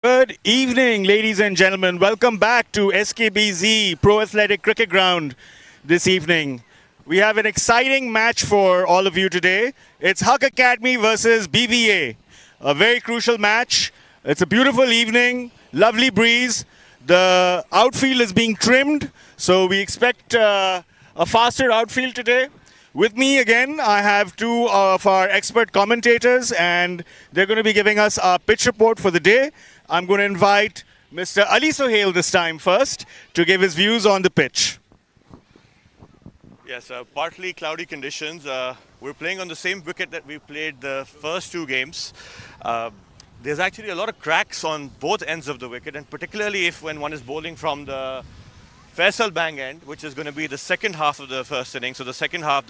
Good evening, ladies and gentlemen. Welcome back to SKBZ Pro Athletic Cricket Ground this evening. We have an exciting match for all of you today. It's Haque Academy versus BVA. A very crucial match. It's a beautiful evening, lovely breeze. The outfield is being trimmed, so we expect a faster outfield today. With me again, I have two of our expert commentators, and they're going to be giving us our pitch report for the day. I'm going to invite Mr. Ali Sohail this time first to give his views on the pitch. Yes, partly cloudy conditions. We're playing on the same wicket that we played the first two games. There's actually a lot of cracks on both ends of the wicket, and particularly when one is bowling from the Faisal Bang end, which is going to be the second half of the first inning. So the second half,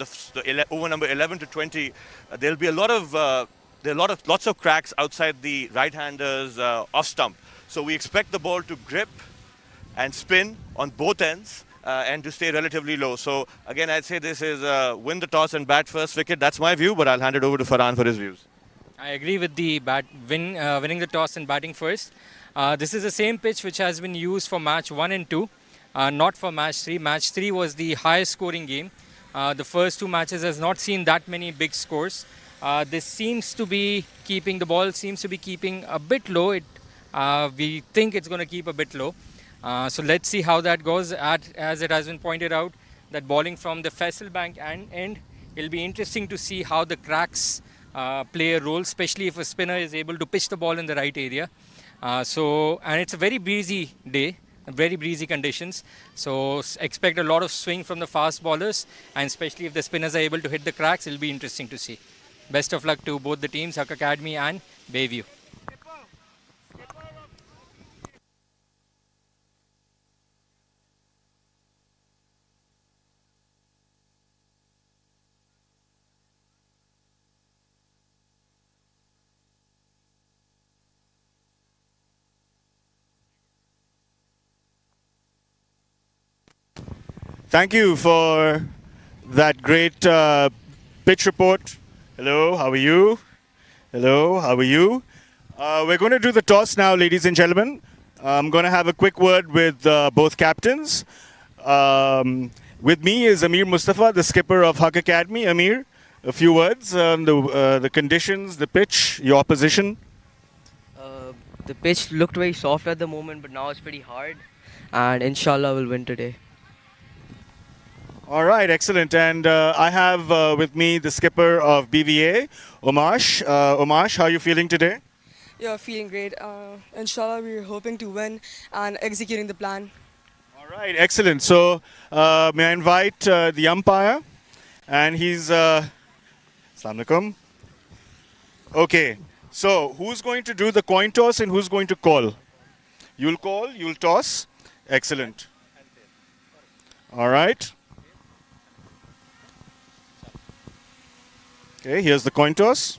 over number 11 to 20, there'll be lots of cracks outside the right-handers off stump. So we expect the ball to grip and spin on both ends and to stay relatively low. So again, I'd say this is win the toss and bat first wicket. That's my view, but I'll hand it over to Farhan for his views. I agree with the winning the toss and batting first. This is the same pitch which has been used for match 1 and 2. Not for match 3. Match 3 was the highest scoring game. The first two matches has not seen that many big scores. This seems to be keeping the ball a bit low. We think it's going to keep a bit low. So let's see how that goes. As it has been pointed out, that bowling from the Faisal Bank end, it'll be interesting to see how the cracks play a role, especially if a spinner is able to pitch the ball in the right area. And it's a very breezy day. Very breezy conditions, so expect a lot of swing from the fast bowlers, and especially if the spinners are able to hit the cracks, it'll be interesting to see. Best of luck to both the teams, Haque Academy and Bayview. Thank you for that great pitch report. Hello, how are you? Hello, how are you? We're going to do the toss now, ladies and gentlemen. I'm going to have a quick word with both captains. With me is Amir Mustafa, the skipper of Haque Academy. Amir, a few words on the conditions, the pitch, your position. The pitch looked very soft at the moment, but now it's pretty hard. And inshallah, we'll win today. All right, excellent. And I have with me the skipper of BVA, Umash. Umash, how are you feeling today? Yeah, feeling great. Inshallah, we're hoping to win and executing the plan. All right, excellent. So may I invite the umpire? And he's... Assalamu alaikum. Okay, so who's going to do the coin toss and who's going to call? You'll call, you'll toss. Excellent. All right. Okay, here's the coin toss.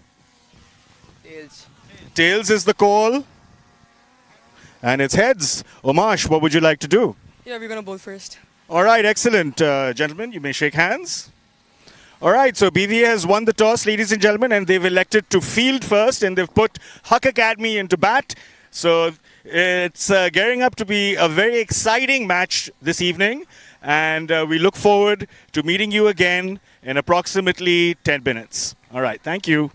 Tails. Tails is the call. And it's heads. Umash, what would you like to do? Yeah, we're gonna bowl first. All right, excellent. Gentlemen, you may shake hands. All right, so BVA has won the toss, ladies and gentlemen, and they've elected to field first, and they've put Haque Academy into bat. So it's gearing up to be a very exciting match this evening, and we look forward to meeting you again in approximately 10 minutes. All right, thank you.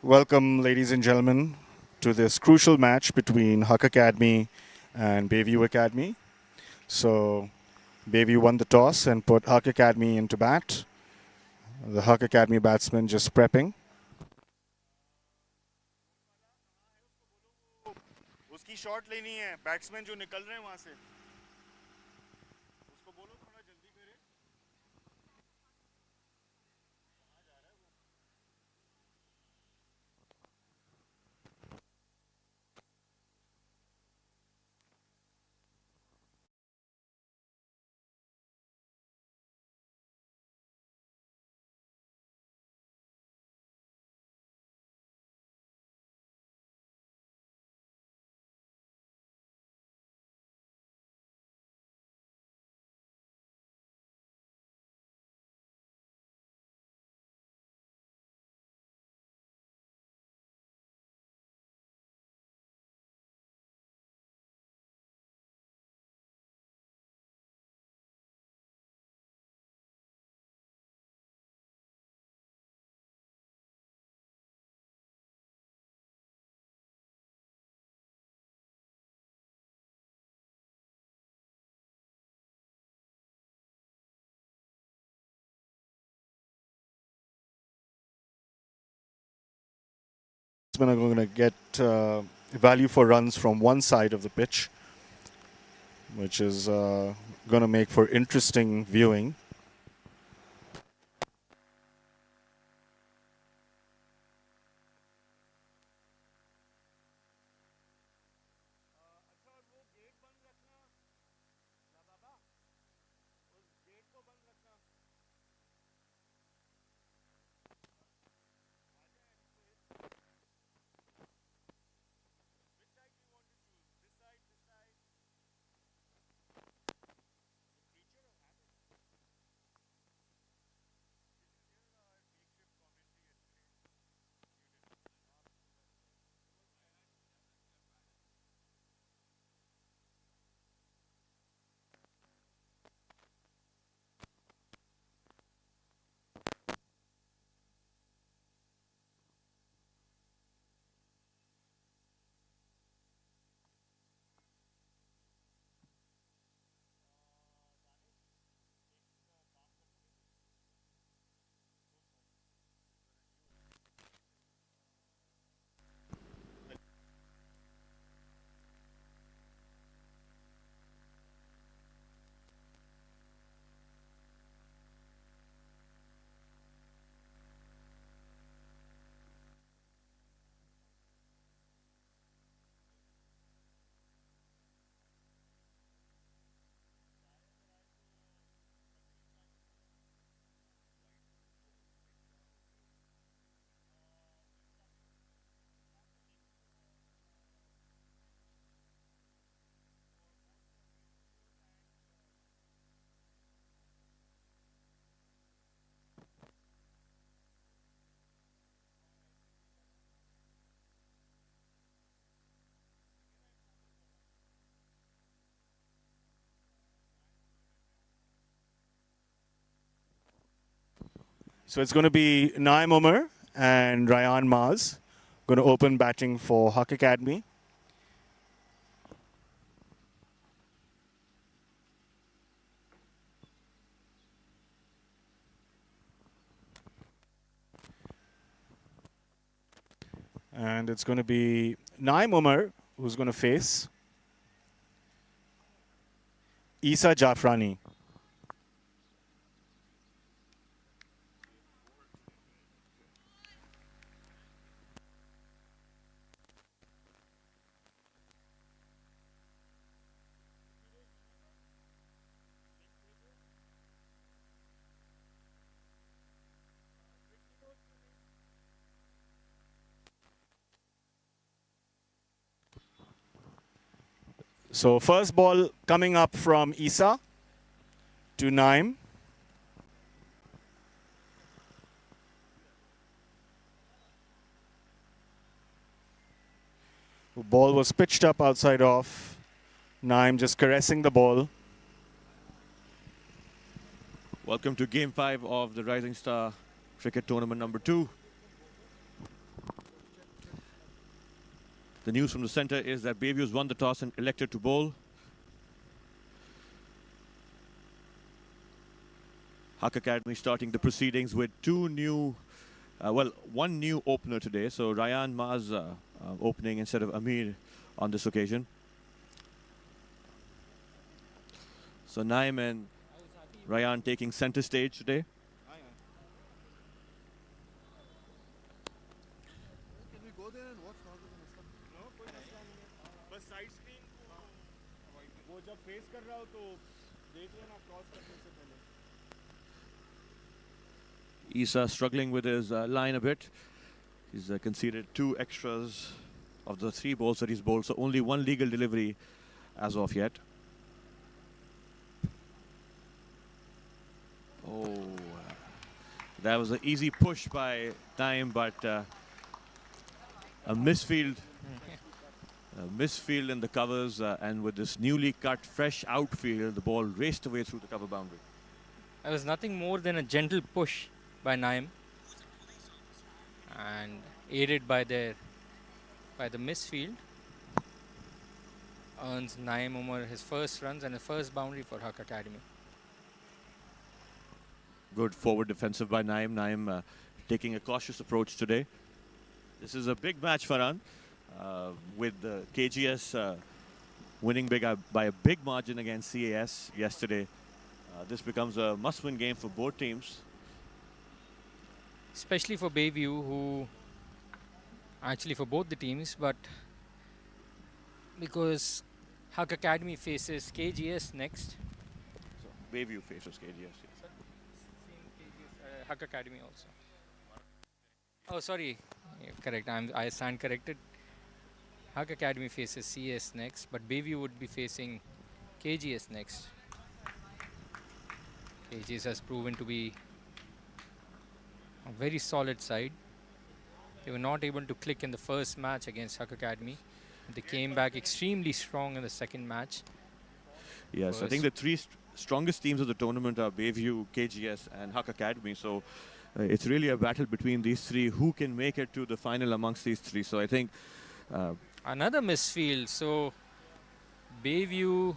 Welcome, ladies and gentlemen, to this crucial match between Haque Academy and Bayview Academy. So, Bayview won the toss and put Haque Academy into bat. The Haque Academy batsman just prepping. उसकी shot लेनी है batsman जो निकल रहे हैं वहां से उसको बोलो थोड़ा जल्दी करे Batsmen are going to get value for runs from one side of the pitch, which is going to make for interesting viewing. So it's going to be Naim Umar and Ryan Maz going to open batting for Haque Academy. And it's going to be Naim Umar who's going to face Isa Jafrani. So first ball coming up from Isa to Naim. The ball was pitched up outside off. Naim just caressing the ball. Welcome to Game 5 of the Rising Star Cricket Tournament number 2. The news from the center is that Bayview has won the toss and elected to bowl. Haque Academy starting the proceedings with one new opener today. So Ryan Maz opening instead of Amir on this occasion. So Naim and Ryan taking center stage today. Can we go there and watch rather than stuff? No, कोई मसला नहीं है. बस side screen को वो जब face कर रहा हो तो देख लेना क्रॉस करने से पहले. Isa struggling with his line a bit. He's conceded 2 extras of the 3 balls that he's bowled, so only 1 legal delivery as of yet. Oh, that was an easy push by Naim, but a misfield. Misfield in the covers, and with this newly cut, fresh outfield, the ball raced away through the cover boundary. It was nothing more than a gentle push by Naim, and aided by the misfield, earns Naim Umar his first runs and the first boundary for Haque Academy. Good forward defensive by Naim. Naim taking a cautious approach today. This is a big match, Farhan, with the KGS winning by a big margin against CAS yesterday. This becomes a must-win game for both teams. Especially for Bayview, actually for both the teams, but because Haque Academy faces KGS next. So Bayview faces KGS. Yes. Haque Academy also. Oh, sorry. Yeah, correct. I stand corrected. Haque Academy faces CS next, but Bayview would be facing KGS next. KGS has proven to be a very solid side. They were not able to click in the first match against Haque Academy. They came back extremely strong in the second match. Yes, I think the 3 strongest teams of the tournament are Bayview, KGS and Haque Academy. So it's really a battle between these 3. Who can make it to the final amongst these 3? So I think... Another misfield. So Bayview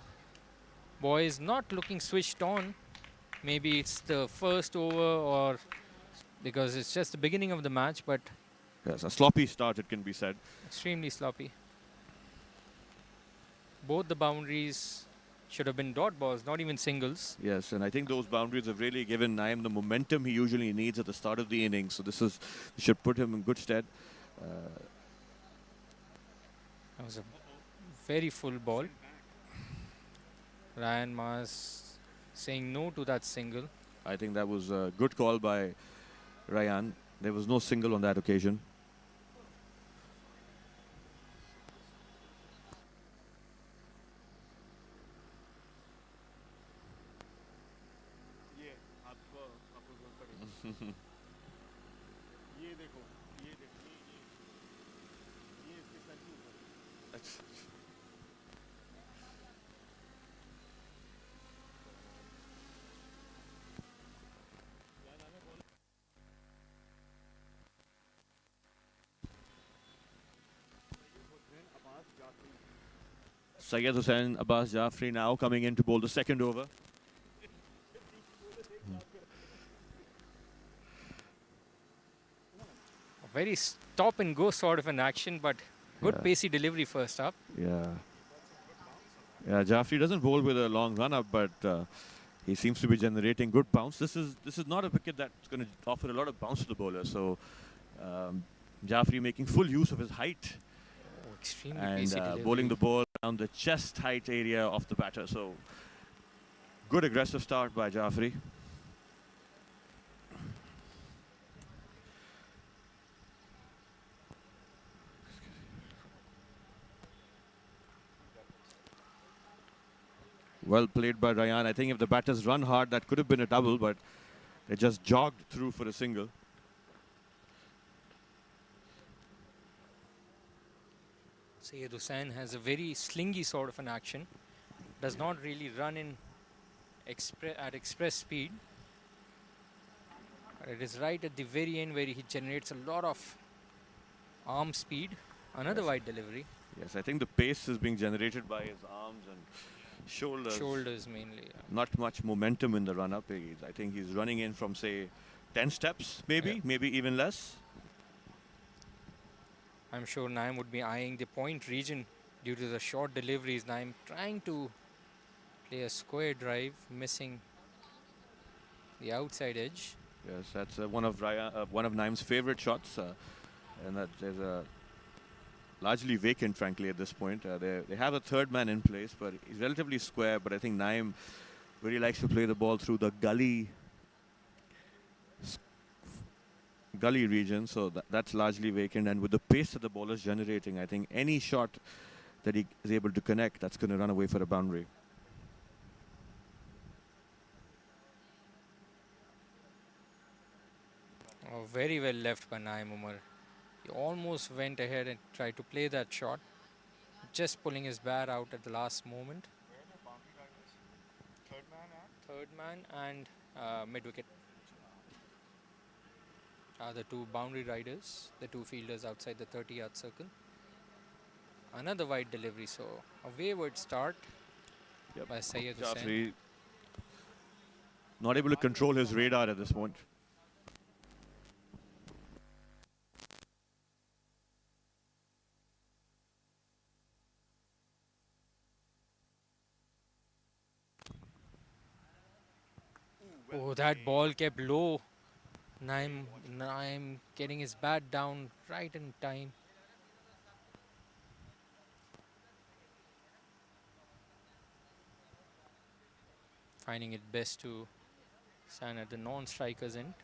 boys not looking switched on. Maybe it's the first over or because it's just the beginning of the match, but yes, a sloppy start, it can be said. extremely sloppy. Both the boundaries should have been dot balls, not even singles. Yes, and I think those boundaries have really given Naim the momentum he usually needs at the start of the innings. So this should put him in good stead. That was a very full ball. Ryan Mars saying no to that single. I think that was a good call by Ryan. There was no single on that occasion. Syed Hussain Abbas Jafri now coming in to bowl the second over. A very stop and go sort of an action, but good pacey delivery first up. Yeah. Yeah, Jafri doesn't bowl with a long run up, but he seems to be generating good bounce. This is not a wicket that's going to offer a lot of bounce to the bowler. So Jafri making full use of his height Extremely and pacey delivery. bowling the ball around the chest height area of the batter. So good aggressive start by Jafri. Well played by Ryan. I think if the batters run hard, that could have been a double, but they just jogged through for a single. Syed Hussain has a very slingy sort of an action. Does not really run in at express speed. But it is right at the very end where he generates a lot of arm speed. Another wide delivery. Yes, I think the pace is being generated by his arms and shoulders. Shoulders mainly. Yeah. Not much momentum in the run-up. I think he's running in from, say, 10 steps, maybe even less. I'm sure Naim would be eyeing the point region due to the short deliveries. Naim trying to play a square drive, missing the outside edge. Yes, that's one of Naim's favorite shots, and that there's a largely vacant, frankly, at this point. They have a third man in place, but he's relatively square. But I think Naim really likes to play the ball through the gully region, so that's largely vacant. And with the pace that the ball is generating, I think any shot that he is able to connect, that's going to run away for a boundary. Oh, very well left by Naim Umar. He almost went ahead and tried to play that shot, just pulling his bat out at the last moment. Where are the boundary riders? Third man and mid-wicket are the two boundary riders, the two fielders outside the 30-yard circle. Another wide delivery, so a wayward start by Syed Hussain. Jafri not able to control his radar at this point. Oh, that ball kept low. Naim getting his bat down right in time. Finding it best to stand at the non-striker's end.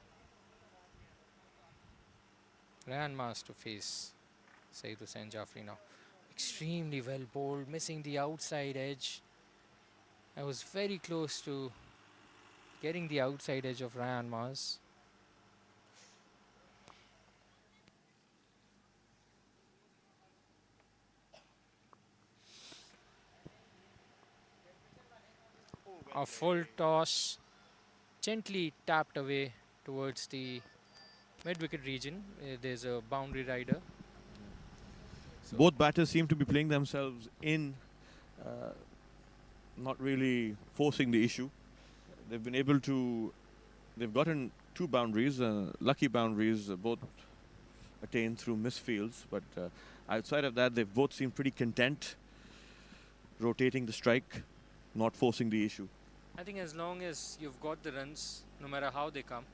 Ryan Mas to face Syed Hussain Jafri now. Extremely well bowled, missing the outside edge. I was very close to getting the outside edge of Ryan Mas. A full toss, gently tapped away towards the mid-wicket region. There's a boundary rider. Both batters seem to be playing themselves in, not really forcing the issue. They've gotten two boundaries, lucky boundaries, both attained through misfields. But outside of that, they've both seemed pretty content, rotating the strike, not forcing the issue. I think as long as you've got the runs, no matter how they come,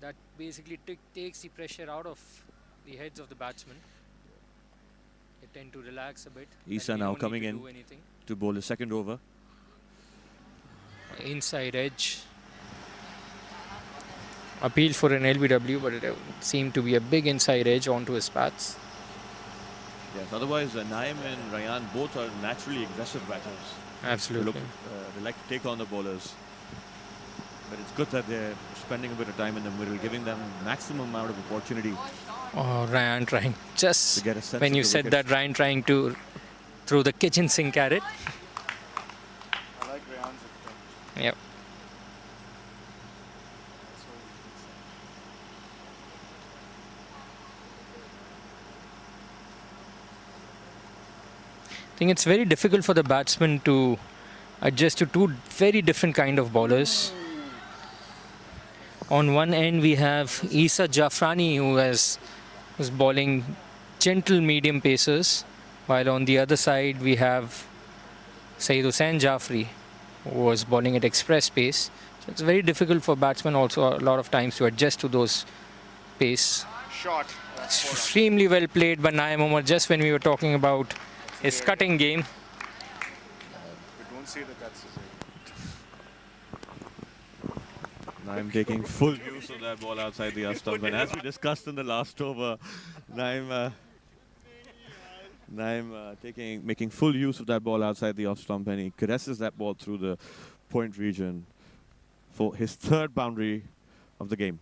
that basically takes the pressure out of the heads of the batsmen. They tend to relax a bit. Isa now coming in to bowl his second over. Inside edge. Appeal for an LBW, but it seemed to be a big inside edge onto his bats. Yes, otherwise Naim and Ryan both are naturally aggressive batters. Absolutely. They like to take on the bowlers. But it's good that they're spending a bit of time in the middle, giving them maximum amount of opportunity. Oh, Ryan trying. Just to get a sense when of you the said wicket. that, Ryan trying to throw the kitchen sink at it. I like Rayan's attempt. Yep. That's what he thinks. I think it's very difficult for the batsman to adjust to two very different kind of bowlers. On one end we have Isa Jafrani, who's bowling gentle medium paces, while on the other side we have Syed Hussain Jafri, who was bowling at express pace. So it's very difficult for batsmen also a lot of times to adjust to those pace. Shot. Extremely well played by Naim Umar just when we were talking about his cutting game. We don't see that that's his aim. Naim taking full use of that ball outside the off stump. And as we discussed in the last over, Naim making full use of that ball outside the off stump, and he caresses that ball through the point region for his third boundary of the game.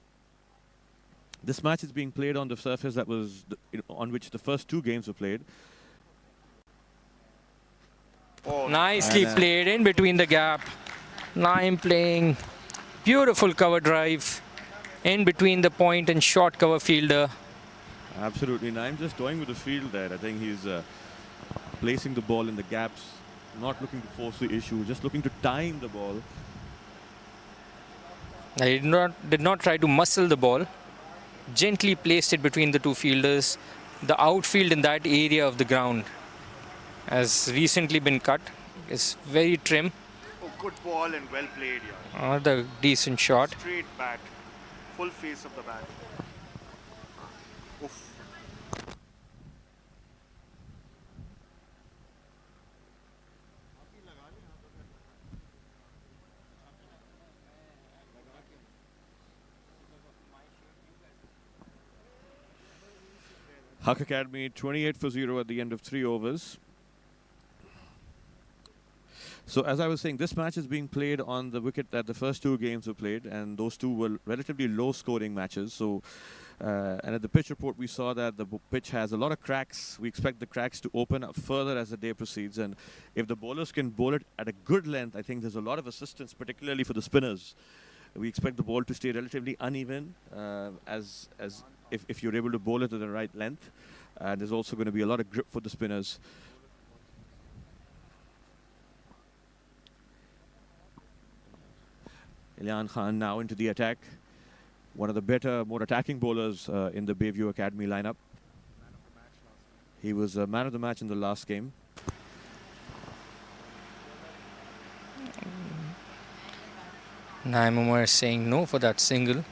This match is being played on the surface that was on which the first two games were played. Oh, Nicely played in between the gap. Naim playing beautiful cover drive in between the point and short cover fielder. Absolutely, Naim just toying with the field there. I think he's placing the ball in the gaps, not looking to force the issue, just looking to time the ball. I did not try to muscle the ball. Gently placed it between the two fielders. The outfield in that area of the ground has recently been cut. It's very trim. Oh, good ball and well played, yeah. Another decent shot. Straight bat, full face of the bat. Oof. Haque Academy 28 for 0 at the end of 3 overs. So as I was saying, this match is being played on the wicket that the first 2 games were played, and those 2 were relatively low-scoring matches. So, and at the pitch report, we saw that the pitch has a lot of cracks. We expect the cracks to open up further as the day proceeds, and if the bowlers can bowl it at a good length, I think there's a lot of assistance, particularly for the spinners. We expect the ball to stay relatively uneven if you're able to bowl it at the right length. There's also going to be a lot of grip for the spinners. Ilyan Khan now into the attack. One of the better, more attacking bowlers in the Bayview Academy lineup. He was a man of the match in the last game. Naim is saying no for that single.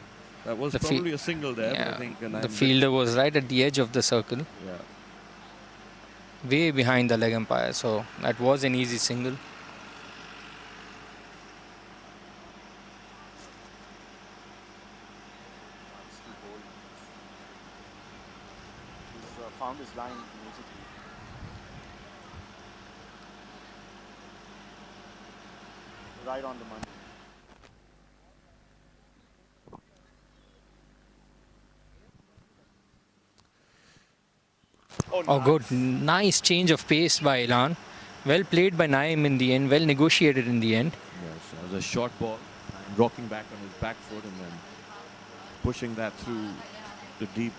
That was The probably a single there. Yeah, But I think the fielder was right at the edge of the circle, Yeah. way behind the leg umpire. So that was an easy single. He's found his line immediately. Right on the money. Oh, good. Nice change of pace by Ilan. Well played by Naim in the end. Well negotiated in the end. Yes, it was a short ball, rocking back on his back foot and then pushing that through the deep,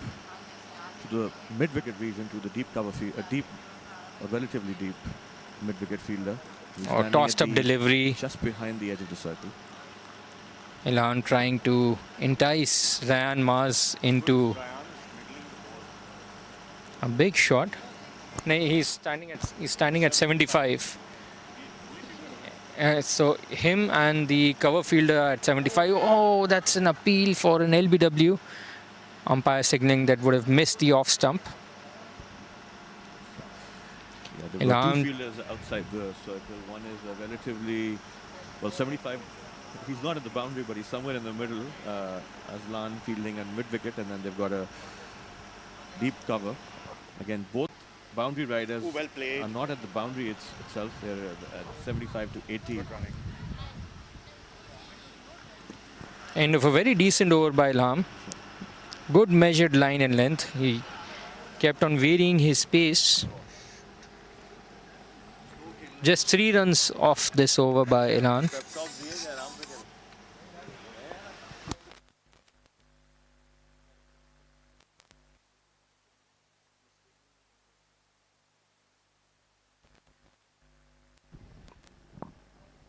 to the mid-wicket region, to the deep cover field, a relatively deep mid-wicket fielder. He's Or standing tossed at up the- delivery. just behind the edge of the circle. Ilan trying to entice Ryan Mars into a big shot. No, he's standing at 75. So him and the cover fielder at 75. Oh, that's an appeal for an LBW. Umpire signaling that would have missed the off stump. Yeah, there were Ilan- two fielders outside the circle. One is a relatively, 75. He's not at the boundary, but he's somewhere in the middle. Aslan fielding at mid-wicket, and then they've got a deep cover. Again, both boundary riders Oh, well played. are not at the boundary itself. They're at 75 to 80. End of a very decent over by Ilham. Good measured line and length. He kept on varying his pace. Just 3 runs off this over by Ilan.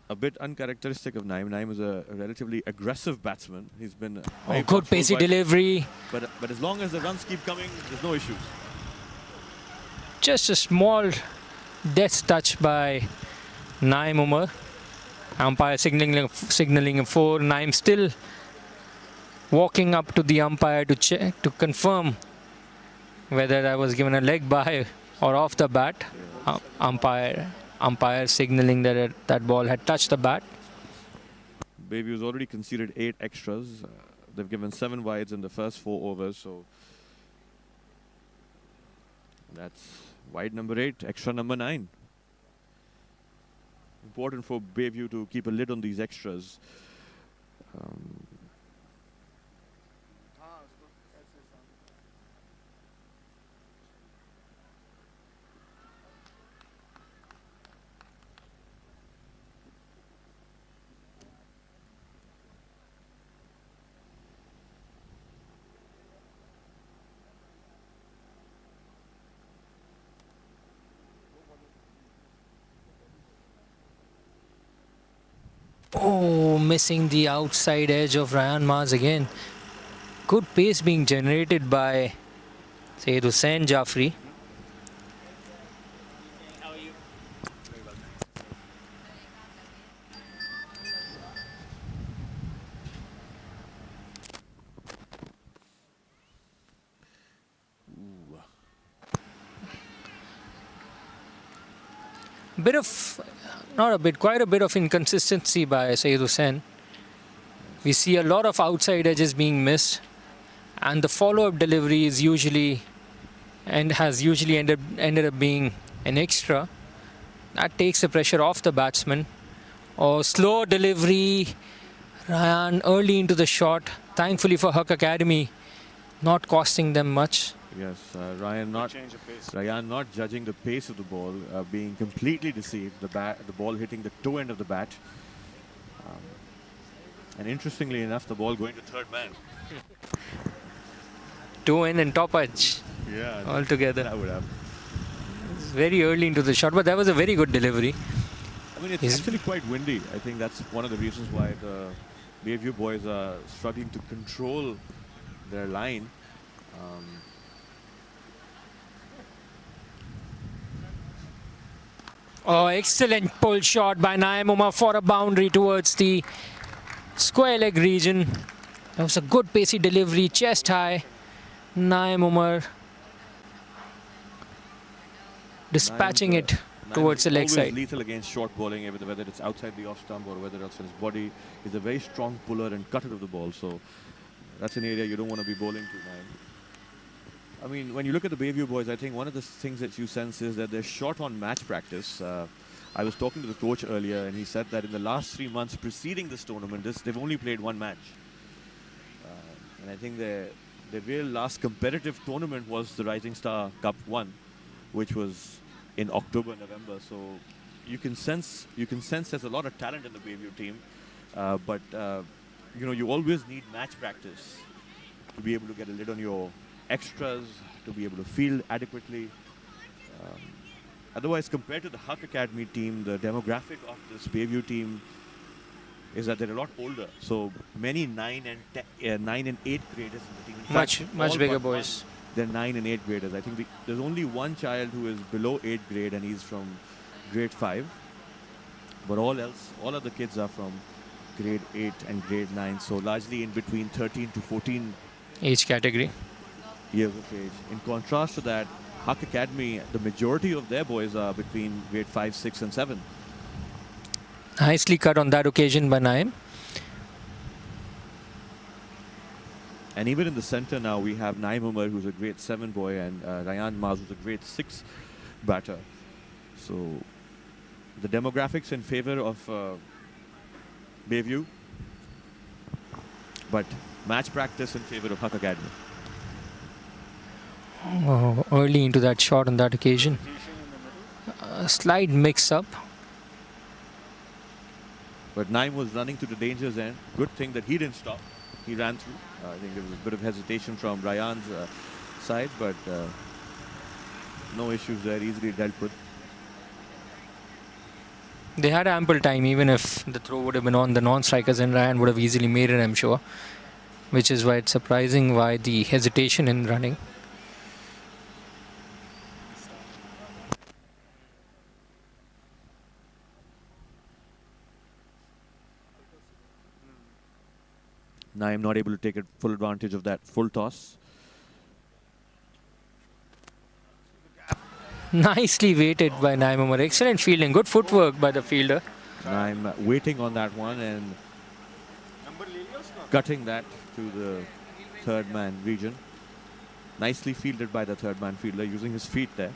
A bit uncharacteristic of Naim. Naim is a relatively aggressive batsman. He's been Oh, very good controlled pacey by- delivery. But as long as the runs keep coming, there's no issues. Just a small death touch by Naim Umar. Umpire signaling a 4. Naim still walking up to the umpire to check, to confirm whether I was given a leg by or off the bat. Umpire signaling that that ball had touched the bat. Bayview's already conceded 8 extras. They've given 7 wides in the first 4 overs, so that's wide number 8, extra number 9. Important for Bayview to keep a lid on these extras. Oh, missing the outside edge of Ryan Mars again. Good pace being generated by Saeed Hussain Jaffrey. Bit of, not a bit, quite a bit of inconsistency by Saeed Hussain. We see a lot of outside edges being missed, and the follow-up delivery is usually and has usually ended up being an extra. That takes the pressure off the batsman. Or slow delivery, Ryan early into the shot. Thankfully for Haque Academy, not costing them much. Yes, Ryan not judging the pace of the ball, being completely deceived. The ball hitting the toe end of the bat, and interestingly enough, the ball going to third man. Toe in and top edge Yeah, altogether. that would happen. Very early into the shot, but that was a very good delivery. I mean, it's He's- actually quite windy. I think that's one of the reasons why the Bayview boys are struggling to control their line. Oh, excellent pull shot by Naim Umar for a boundary towards the square leg region. That was a good pacey delivery, chest high. Naim Umar dispatching Naim's, it towards the leg always side. lethal against short bowling, whether it's outside the off stump or whether it's in his body. He's a very strong puller and cutter of the ball, so that's an area you don't want to be bowling to, Naim. I mean, when you look at the Bayview boys, I think one of the things that you sense is that they're short on match practice. I was talking to the coach earlier, and he said that in the last 3 months preceding this tournament, they've only played one match. And I think their real last competitive tournament was the Rising Star Cup 1, which was in October, November. So you can sense there's a lot of talent in the Bayview team, but you always need match practice to be able to get a lid on your extras, to be able to field adequately. Otherwise, compared to the Haque Academy team, the demographic of this Bayview team is that they're a lot older. So many 9 and 8 graders in the team. In Much fact, much all bigger but boys. one, they're 9 and 8 graders. I think there's only one child who is below 8th grade, and he's from grade 5. But all other kids are from grade 8 and grade 9. So largely in between 13 to 14 Age category. years of age. In contrast to that, Haque Academy, the majority of their boys are between grade 5, 6, and 7. Nicely cut on that occasion by Naim. And even in the center now, we have Naim Umar, who's a grade 7 boy, and Ryan Maz, who's a grade 6 batter. So the demographics in favor of Bayview, but match practice in favor of Haque Academy. Oh, early into that shot on that occasion. A slight mix-up. But Naim was running to the danger's end. Good thing that he didn't stop. He ran through. I think there was a bit of hesitation from Ryan's side, but no issues there. Easily dealt with. They had ample time, even if the throw would have been on the non-strikers, and Ryan would have easily made it, I'm sure. Which is why it's surprising why the hesitation in running. Naim not able to take full advantage of that full toss. Nicely weighted by Naim Umar. Excellent fielding. Good footwork by the fielder. Naim waiting on that one and cutting that to the third man region. Nicely fielded by the third man fielder, using his feet there.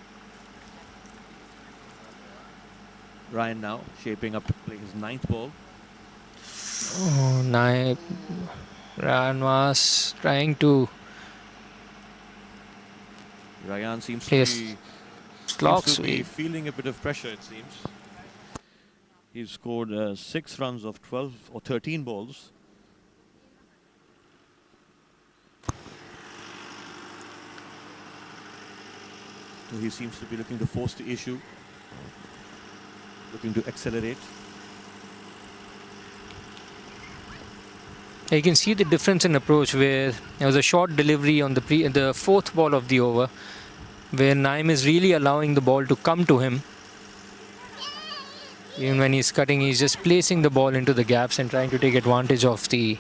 Ryan now shaping up to play his 9th ball. Oh, Naim. Ryan was trying to Ryan seems to Yes. be clock seems to be sweep. feeling a bit of pressure, it seems. He's scored 6 runs of 12 or 13 balls. So he seems to be looking to force the issue, looking to accelerate. You can see the difference in approach where there was a short delivery on the fourth ball of the over, where Naim is really allowing the ball to come to him. Even when he's cutting, he's just placing the ball into the gaps and trying to take advantage of the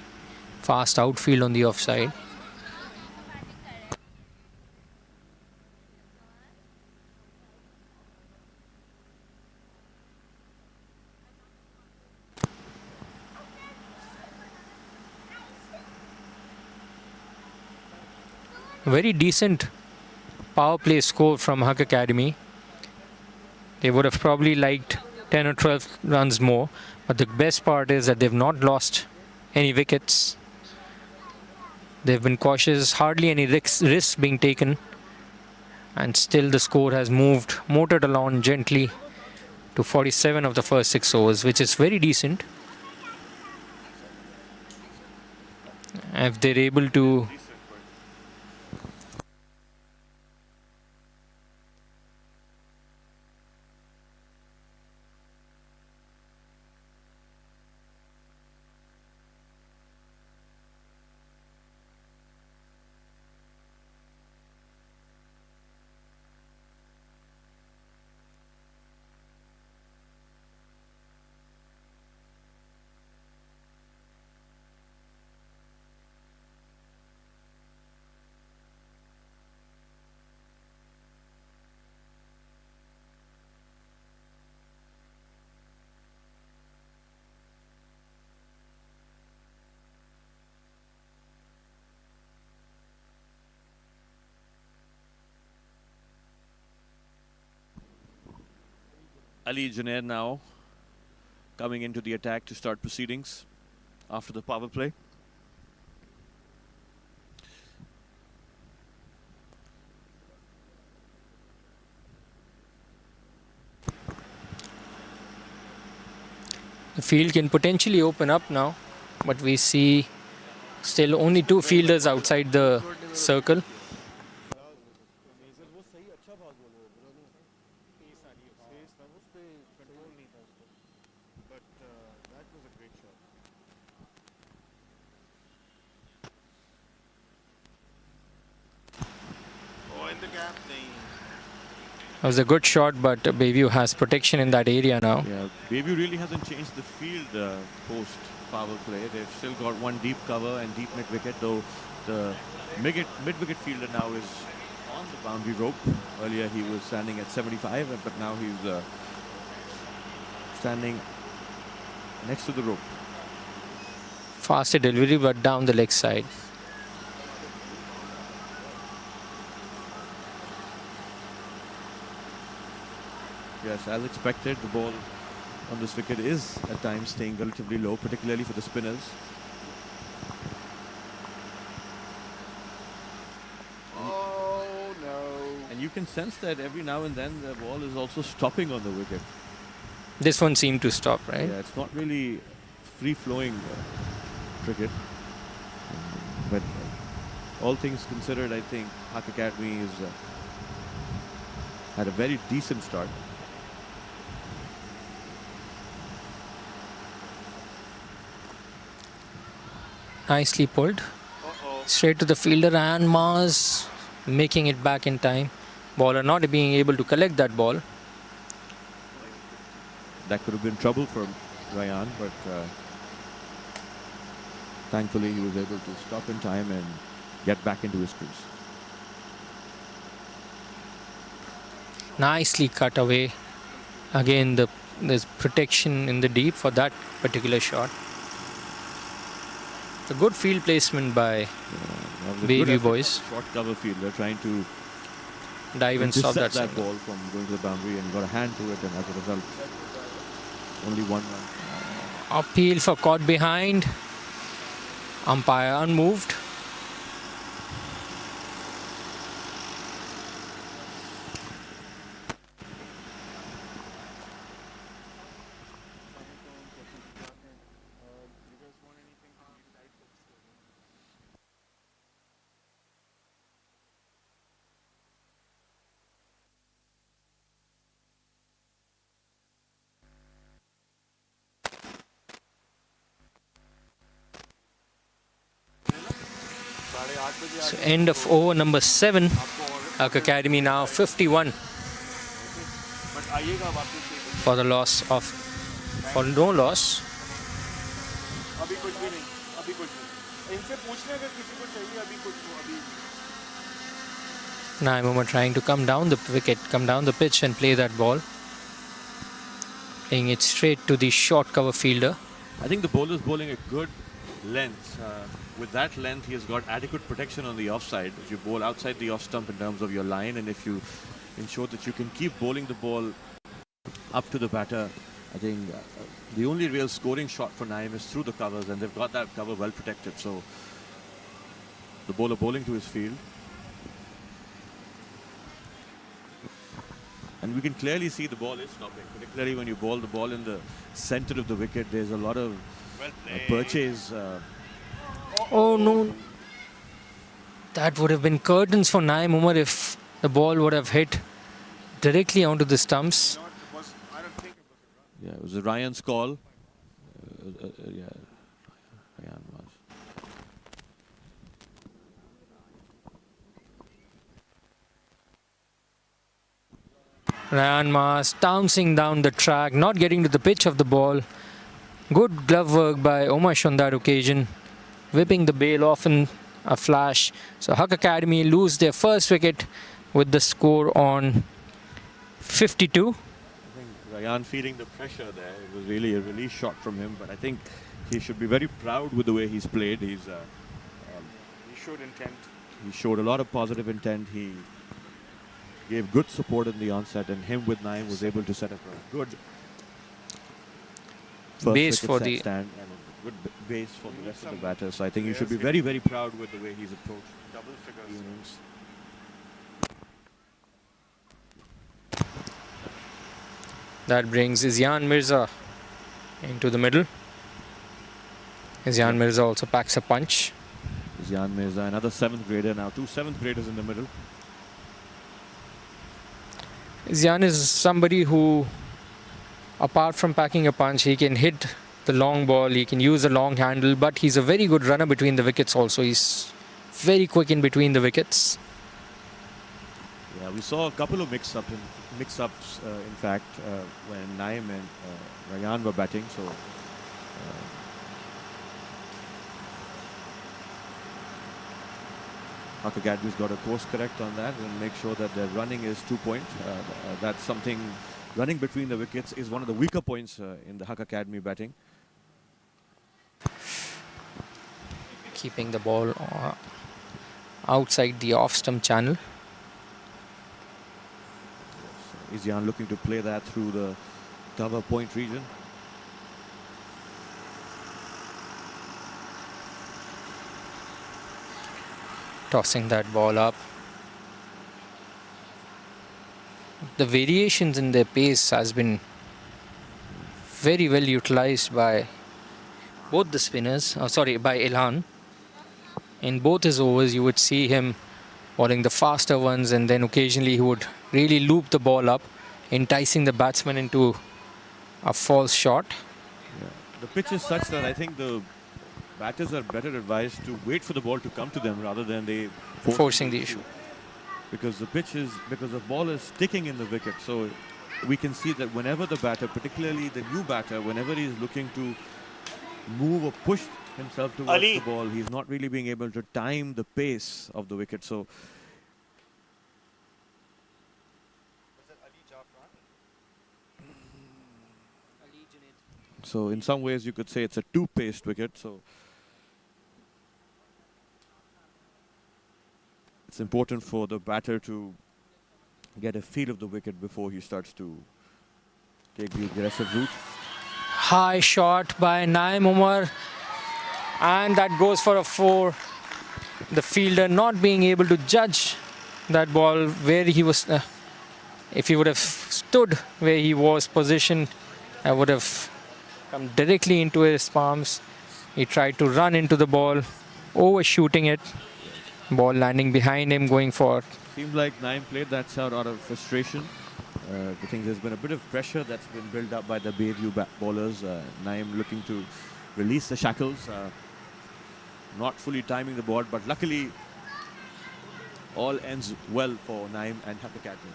fast outfield on the offside. Very decent power play score from Haque Academy. They would have probably liked 10 or 12 runs more, but the best part is that they've not lost any wickets. They've been cautious, hardly any risks being taken, and still the score has motored along gently to 47 of the first 6 overs, which is very decent. If they're able to Ali Junaid now coming into the attack to start proceedings after the power play. the field can potentially open up now, but we see still only 2 fielders outside the circle. That was a good shot, but Bayview has protection in that area now. Yeah, Bayview really hasn't changed the field post power play. They've still got one deep cover and deep mid wicket, though the mid wicket fielder now is on the boundary rope. Earlier he was standing at 75, but now he's standing next to the rope. Faster delivery, but down the leg side. Yes, as expected, the ball on this wicket is at times staying relatively low, particularly for the spinners. Oh no. And you can sense that every now and then the ball is also stopping on the wicket. This one seemed to stop, right? Yeah, it's not really free-flowing cricket. But all things considered, I think Haque Academy is had a very decent start. Nicely pulled. Straight to the fielder, and Mars making it back in time. Bowler not being able to collect that ball. That could have been trouble for Ryan, but thankfully he was able to stop in time and get back into his crease. Nicely cut away. Again, there's protection in the deep for that particular shot. A good field placement by Bayview boys. Short cover field. They're trying to Dive and stop that that single. ball from going to the boundary and got a hand to it, and as a result, only one run. Appeal for caught behind. Umpire unmoved. So end of over number 7. Haque Academy now 51 for the loss of, for no loss. अभी कुछ भी नहीं, अभी कुछ नहीं. इनसे पूछने अगर किसी को चाहिए अभी कुछ अभी. Naimuma trying to come down the wicket, come down the pitch and play that ball. Playing it straight to the short cover fielder. I think the bowler is bowling a good length. With that length, he has got adequate protection on the offside. If you bowl outside the off stump in terms of your line, and if you ensure that you can keep bowling the ball up to the batter, I think the only real scoring shot for Naim is through the covers, and they've got that cover well protected. So the bowler bowling to his field. And we can clearly see the ball is stopping, particularly when you bowl the ball in the center of the wicket. There's a lot of purchase. Oh no. That would have been curtains for Naim Umar if the ball would have hit directly onto the stumps. Yeah, it was a Ryan's call. Yeah, Ryan was. Ryan Mas bouncing down the track, not getting to the pitch of the ball. Good glove work by Umesh on that occasion, whipping the bail off in a flash. So Haque Academy lose their first wicket with the score on 52. I think Ryan feeling the pressure there. It was really a release shot from him, but I think he should be very proud with the way he's played. He showed intent. He showed a lot of positive intent. He gave good support in the onset, and him with Naim was able to set up a good first Base wicket for set the stand and a good base for the rest of the batters. So I think he should be very, very proud with the way he's approached Double figures. the innings. that brings Izyan Mirza into the middle. Izyan Mirza also packs a punch. Izyan Mirza, another 7th grader now. 2 7th graders in the middle. Izyan is somebody who, apart from packing a punch, he can hit the long ball, he can use the long handle, but he's a very good runner between the wickets also. He's very quick in between the wickets. Yeah, we saw a couple of mix-ups, in fact, when Naim and Ryan were batting. So Haque Academy's got to course correct on that and make sure that their running is 2 point. That's something. Running between the wickets is one of the weaker points in the Haque Academy batting. Keeping the ball outside the off-stump channel. Izyan looking to play that through the cover point region. Tossing that ball up. The variations in their pace has been very well utilized by both the spinners, by Ilhan. In both his overs, you would see him bowling the faster ones, and then occasionally he would really loop the ball up, enticing the batsman into a false shot. Yeah. The pitch is such that I think the batters are better advised to wait for the ball to come to them rather than they Forcing the issue. Because the ball is sticking in the wicket. So we can see that whenever the batter, particularly the new batter, whenever he is looking to move or push himself towards Ali. the ball, he's not really being able to time the pace of the wicket. So in some ways you could say it's a two-paced wicket. So it's important for the batter to get a feel of the wicket before he starts to take the aggressive route. High shot by Naim Umar, and that goes for a 4. The fielder not being able to judge that ball where he was. If he would have stood where he was positioned, I would have come directly into his palms. He tried to run into the ball, overshooting it. Ball landing behind him, going for. Seems like Naim played that shot out of frustration. I think there's been a bit of pressure that's been built up by the Bayview bowlers. Naim looking to release the shackles. not fully timing the ball, but luckily all ends well for Naim and Haque Academy.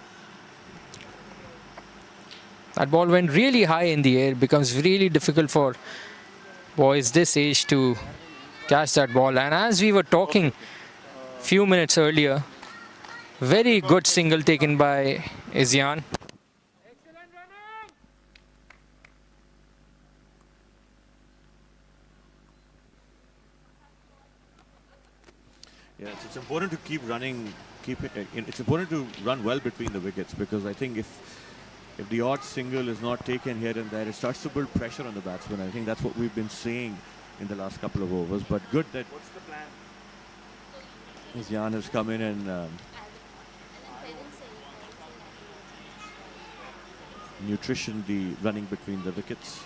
That ball went really high in the air. Becomes really difficult for boys this age to catch that ball. And as we were talking few minutes earlier, very good single taken by Izyan. Yes, it's important to keep running. It's important to run well between the wickets, because I think if the odd single is not taken here and there, it starts to build pressure on the batsman. I think that's what we've been seeing in the last couple of overs. But good that Izyan has come in and nutrition the running between the wickets.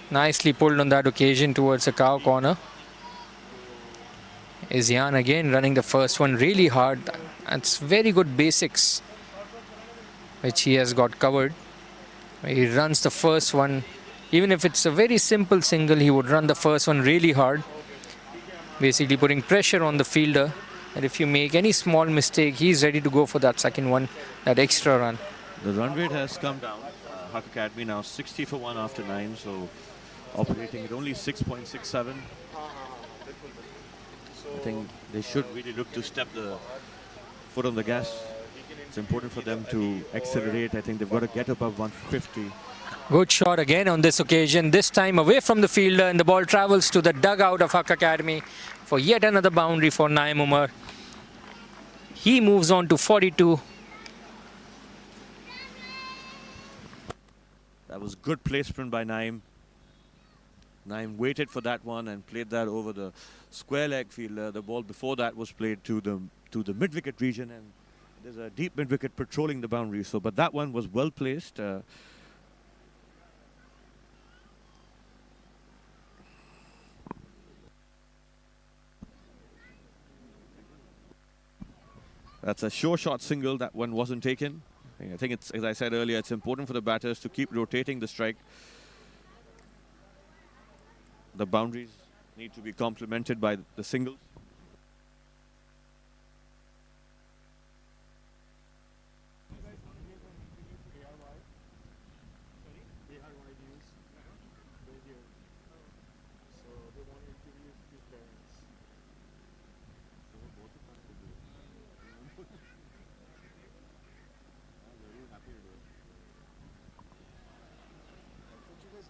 Nicely pulled on that occasion towards the cow corner. Izyan again running the first one really hard. That's very good basics which he has got covered. He runs the first one. Even if it's a very simple single, he would run the first one really hard. Basically putting pressure on the fielder. And if you make any small mistake, he's ready to go for that second one, that extra run. The run rate has come down. Haque Academy now 60 for 1 after 9, so operating at only 6.67. I think they should really look to step the foot on the gas. It's important for them to accelerate. I think they've got to get above 150. Good shot again on this occasion, this time away from the fielder, and the ball travels to the dugout of Haque Academy for yet another boundary for Naim Umar. He moves on to 42. That was good placement by Naim. Naim waited for that one and played that over the square leg fielder. The ball before that was played to the mid-wicket region, and there's a deep mid-wicket patrolling the boundary. So, but that one was well placed. That's a sure shot single. That one wasn't taken. I think it's, as I said earlier, it's important for the batters to keep rotating the strike. The boundaries need to be complemented by the singles.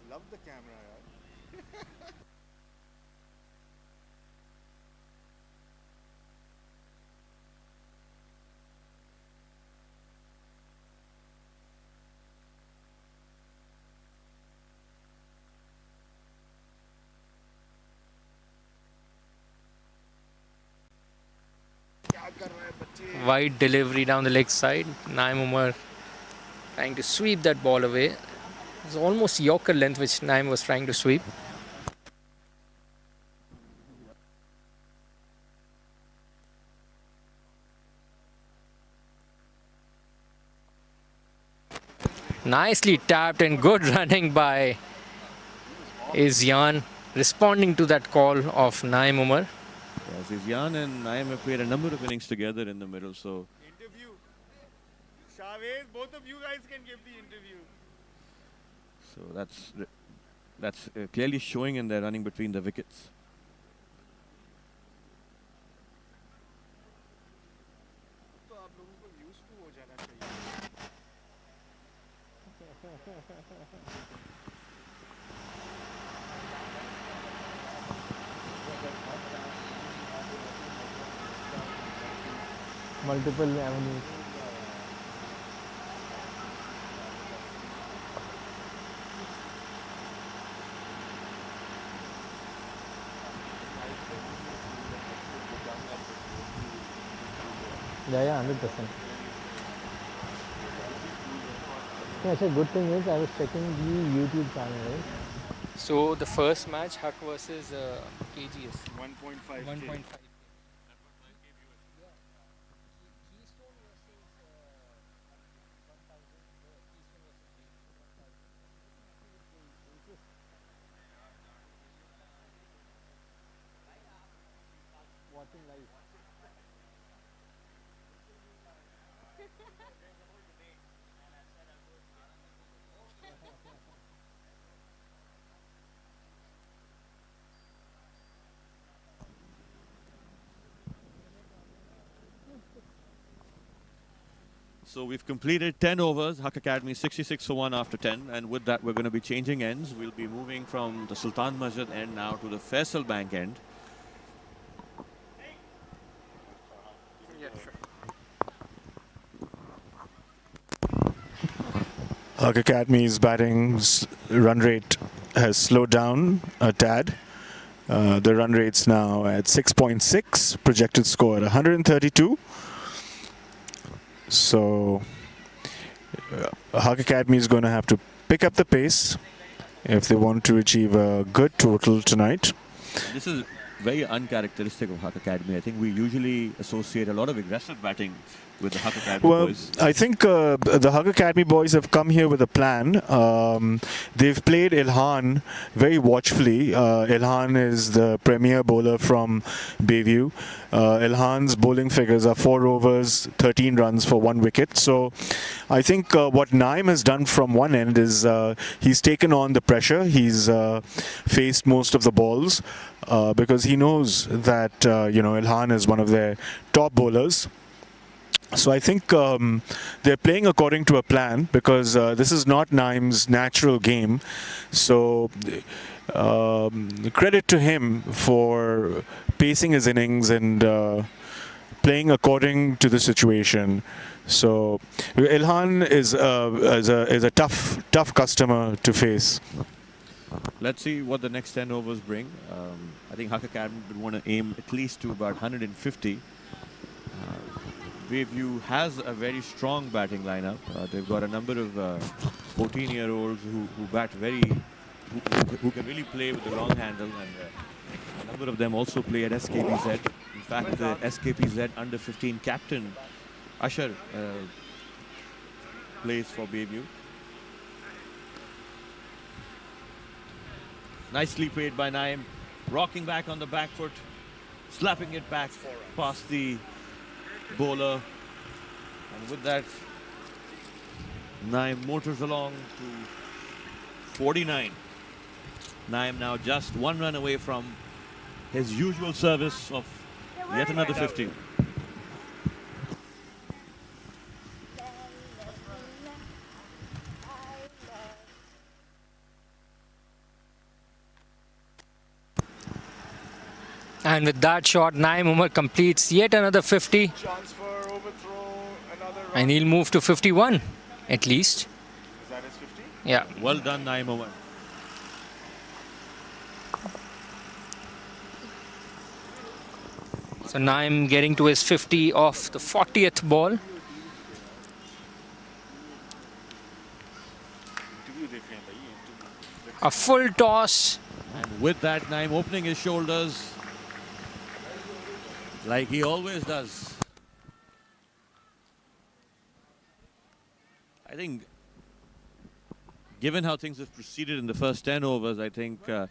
Love the camera, yaar. Wide delivery down the leg side. Naim Umar trying to sweep that ball away. It's almost Yorker length which Naim was trying to sweep. Nicely tapped and good running by Izyan, responding to that call of Naim Umar. Yes, Izyan and Naim have played a number of innings together in the middle, so Interview. Chavez, both of you guys can give the interview. that's clearly showing in their running between the wickets. तो आप लोगों को used to हो जाना चाहिए. Multiple avenues. Yeah, 100%. Yeah, actually, good thing is I was checking the YouTube channel, right? So the first match, Haque versus KGS. 1.5. 1.5. So we've completed 10 overs. Haque Academy 66 for 1 after 10. And with that, we're going to be changing ends. We'll be moving from the Sultan Masjid end now to the Faisal Bank end. Yeah, sure. Haque Academy's batting run rate has slowed down a tad. The run rate's now at 6.6, projected score at 132. So Haque Academy is going to have to pick up the pace if they want to achieve a good total tonight. This is very uncharacteristic of Haque Academy. I think we usually associate a lot of aggressive batting with the Haque Academy Well, boys. I think the Haque Academy boys have come here with a plan. They've played Ilhan very watchfully. Ilhan is the premier bowler from Bayview. Ilhan's bowling figures are 4 overs, 13 runs for 1 wicket. So I think what Naim has done from one end is he's taken on the pressure. He's faced most of the balls because he knows that Ilhan is one of their top bowlers. So I think they're playing according to a plan because this is not Naim's natural game. So credit to him for pacing his innings and playing according to the situation. So Ilhan is a tough customer to face. Let's see what the next 10 overs bring. I think Haque Academy would want to aim at least to about 150. Bayview has a very strong batting lineup. They've got a number of 14-year-olds who bat who can really play with the long handle, and a number of them also play at SKBZ. In fact, the SKBZ under 15 captain Asher plays for Bayview. Nicely played by Naim, rocking back on the back foot, slapping it back past the bowler, and with that Naim motors along to 49. Naim now just 1 run away from his usual service of yet another 50. And with that shot, Naim Umar completes yet another 50. Chance for overthrow, another run. And he'll move to 51, at least. Is that his 50? Yeah. Well done, Naim Umar. So Naim getting to his 50 off the 40th ball. A full toss. And with that, Naim opening his shoulders like he always does. I think, given how things have proceeded in the first 10 overs, I think the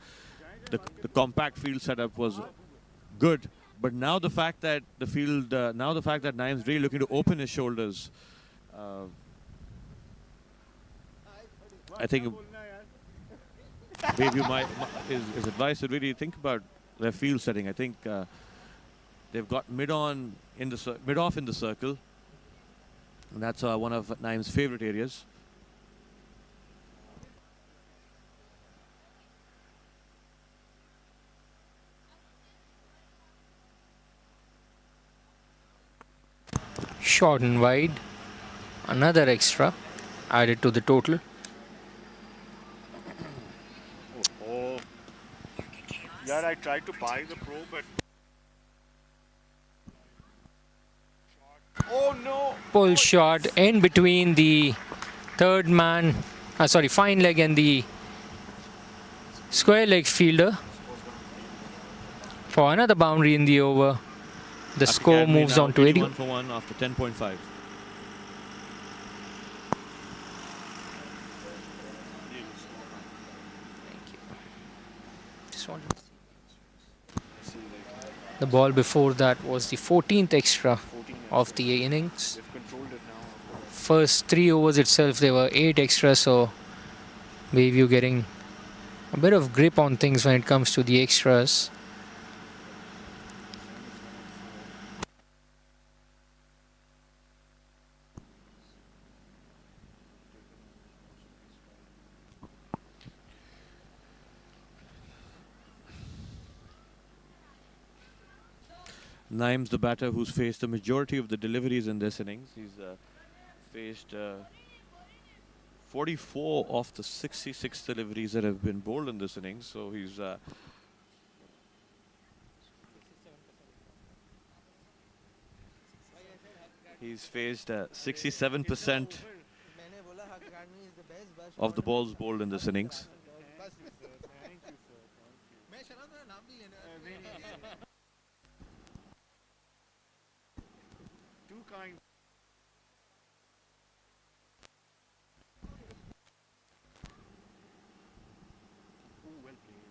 compact field setup was good. But now the fact that the field, now the fact that Naim's really looking to open his shoulders, I think Bayview is advised to really think about their field setting. I think they've got mid-off in the circle, and that's one of Naim's favorite areas. Short and wide. Another extra added to the total. Oh, yeah, I tried to buy the pro, but oh no! Pull shot in between the third man, fine leg and the square leg fielder for another boundary in the over. The score Academy moves now on to 81 for 1 after 10.5. The ball before that was the 14th extra of the innings. First 3 overs itself, there were 8 extras, so Bayview getting a bit of grip on things when it comes to the extras. Naim's the batter who's faced the majority of the deliveries in this innings. He's faced 44 of the 66 deliveries that have been bowled in this innings. So he's faced 67% of the balls bowled in this innings. Too kind. Ooh, well played.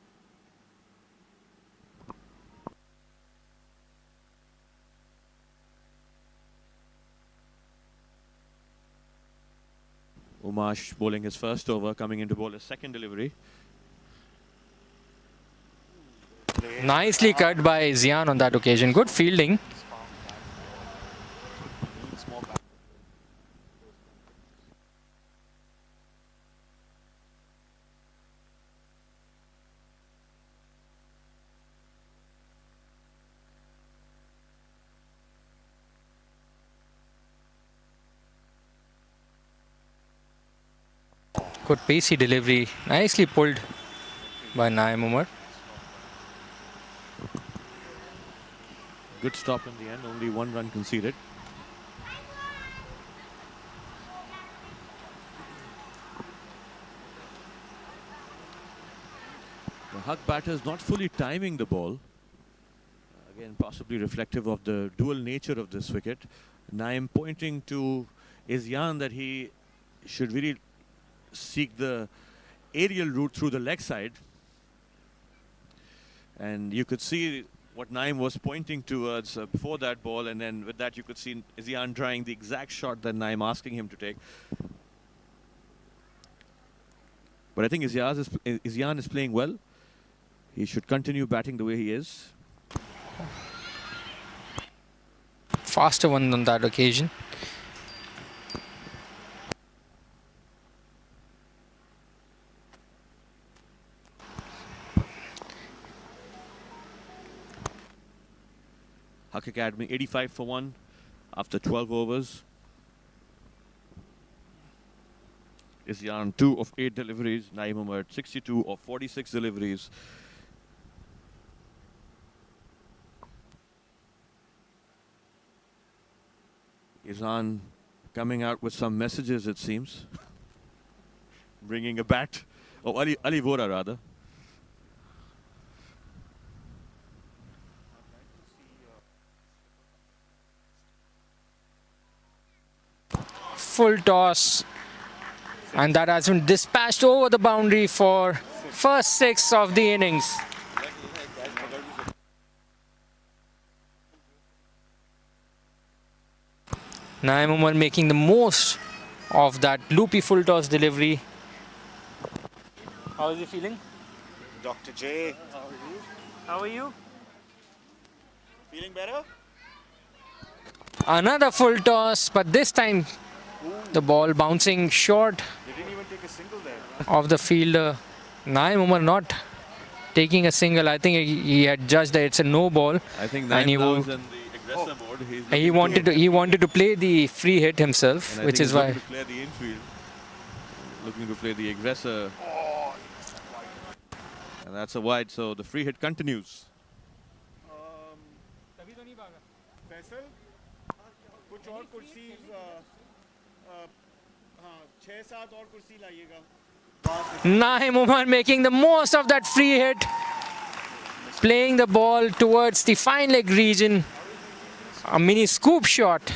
Umash bowling his first over, coming into bowl his second delivery. Nicely cut by Zian on that occasion. Good fielding. Good pacey delivery. Nicely pulled by Naim Umar. Good stop in the end, only 1 run conceded. The Haque batter is not fully timing the ball. Again, possibly reflective of the dual nature of this wicket. Naim pointing to Isyan that he should really seek the aerial route through the leg side. And you could see what Naim was pointing towards before that ball, and then with that you could see Isyan trying the exact shot that Naim asking him to take. But I think Isyan is playing well. He should continue batting the way he is. Faster one on that occasion. Haque Academy 85 for 1 after 12 overs. Isyan 2 of 8 deliveries. Naim Umar 62 of 46 deliveries. Isyan coming out with some messages, it seems. Bringing a bat. Oh, Ali Vora rather. Full toss, and that has been dispatched over the boundary for first 6 of the innings. Naim Umar making the most of that loopy full toss delivery. How is he feeling? Dr. J, How are you? feeling better? Another full toss, but this time the ball bouncing short They didn't even take a single there. of the fielder. Naim Umar not taking a single. I think he had judged that it's a no ball. I think And he Naim now wo- is in the aggressor mode. He's He wanted to play the free hit himself, and I which think is he's why. looking to play the infield. Looking to play the aggressor. And that's a wide, so the free hit continues. Faisal, कुछ और कुर्सी 6-7 और कुर्सी लाइएगा. Naim Umar making the most of that free hit, playing the ball towards the fine leg region. A mini scoop shot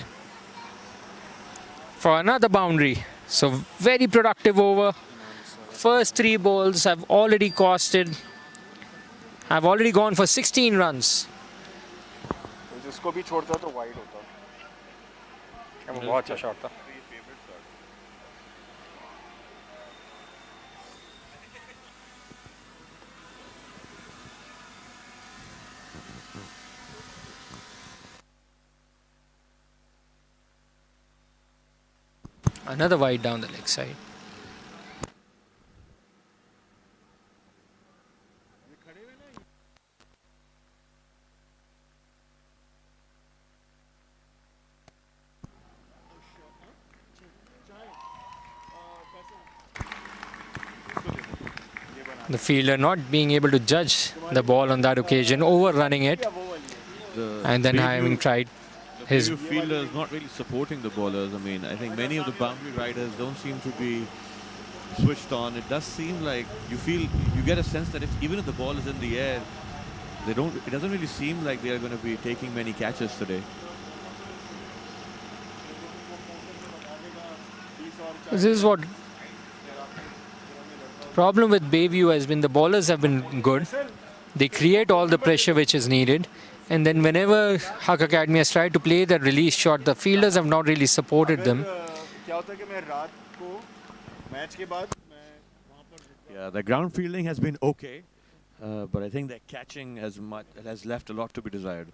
for another boundary. So very productive over. First 3 balls have already gone for 16 runs. जिसको भी छोड़ता तो wide होता. वो बहुत अच्छा shot था. Another wide down the leg side. The fielder not being able to judge the ball on that occasion, overrunning it, and then having tried his. The fielder is not really supporting the bowlers. I mean, I think many of the boundary riders don't seem to be switched on. It does seem like you get a sense that even if the ball is in the air, it doesn't really seem like they are going to be taking many catches today. This is what problem with Bayview has been. The bowlers have been good. They create all the pressure which is needed. And then whenever Haque Academy has tried to play that release shot, the fielders have not really supported them. Yeah, the ground fielding has been okay, but I think their catching has left a lot to be desired.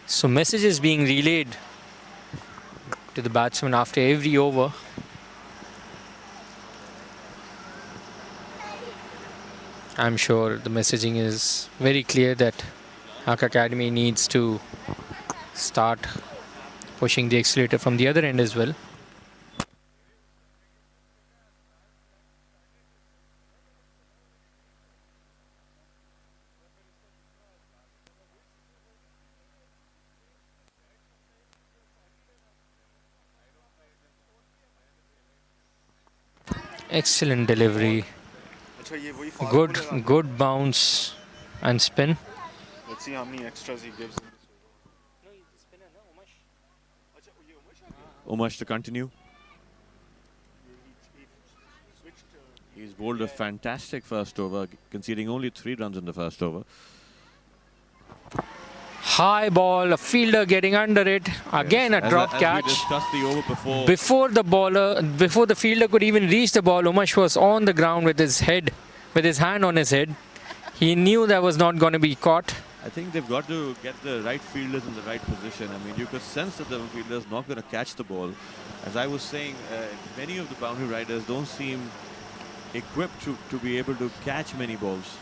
So messages being relayed to the batsman after every over. I'm sure the messaging is very clear that Haque Academy needs to start pushing the accelerator from the other end as well. Excellent delivery. Good bounce and spin. Let's see how many extras he gives. Umesh to continue. He's bowled a fantastic first over, conceding only 3 runs in the first over. High ball, a fielder getting under it. Again, a drop catch. We discussed the over before. Before the fielder could even reach the ball, Umesh was on the ground with his hand on his head. He knew that was not going to be caught. I think they've got to get the right fielders in the right position. I mean, you could sense that the fielder's not going to catch the ball. As I was saying, many of the boundary riders don't seem equipped to be able to catch many balls.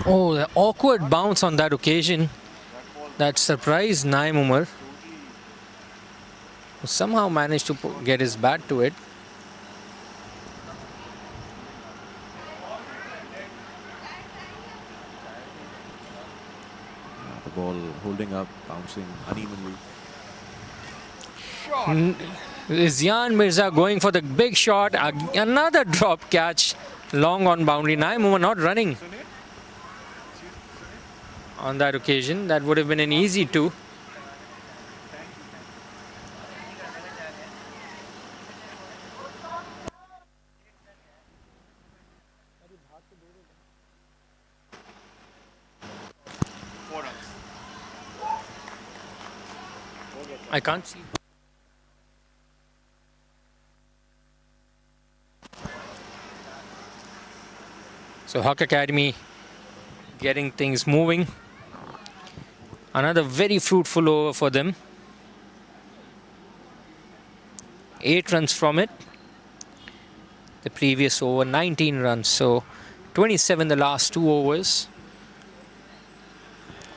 Oh, the awkward bounce on that occasion that surprised Naim Umar. Somehow managed to get his bat to it. The ball holding up, bouncing unevenly. Izyan Mirza going for the big shot. Another drop catch long on boundary. Naim Umar not running on that occasion. That would have been an easy 2. I can't see. So Haque Academy getting things moving. Another very fruitful over for them. 8 runs from it. The previous over 19 runs. So 27 the last 2 overs.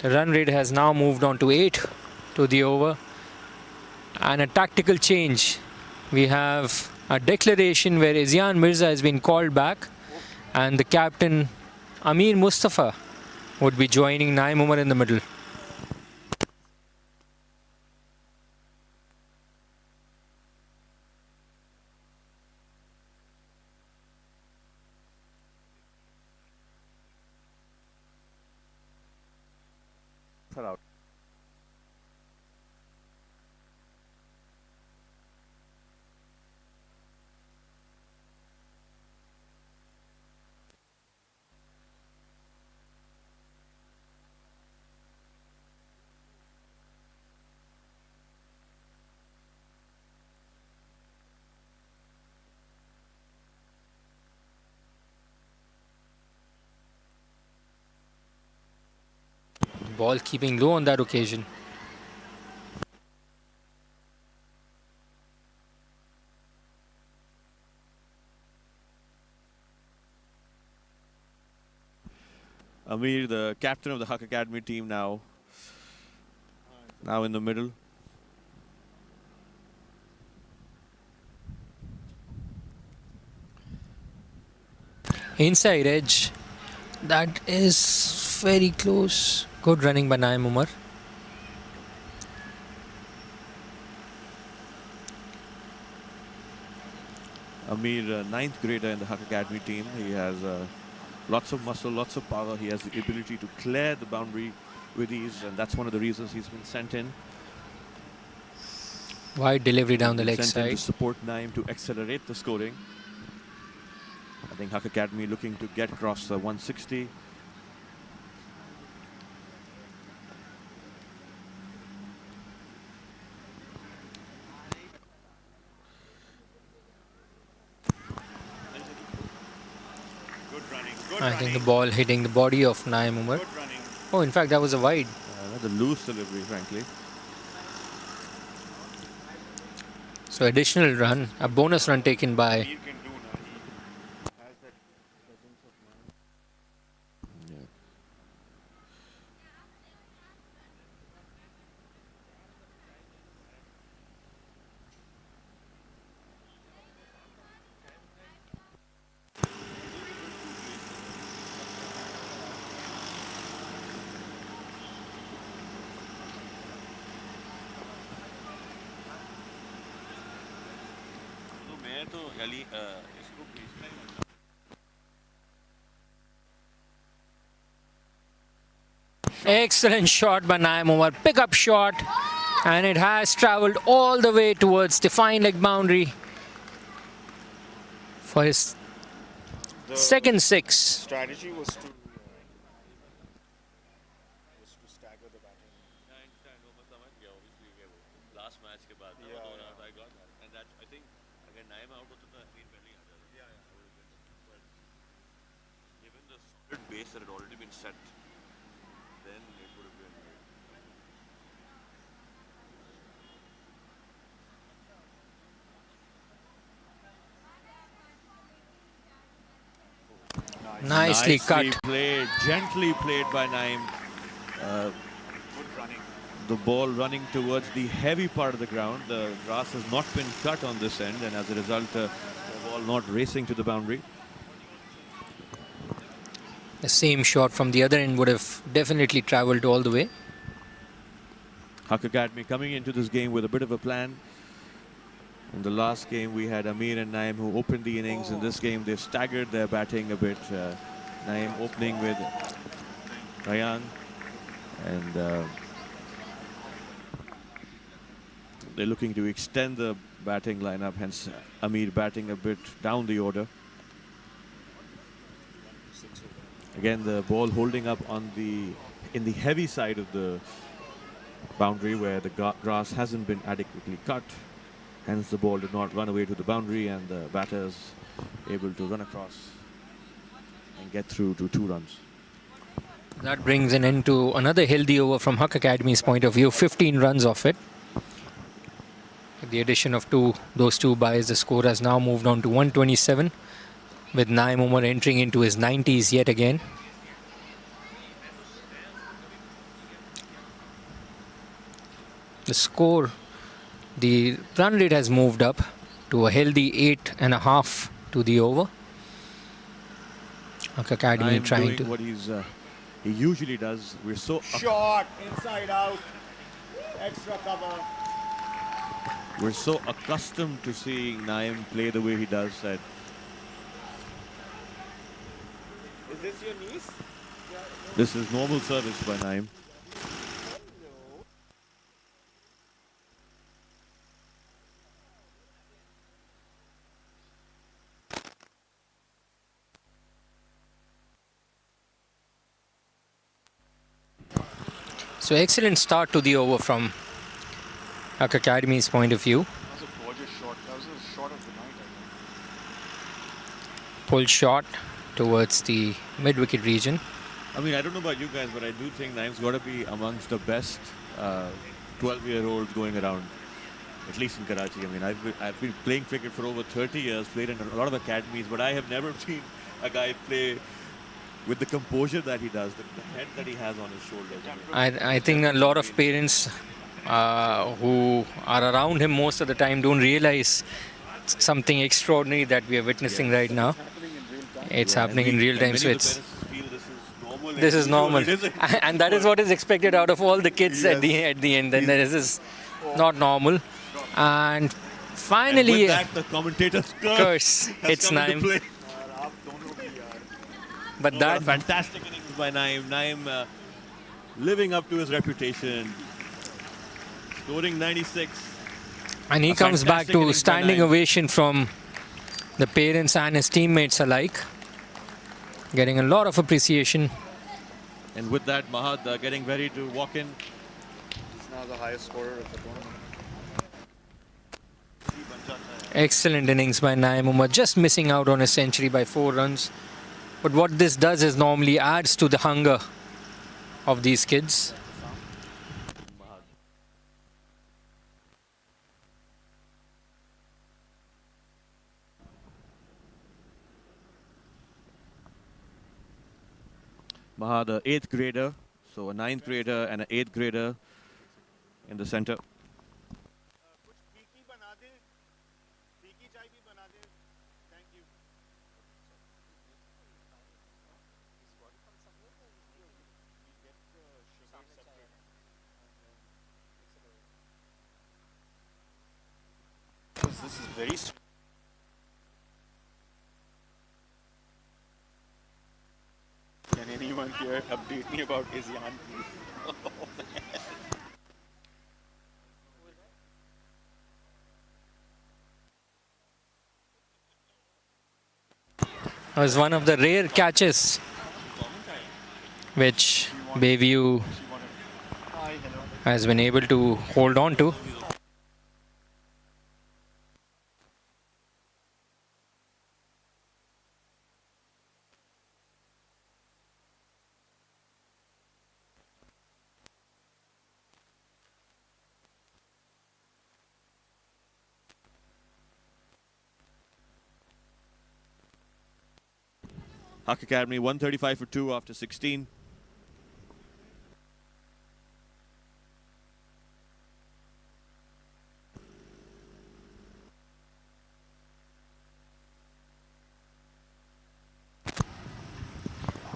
The run rate has now moved on to 8 to the over. And a tactical change. We have a declaration where Izyan Mirza has been called back. And the captain Amir Mustafa would be joining Naim Umar in the middle. both are out. Ball keeping low on that occasion. Amir, the captain of the Haque Academy team now in the middle. Inside edge. That is very close. Good running by Naim Umar. Amir, ninth grader in the Haque Academy team. He has lots of muscle, lots of power. He has the ability to clear the boundary with ease, and that's one of the reasons he's been sent in. Wide delivery down the leg Sent in side. to support Naim to accelerate the scoring. I think Haque Academy looking to get across the 160. I think the ball hitting the body of Naim Umar. Oh, in fact, that was a wide. Another loose delivery, frankly. So additional run, a bonus run taken by excellent shot by Naim Umar. Pick up shot, and it has travelled all the way towards defined leg boundary for his second six. Strategy was to stagger the batting. Last match के बाद ना वो दो run I got that, and that I think अगर Naim out होता तो Amir पहले ही आ जाता. But given the solid base that had already been set, then it would have been. Nicely cut. Played, gently played by Naim. Good running. The ball running towards the heavy part of the ground. The grass has not been cut on this end, and as a result, the ball not racing to the boundary. The same shot from the other end would have definitely travelled all the way. Haque Academy coming into this game with a bit of a plan. In the last game, we had Amir and Naim who opened the innings. In this game, they've staggered their batting a bit. Naim opening with Ryan, and they're looking to extend the batting lineup. Hence, Amir batting a bit down the order. Again, the ball holding up on in the heavy side of the boundary where the grass hasn't been adequately cut. Hence, the ball did not run away to the boundary, and the batters able to run across and get through to 2 runs. That brings an end to another healthy over from Haque Academy's point of view. 15 runs off it. With the addition of those two byes, the score has now moved on to 127, with Naim Umar entering into his 90s yet again. The score, the run rate has moved up to a healthy 8.5 to the over. Haque Academy Naim trying doing to. what he usually does. We're so Shot inside out. Extra cover. We're so accustomed to seeing Naim play the way he does that. Is this your niece? This is normal service by Naim. So excellent start to the over from Haque Academy's point of view. That was a gorgeous shot. That was a shot of the night, I think. Pull shot towards the mid-wicket region. I mean, I don't know about you guys, but I do think Naim's got to be amongst the best 12-year-olds going around, at least in Karachi. I mean, I've been playing cricket for over 30 years, played in a lot of academies, but I have never seen a guy play with the composure that he does, the head that he has on his shoulders. I think a lot of parents who are around him most of the time don't realize something extraordinary that we are witnessing right now. It's happening in real time, so it's this is normal, and that is what is expected out of all the kids at the end. And this is not normal, and finally, with that, the commentator's curse. It's Naim. But What that a fantastic innings by Naim. Naim living up to his reputation, scoring 96. And he comes back fantastic to innings by standing Naim. ovation from the parents and his teammates alike. Getting a lot of appreciation. And with that, Mahad getting ready to walk in. He's now the highest scorer of the tournament. Excellent innings by Naim Umar, just missing out on a century by 4 runs. But what this does is normally adds to the hunger of these kids. Mahad, a 8th grader, so a 9th grader and an 8th grader in the center. This is very sweet. Can anyone here update me about Isyan? It was one of the rare catches which Bayview has been able to hold on to. Haque Academy 135 for 2 after 16.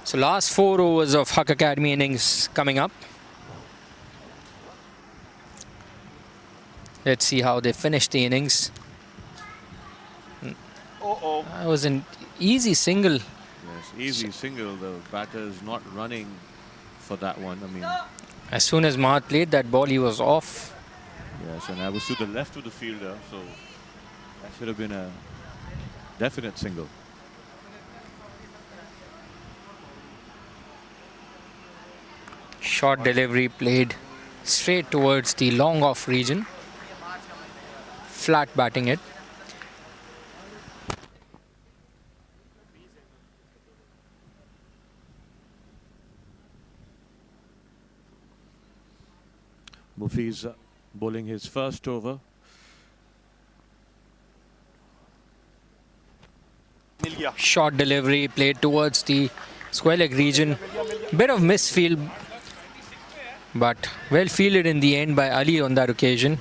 So last 4 overs of Haque Academy innings coming up. Let's see how they finish the innings. That was an easy single. Yes, easy single. The batter is not running for that one. I mean, As soon as Mahad played that ball, he was off. yes, and I was to the left of the fielder, so that should have been a definite single. Short delivery played straight towards the long off region. Flat batting it. Mufi's bowling his first over. Short delivery played towards the square leg region. Bit of misfield, but well fielded in the end by Ali on that occasion.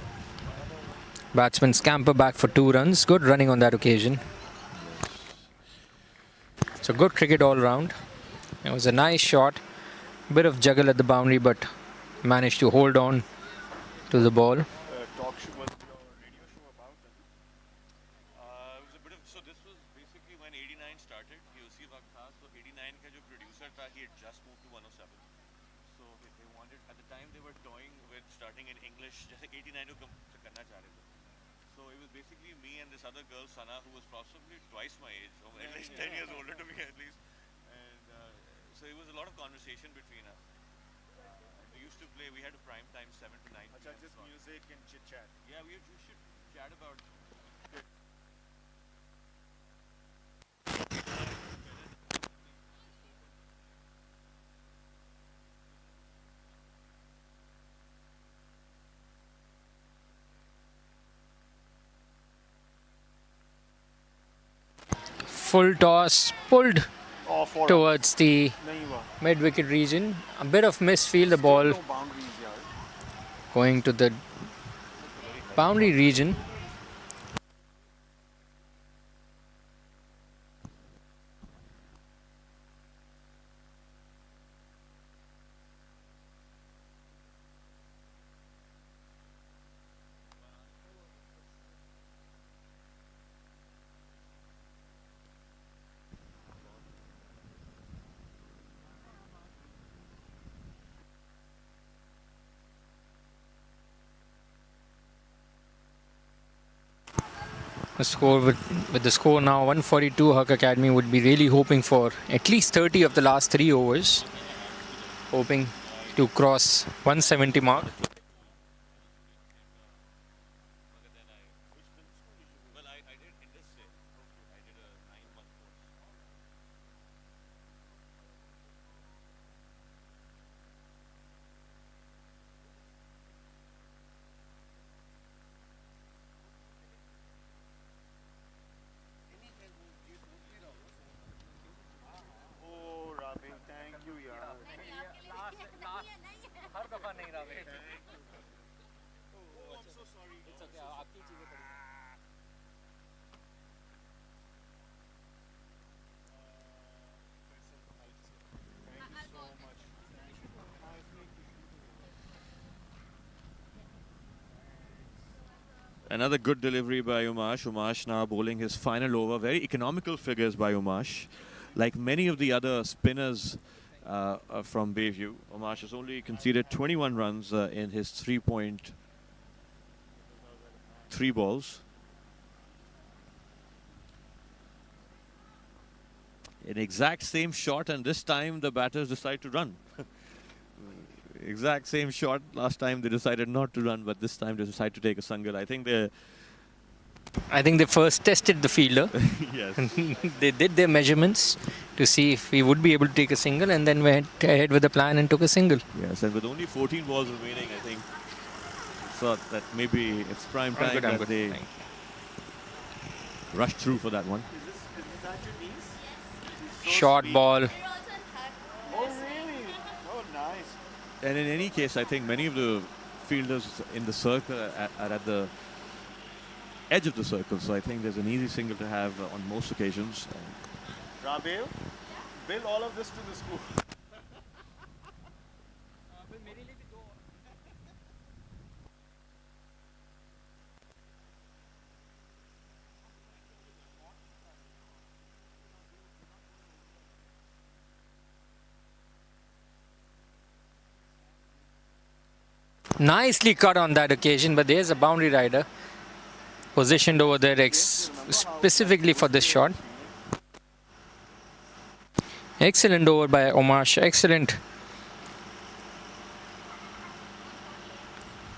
Batsman scamper back for 2 runs. Good running on that occasion. So good cricket all round. It was a nice shot. Bit of juggle at the boundary, but managed to hold on to the ball. Talk show was your radio show about it. it was a bit of, so this was basically when 89 started. You see so 89 का जो producer था, he had just moved to 107. So they wanted, at the time they were toying with starting in English, जैसे 89 को करना चाह रहे थे. So it was basically me and this other girl, Sana, who was possibly twice my age, or at least 10 years older to me at least. And so it was a lot of conversation between us. We We used to play. We had a prime time 7 to 9 p.m. just music and chit chat. Yeah, we should chat about. Full toss pulled Oh, for towards the nahi hua. mid-wicket region. A bit of misfield, the ball No boundaries, yaar. going to the boundary region. The score with the score now 142, Haque Academy would be really hoping for at least 30 of the last 3 overs, hoping to cross 170 mark. Well, I did Interschool. I did a 9-month course. Oh, Rabi, thank you, yaar. Another good delivery by Umash. Umash now bowling his final over. Very economical figures by Umash. Like many of the other spinners from Bayview, Umash has only conceded 21 runs in his 3.3 balls. An exact same shot, and this time the batters decide to run. Exact same shot. Last time they decided not to run, but this time they decide to take a single. I think they first tested the fielder. yes. They did their measurements to see if he would be able to take a single, and then went ahead with the plan and took a single. Yes, and with only 14 balls remaining, I think thought that maybe it's prime time I'm that good. they rushed through for that one. Is that your niece? So Short sweet. ball. Oh, really? Oh, nice. And in any case, I think many of the fielders in the circle are at the edge of the circle, so I think there's an easy single to have on most occasions. Rabi, bill all of this to the school. Nicely cut on that occasion, but there's a boundary rider positioned over there specifically for this shot. Excellent over by Umash. Excellent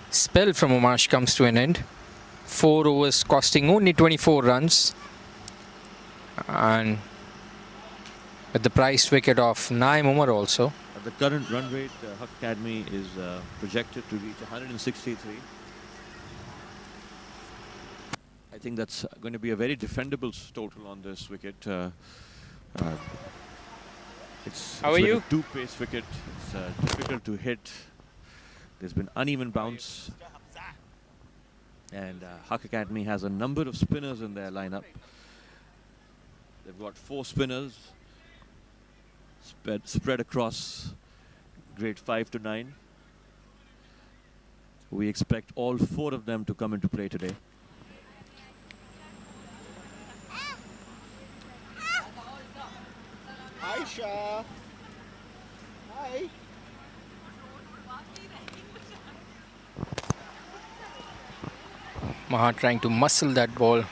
spell from Umash comes to an end. 4 overs costing only 24 runs. And with the price wicket of Naim Umar also. At the current run rate, Haque Academy is projected to reach 163. I think that's going to be a very defendable total on this wicket. It's How are like you? a two-pace wicket. It's difficult to hit. There's been uneven bounce. And Haque Academy has a number of spinners in their lineup. They've got 4 spinners spread across grade 5 to 9. We expect all 4 of them to come into play today. Aisha. Hi. Maha trying to muscle that ball.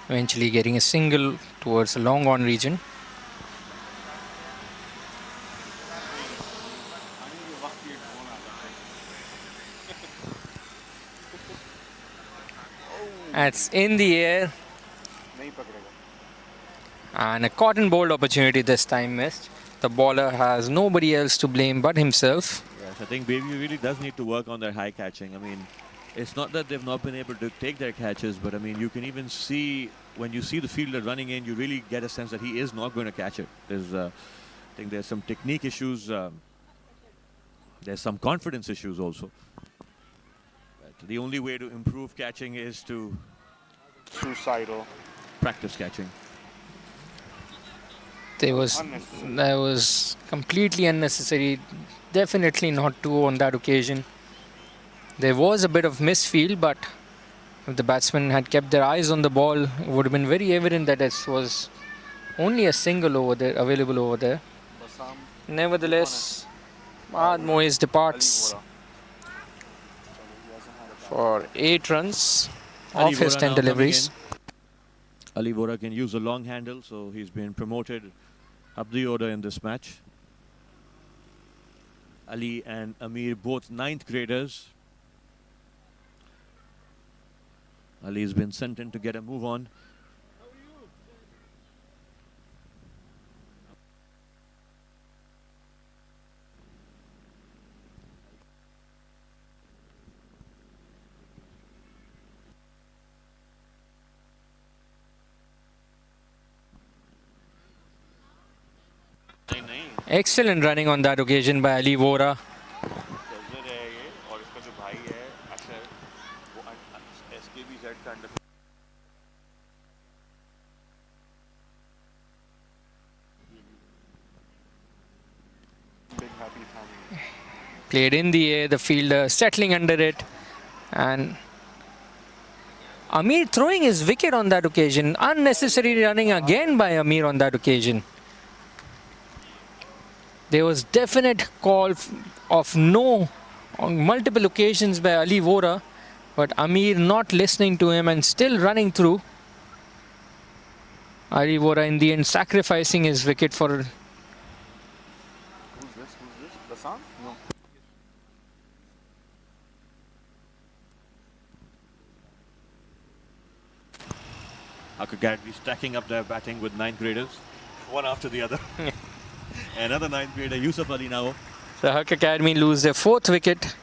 Eventually getting a single towards the long on region. That's in the air. नहीं पकड़ेगा. And a cotton ball opportunity this time missed. The bowler has nobody else to blame but himself. Yes, I think Bayview really does need to work on their high catching. I mean, it's not that they've not been able to take their catches, but I mean, you can even see when you see the fielder running in, you really get a sense that he is not going to catch it. I think there's some technique issues. There's some confidence issues also. But the only way to improve catching is to Suicidal. practice catching. That was completely unnecessary. Definitely not two on that occasion. There was a bit of misfield, but if the batsmen had kept their eyes on the ball, it would have been very evident that it was only a single over there, available over there. Basam. Nevertheless, Mahad Moez departs for 8 runs Ali off his Vora 10 now coming deliveries. in. Ali Vora can use a long handle, so he's been promoted up the order in this match. Ali and Amir, both 9th graders. Ali's been sent in to get a move on. Excellent running on that occasion by Ali Vora. Big happy family. Played in the air, the fielder settling under it. And Amir throwing his wicket on that occasion. Unnecessary running again by Amir on that occasion. There was definite call of no on multiple occasions by Ali Vora, but Amir not listening to him and still running through. Ali Vora in the end sacrificing his wicket for Who's this? Basam? No. Haque Academy stacking up their batting with 9th graders, one after the other. Another 9th grader, Yusuf Ali now. the Haque Academy lose their 4th wicket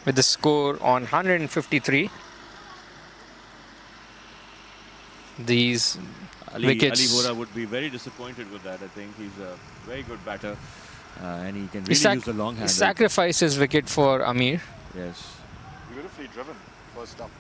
with the score on 153. These Ali wickets. Vora would be very disappointed with that. I think he's a very good batter, and he can really use the long handle. Sacrifice his wicket for Amir. Yes. Beautifully driven. First up.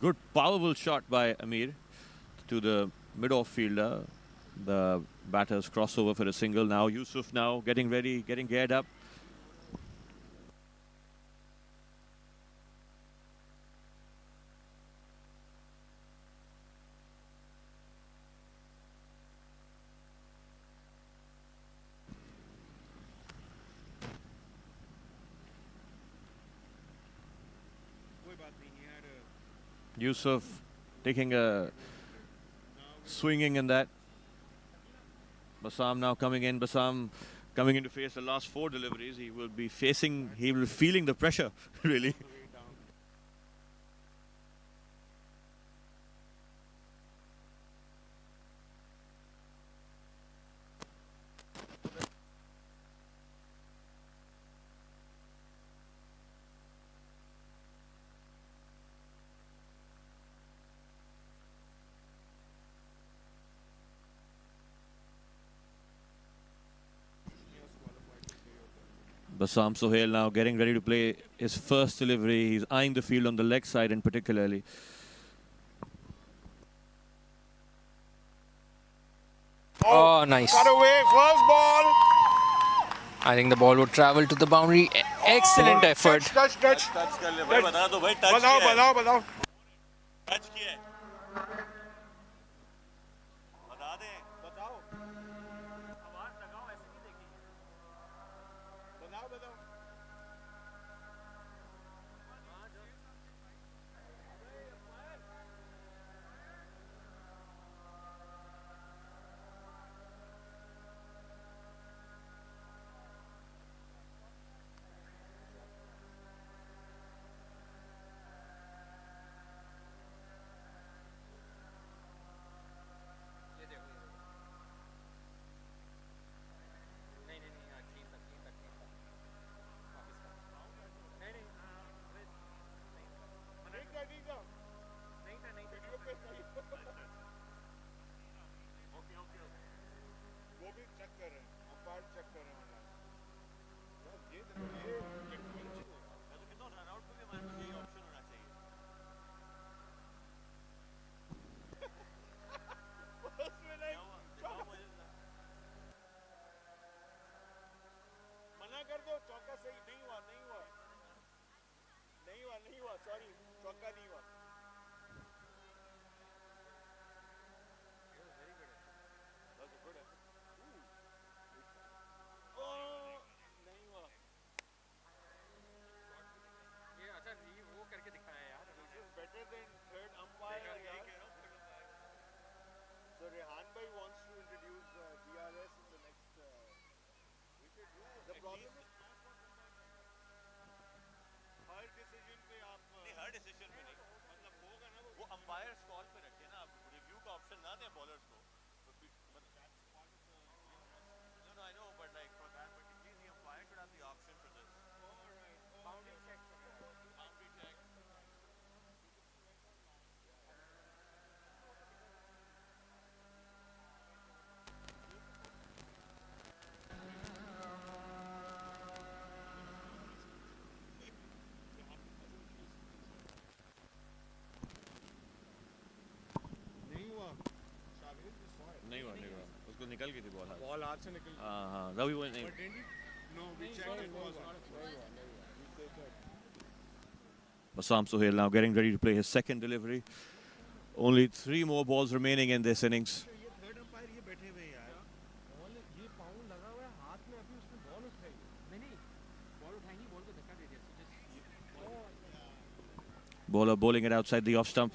Good powerful shot by Amir to the mid-off fielder. The batters cross over for a single. Now Yusuf now getting ready, getting geared up. Yusuf taking a swinging in that. Basam now coming in. Basam coming in to face the last 4 deliveries. He will be feeling the pressure, really. Basam Sohail now getting ready to play his first delivery. He's eyeing the field on the leg side and particularly. Oh, nice. Cut away, first ball. I think the ball would travel to the boundary. Excellent effort. Touch. Touch कर ले भाई, बता दो भाई, touch बताओ, किया है, बताओ, बताओ. टच किया है, बता दे, बताओ. आवाज लगाओ, ऐसे नहीं देखी. बताओ. वो भी चेक कर रहे हैं, अंपायर चेक कर रहे हैं ऑनलाइन. यार ये तो रन आउट में भी हमारे पास यही ऑप्शन होना चाहिए. फर्स्ट में नहीं. मना कर दो, चौका सही नहीं हुआ. सॉरी, चौका नहीं हुआ. Better than third umpire. So Rehan bhai wants to introduce DRS in the next wicket. The problem is her decision पे आप नहीं, हर डिसीजन पे नहीं, मतलब होगा ना वो अंपायर्स कॉल पे रखे ना, आप रिव्यू का ऑप्शन ना दें बॉलर्स को. No, I know, but like for that, but at least the umpire should have the option for this. Boundary check. नहीं हुआ. उसको निकल गई थी बॉल. बॉल हाथ से निकल गई. हाँ, रवि वो नहीं. no, we checked it was Basam Sohail now getting ready to play his second delivery. Only 3 more balls remaining in this innings. ये थर्ड अंपायर ये बैठे हुए हैं यार. बॉल ये पाउंड लगा हुआ है हाथ में, अभी उसने बॉल उठाई. नहीं बॉल उठाएंगी, बॉल को धक्का दे दिया. Bowler bowling it outside the off stump.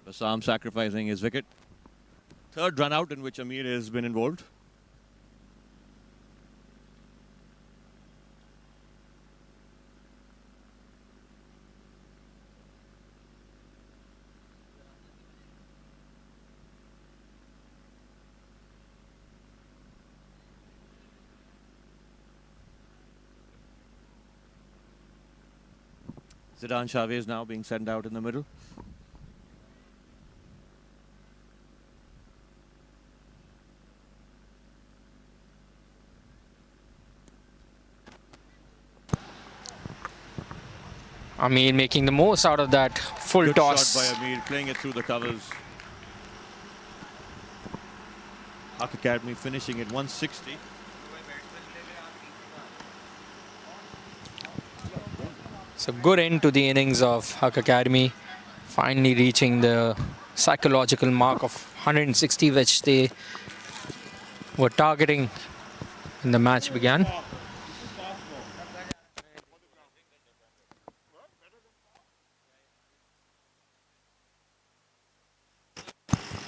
Basam sacrificing his wicket. Third run out in which Amir has been involved. Zidane Chavez now being sent out in the middle. Amir making the most out of that full Good toss. shot by Amir, playing it through the covers. Haque Academy finishing at 160. So good end to the innings of Haque Academy, finally reaching the psychological mark of 160, which they were targeting when the match began.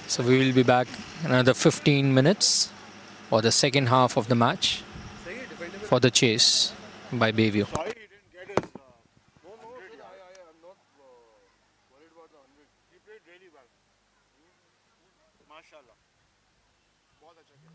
So we will be back in another 15 minutes for the second half of the match for the chase by Bayview. Sorry he didn't get his. No, I'm not worried about the 100. He played really well. माशाल्लाह. बहुत अच्छा खेला.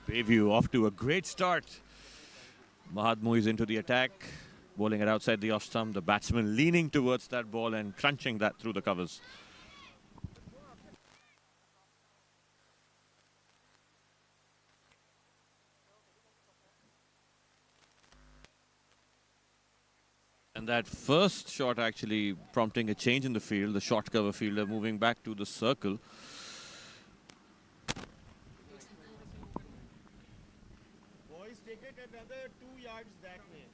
Bayview off to a great start. Mahad moves into the attack, bowling it outside the off stump. The batsman leaning towards that ball and crunching that through the covers. And that first shot actually prompting a change in the field. The short cover fielder moving back to the circle. Boys, take it another 2 yards that way.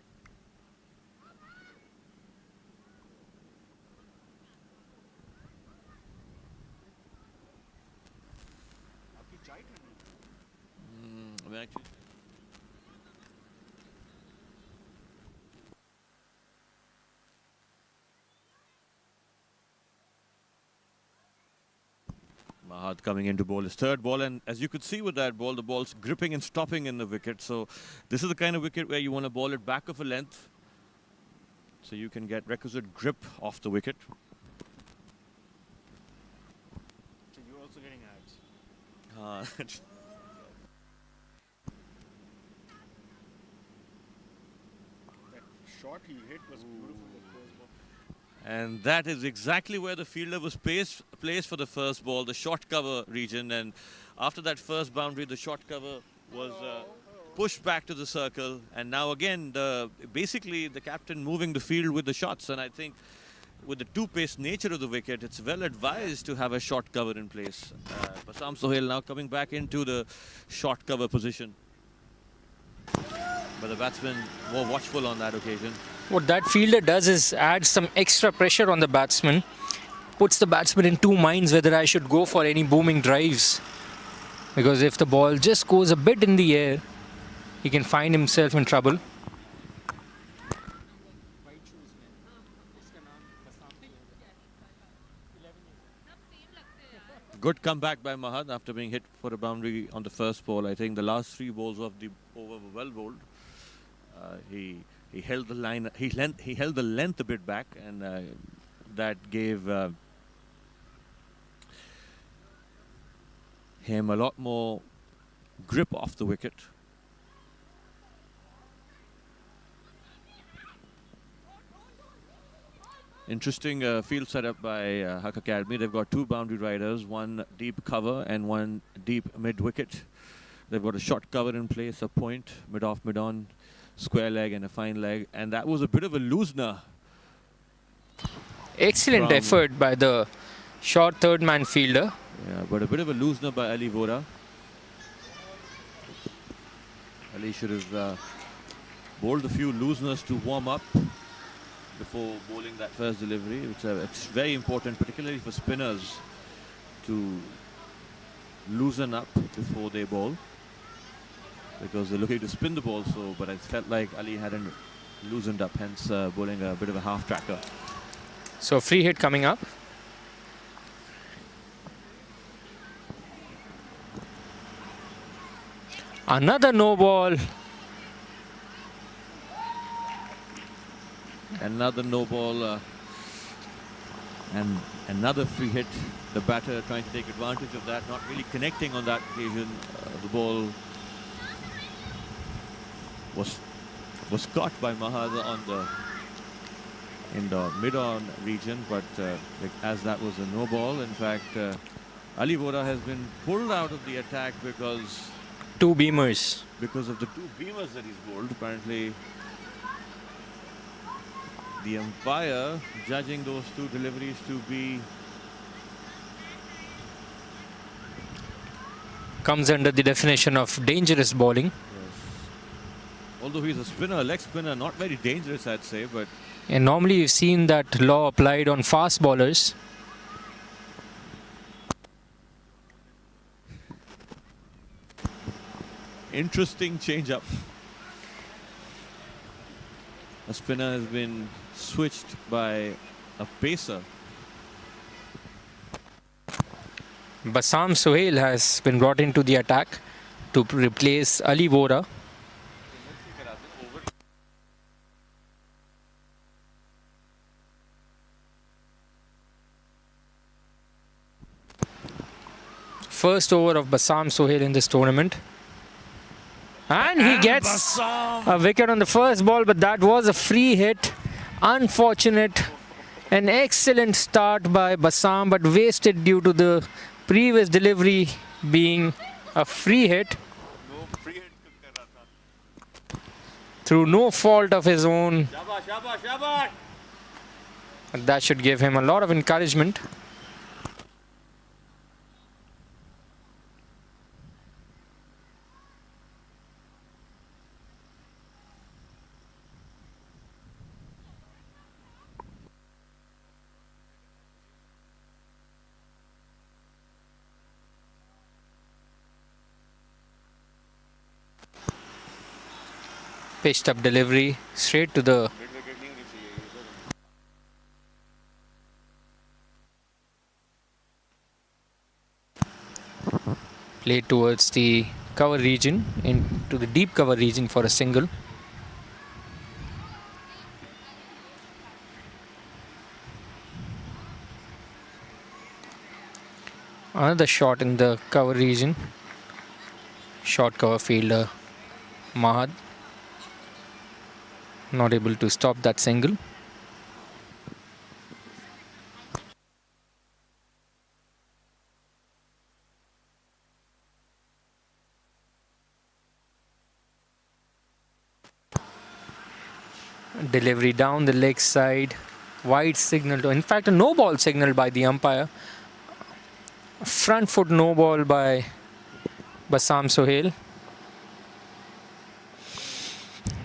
Actually, Mahad coming in to bowl his third ball, and as you could see with that ball, the ball's gripping and stopping in the wicket. So this is the kind of wicket where you want to bowl it back of a length so you can get requisite grip off the wicket. So you're also getting ads. That shot he hit was beautiful. And that is exactly where the fielder was placed for the first ball, the short cover region. And after that first boundary, the short cover was pushed back to the circle. And now again, basically the captain moving the field with the shots. And I think with the two-pace nature of the wicket, it's well advised to have a short cover in place. Basam Sohail now coming back into the short cover position. But the batsman more watchful on that occasion. What that fielder does is add some extra pressure on the batsman, puts the batsman in two minds whether I should go for any booming drives. Because if the ball just goes a bit in the air, he can find himself in trouble. Good comeback by Mahad after being hit for a boundary on the first ball. I think the last 3 balls of the over were well bowled. He held the line. He held the length a bit back, and that gave him a lot more grip off the wicket. Interesting field setup by Haque Academy. They've got 2 boundary riders, 1 deep cover and 1 deep mid-wicket. They've got a short cover in place, a point, mid-off, mid-on, square leg and a fine leg. And that was a bit of a loosener. Excellent effort by the short third man fielder. Yeah, but a bit of a loosener by Ali Vora. Ali should have bowled a few looseners to warm up before bowling that first delivery. It's very important, particularly for spinners, to loosen up before they bowl, because they're looking to spin the ball. So, but I felt like Ali hadn't loosened up, hence bowling a bit of a half tracker. So free hit coming up. Another no ball. Another no ball and another free hit. The batter trying to take advantage of that, not really connecting on that occasion. The ball was caught by Mahad in the mid-on region, but as that was a no ball, in fact, Ali Vora has been pulled out of the attack because 2 beamers. Because of the 2 beamers that he's bowled. Apparently, the umpire judging those 2 deliveries to be Comes under the definition of dangerous bowling. Yes. Although he's a spinner, leg spinner, not very dangerous, I'd say, but And normally you've seen that law applied on fast bowlers. interesting change-up. A spinner has been switched by a pacer. Basam Sohail has been brought into the attack. to replace Ali Vora. First over of Bassam Sohail in this tournament. And he gets a wicket on the first ball, but that was a free hit. Unfortunate. An excellent start by Bassam, but wasted due to the previous delivery being a free hit. Through no fault of his own. That should give him a lot of encouragement. Pitched up delivery straight to the played towards the cover region, into the deep cover region for a single. Another shot in the cover region. Short cover fielder Mahad not able to stop that single. Delivery down the leg side, wide signal, in fact a no ball signal by the umpire. Front foot no ball by Bassam Sohail.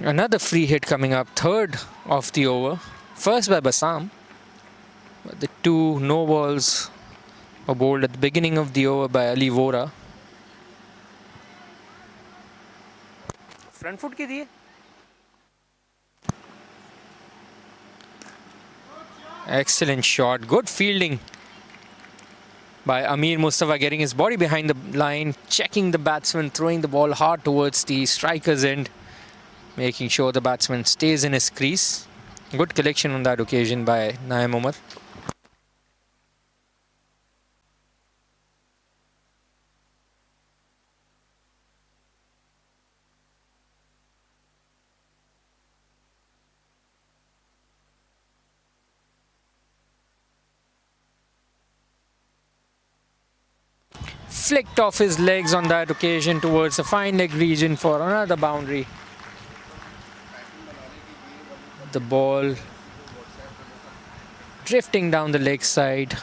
Another free hit coming up, third of the over. First by Bassam. But the two no balls were bowled at the beginning of the over by Ali Vora. Front foot ke diye? Excellent shot, good fielding by Amir Mustafa, getting his body behind the line, checking the batsman, throwing the ball hard towards the striker's end, making sure the batsman stays in his crease. Good collection on that occasion by Naim Umar. Flicked off his legs on that occasion towards the fine leg region for another boundary. The ball drifting down the leg side.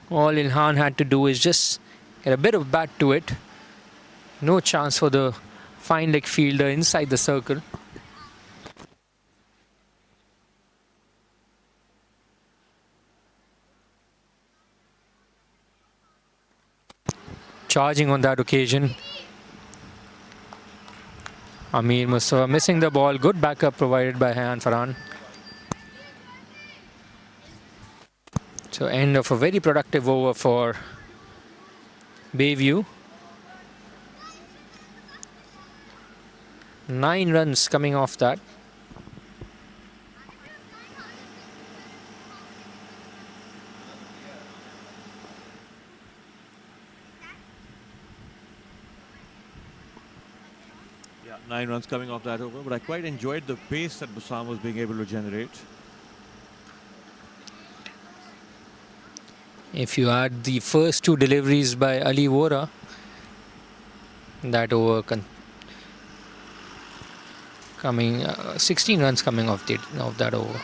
All Ilhan had to do is just get a bit of bat to it. No chance for the fine leg fielder inside the circle. Charging on that occasion. Amir Mustafa missing the ball. Good backup provided by Hayan Farhan. So end of a very productive over for Bayview. 9 runs coming off that. Yeah, 9 runs coming off that over, but I quite enjoyed the pace that Bassam was being able to generate. If you add the first 2 deliveries by Ali Vora, that over coming 16 runs coming off that over.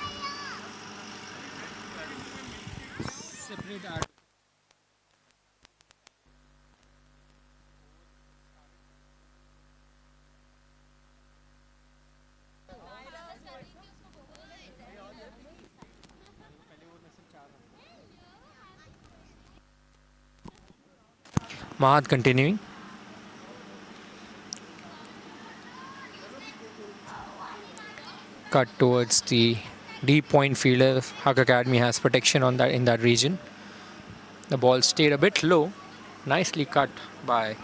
Mahad continuing. Cut towards the deep point fielder. Haque Academy has protection on that in that region. The ball stayed a bit low. Nicely cut by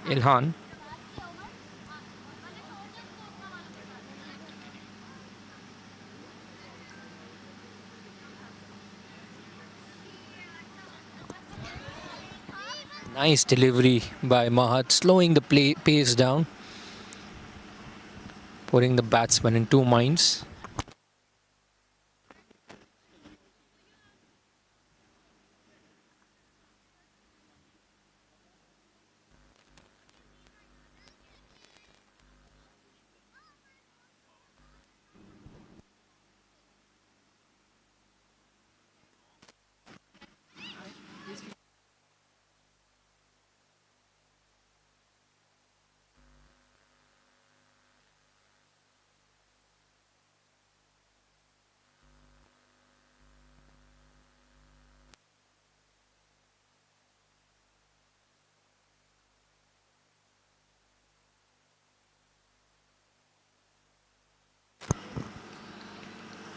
Ilhan. Nice delivery by Mahat, slowing the pace down, putting the batsman in two minds.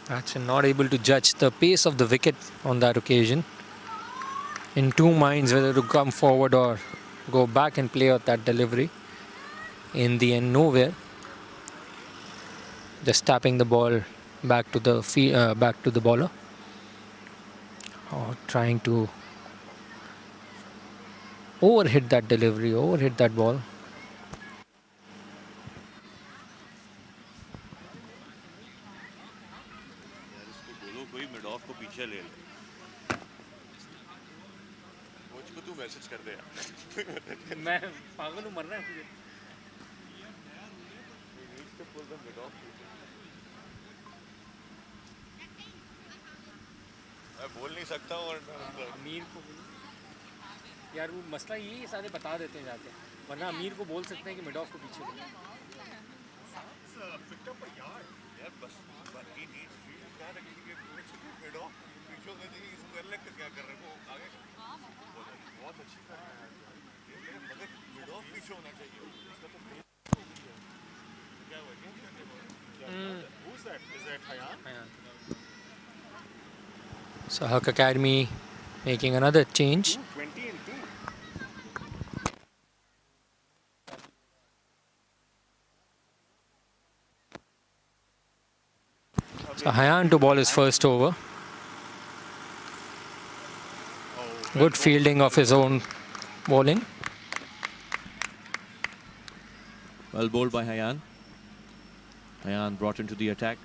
Batsman not able to judge the pace of the wicket on that occasion. In two minds whether to come forward or go back and play out that delivery. In the end, nowhere. Just tapping the ball back to the bowler, or trying to overhit that delivery, overhit that ball. बोलो कोई mid of को पीछे ले ले मुझको तू message कर दे यार मैं पागल हूँ, मरना है मुझे. मैं बोल नहीं सकता हूँ और अमीर को यार वो मसला यही सारे बता देते हैं जाके, वरना अमीर को बोल सकते हैं कि मिड ऑफ को पीछे लो. यार बस ही नीड्स फील्ड क्या रखेंगे मिड ऑफ पीछे में देखिए इसको कर ले क्या कर रहे हो आगे बहुत अच्छी कर रहा है ये मगर मिड ऑफ पीछे होना चाहिए इसका तो क्या हुआ Who's that? Is that Hayan? So Haque Academy making another change. 20 and 2. So Hayan to ball his first over. Good fielding of his own bowling. Well bowled by Hayan. Hayan brought into the attack.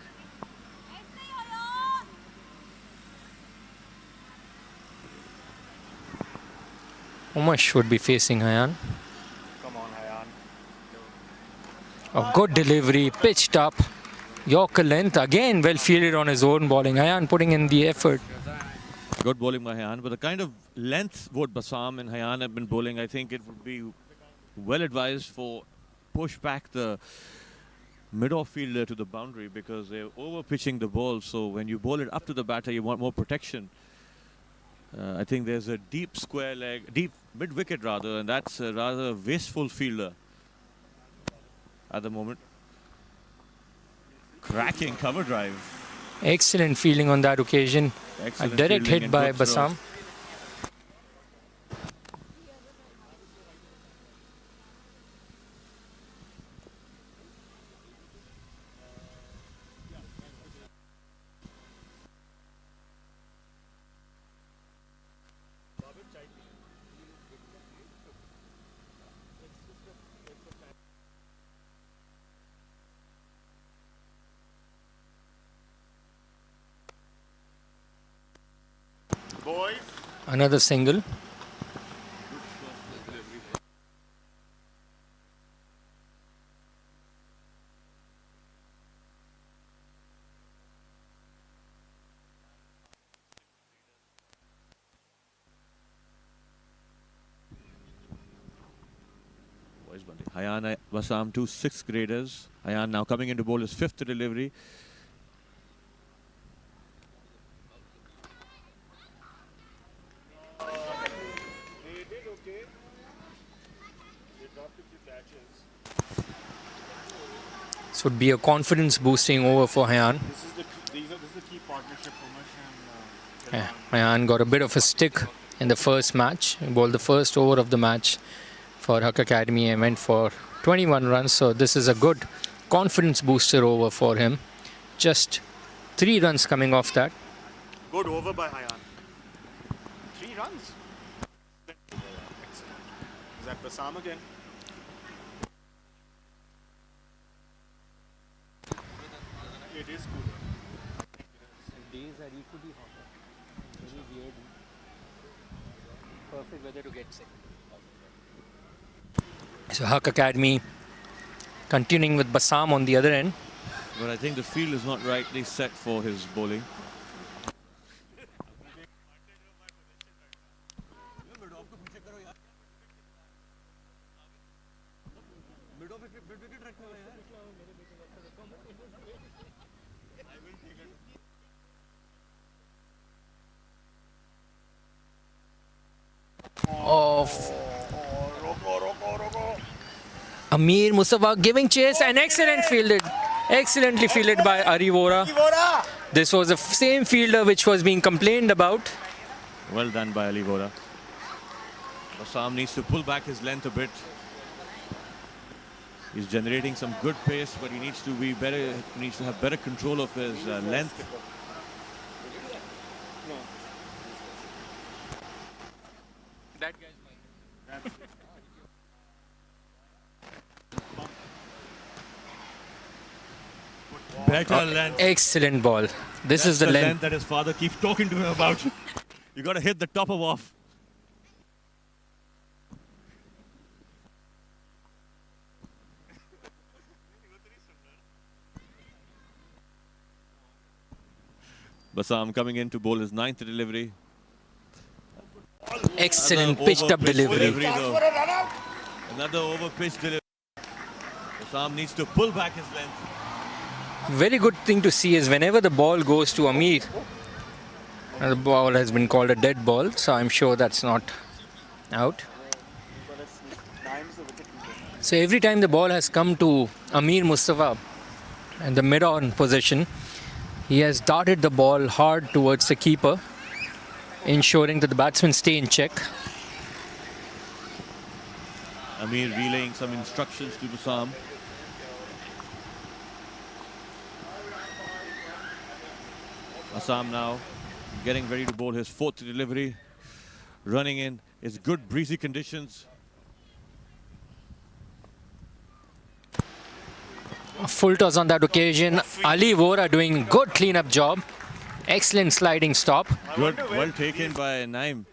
Umesh would be facing Hayan. Come on, Hayan. A good delivery, pitched up. Yorker length, again well fielded on his own bowling. Hayan putting in the effort. Good bowling by Hayan, but the kind of length both Bassam and Hayan have been bowling, I think it would be well advised for push back the mid-off fielder to the boundary because they're over-pitching the ball. So when you bowl it up to the batter, you want more protection. I think there's a deep square leg, deep mid-wicket rather, and that's a rather wasteful fielder at the moment. Cracking cover drive. Excellent fielding on that occasion. Excellent A direct fielding hit and by good throw. Bassam. Boys. Another single. Hayan Bassam, two sixth graders. Hayan now coming into bowl his fifth delivery. They did okay. They dropped a few catches. This would be a confidence boosting over for Hayan. This is the key partnership for Umesh and Yeah, Hayan got a bit of a stick in the first match. He bowled the first over of the match for Haque Academy and went for 21 runs. So this is a good confidence booster over for him. Just 3 runs coming off that. Good over by Hayan. 3 runs. Is that Basam again? It is cool. Days are equally hotter. Very weird. Perfect weather to get sick. So Haque Academy continuing with Basam on the other end. But I think the field is not rightly set for his bowling. Amir Musawa giving chase and excellently fielded by Arivora. This was the same fielder which was being complained about. Well done by Ali Vora. Basam needs to pull back his length a bit. He's generating some good pace, but he needs to be better. He needs to have better control of his length. That guy's mine. Better length. Excellent ball. This That's is the length. that his father keeps talking to him about. You got to hit the top of off. Basam coming in to bowl his 9th delivery. Excellent Another pitched up over-pitched delivery. though. Another over pitch delivery. Basam needs to pull back his length. Very good thing to see is whenever the ball goes to Amir, the ball has been called a dead ball, so I'm sure that's not out. So every time the ball has come to Amir Mustafa in the mid-on position, he has darted the ball hard towards the keeper, ensuring that the batsmen stay in check. Amir relaying some instructions to Basam. Basam now getting ready to bowl his 4th delivery. Running in. It's good breezy conditions. A full toss on that occasion. Ali Vora doing good clean-up job. Excellent sliding stop. Good, well taken by Naim.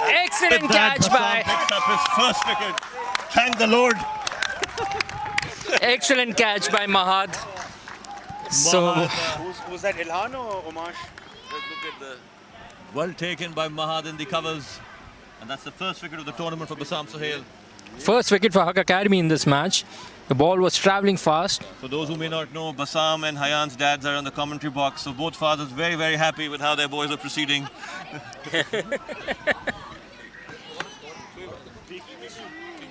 Excellent catch by Picks up his first wicket. Thank the Lord. excellent catch by Mahad. So Who's that, Ilhan or Umash? Look at the well taken by Mahad in the covers. And that's the first wicket of the tournament for Basam Sohail. first wicket for Haque Academy in this match. The ball was travelling fast. For those who may not know, Basam and Hayan's dads are in the commentary box. So both fathers very, very happy with how their boys are proceeding.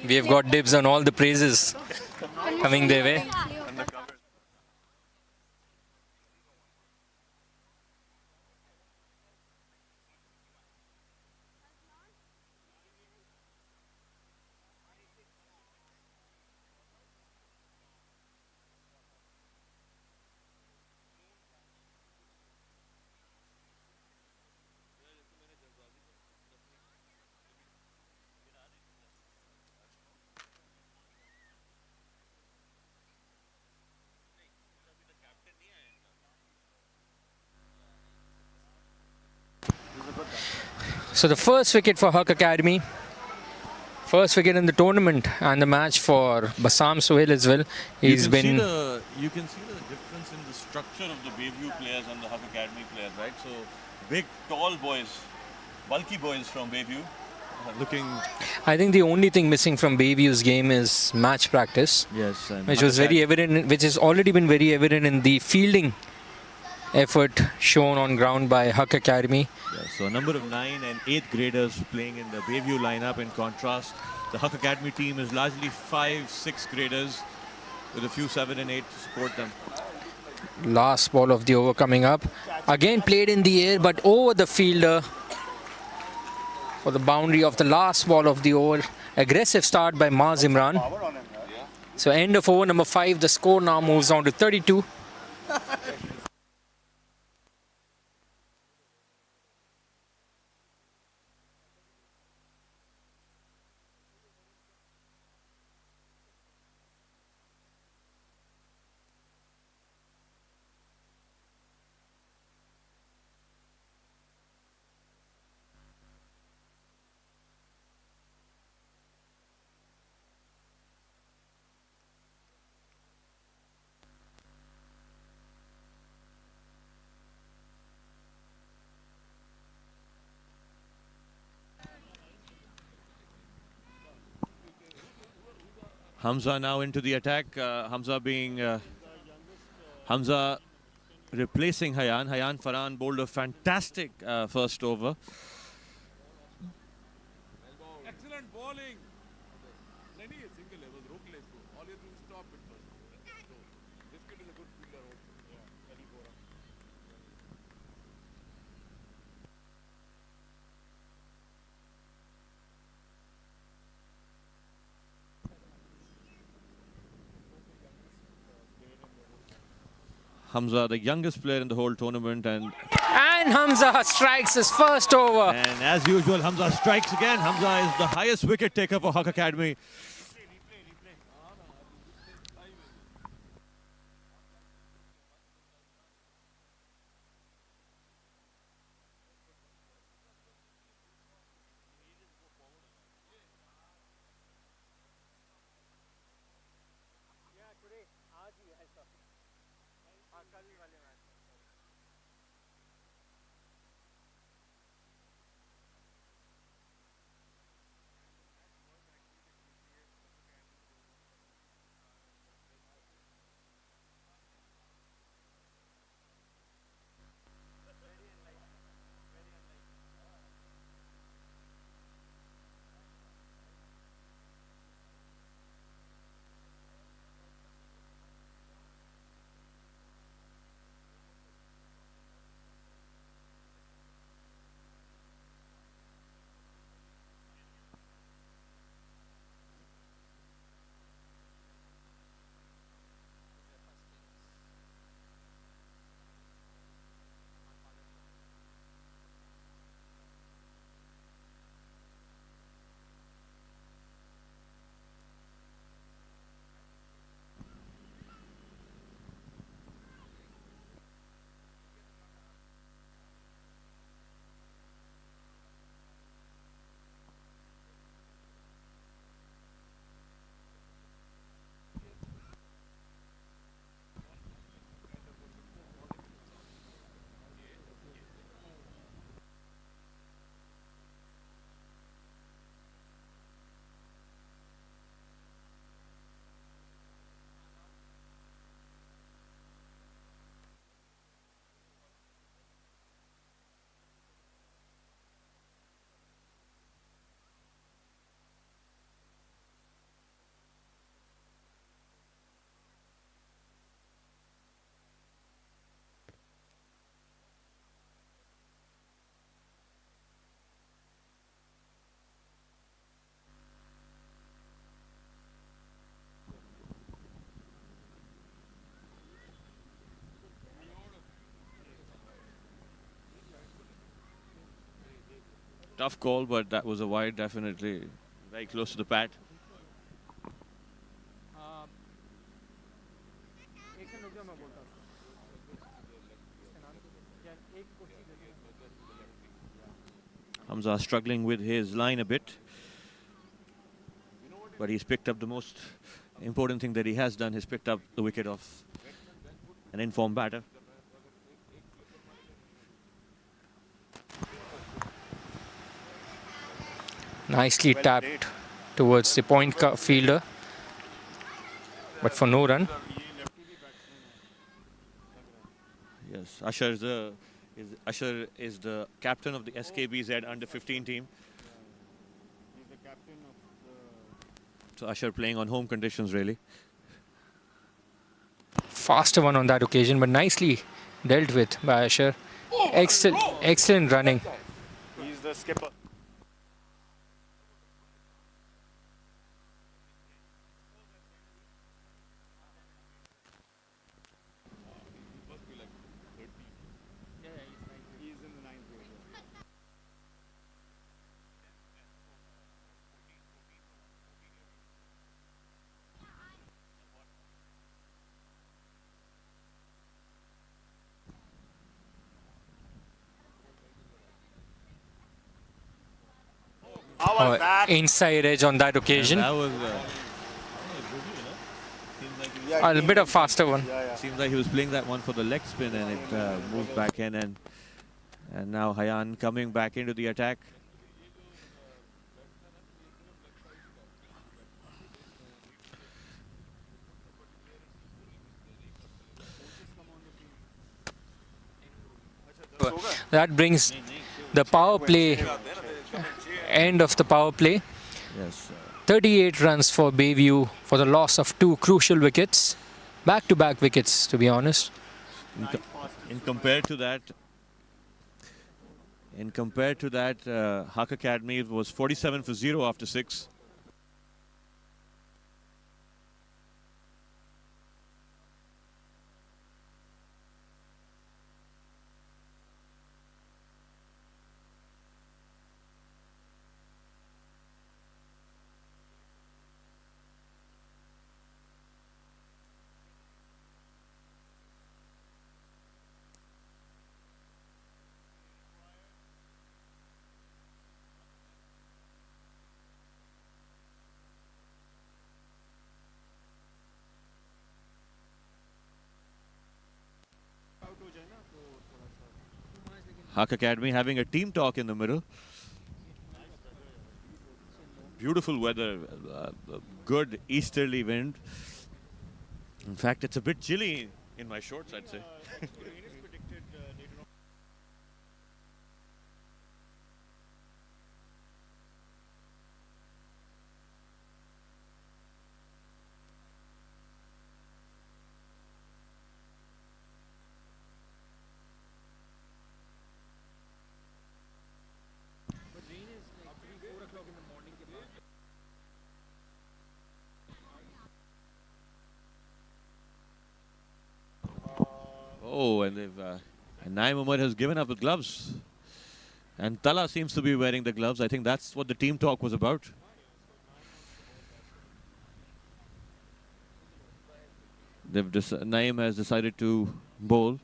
We have got dibs on all the praises coming their way. So the first wicket for Haque Academy, first wicket in the tournament and the match for Basam Sohail as well. You can see the difference in the structure of the Bayview players and the Haque Academy players, right? So big, tall boys, bulky boys from Bayview, looking. I think the only thing missing from Bayview's game is match practice, Yes, and which was very evident, which has already been very evident in the fielding effort shown on ground by Haque Academy. Yeah, so a number of 9th and 8th graders playing in the Bayview lineup. In contrast, the Haque Academy team is largely 5th, 6th graders with a few 7 and 8 to support them. Last ball of the over coming up. Again played in the air but over the fielder for the boundary of the last ball of the over. Aggressive start by Maz Imran. So end of over number 5. The score now moves on to 32. Hamza now into the attack. Hamza replacing Hayan. Hayan Farhan bowled a fantastic first over. Excellent bowling. Nahi hai single level रोक ले इसको. All you do is stop it first. This kid is a good fielder also. Very good. Hamza, the youngest player in the whole tournament, and Hamza strikes his first over. as usual, Hamza strikes again. Hamza is the highest wicket taker for Haque Academy. Tough call, but that was a wide, definitely. Very close to the pad. Hamza struggling with his line a bit. But he's picked up the most important thing that he has done. He's picked up the wicket of an informed batter. Nicely tapped towards the point fielder, but for no run. Yeah, Yes, Usher is the captain of the SKBZ under 15 team. He's the captain of So Usher playing on home conditions really. Faster one on that occasion, but nicely dealt with by Asher. Excellent running. He's the skipper. He's in the ninth grade. How was that? Inside edge on that occasion. That was A bit of faster one. seems like he was playing that one for the leg spin and it moved back in and now Hayan coming back into the attack. That brings the power play, end of the power play. Yes. 38 runs for Bayview for the loss of 2 crucial wickets. Back-to-back wickets, to be honest. In compared to that, Haque Academy was 47 for 0 after 6. Haque Academy having a team talk in the middle. Beautiful weather, good easterly wind. In fact, it's a bit chilly in my shorts, I'd say. Oh, and and Naim Umar has given up the gloves. And Tala seems to be wearing the gloves. I think that's what the team talk was about. Naim has decided to bowl.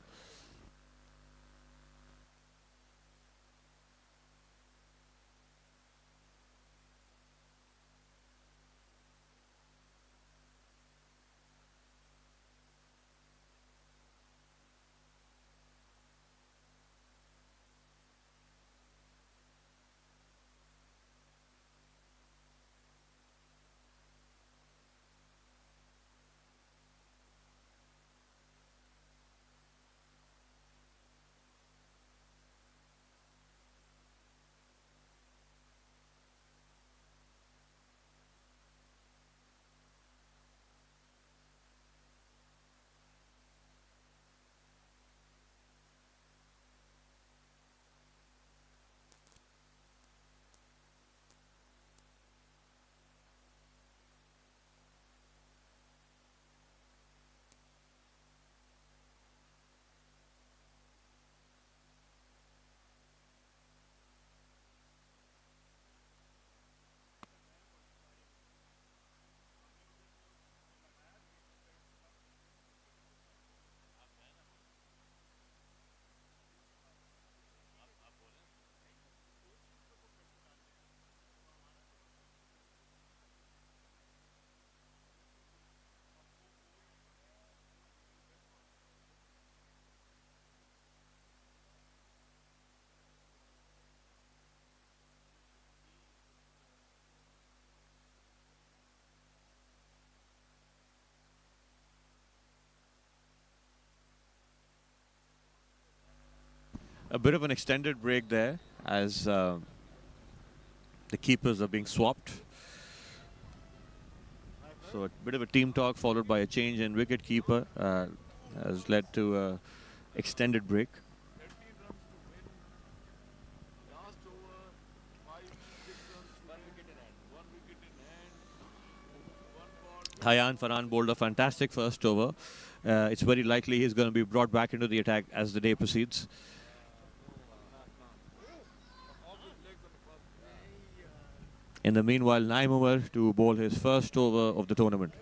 A bit of an extended break there as the keepers are being swapped. So a bit of a team talk followed by a change in wicket keeper has led to a extended break. Last over, 5 6 runs to win. 1 wicket in hand. 1 ball. Hayan Farhan bowled a fantastic first over. It's very likely he's going to be brought back into the attack as the day proceeds. In the meanwhile, Naim Umar to bowl his first over of the tournament.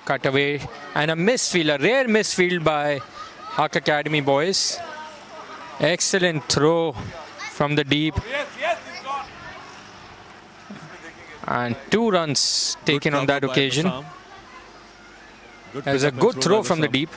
Cut away and a misfield, a rare misfield by Haque Academy boys. Excellent throw from the deep. Yes, it's gone. And 2 runs taken on Good that cover by occasion. Bassam. Good There's a pick up and good throw by from the Bassam. deep.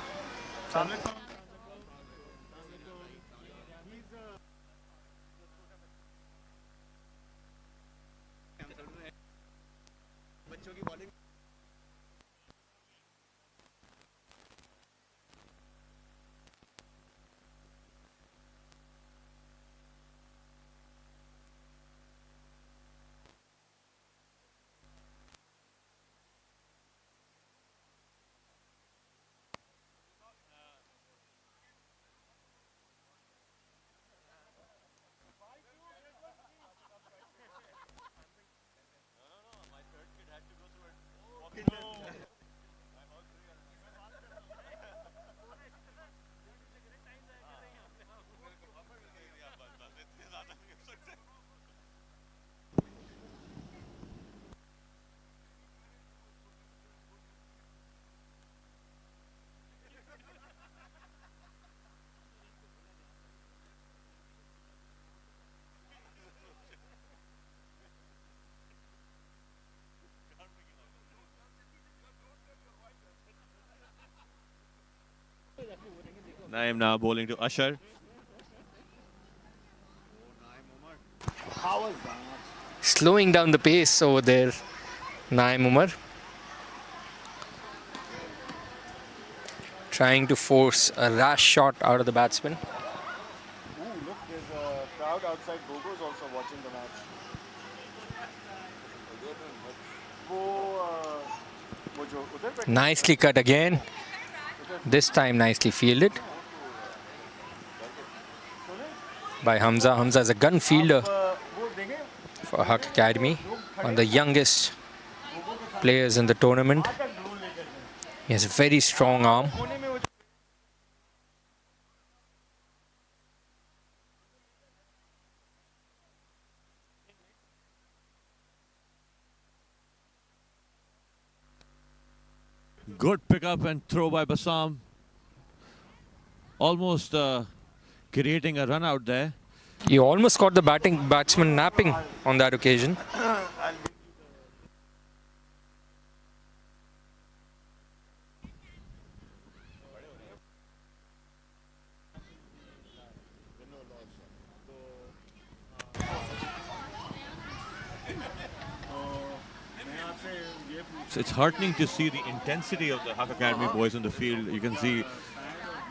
Naim now bowling to Ashar. Slowing down the pace over there, Naim Umar. Trying to force a rash shot out of the batsman. Ooh, look, there's a crowd outside Gogo's also watching the match. वो जो उधर बैठे Nicely cut again. This time nicely fielded by Hamza. Hamza is a gun fielder वो देखें for Haque Academy, one of the youngest players in the tournament. He has a very strong arm. कोने में वो Good pick up and throw by Bassam. Almost creating a run out there. He almost caught the batsman napping on that occasion. So it's heartening to see the intensity of the Haque Academy boys in the field. You can see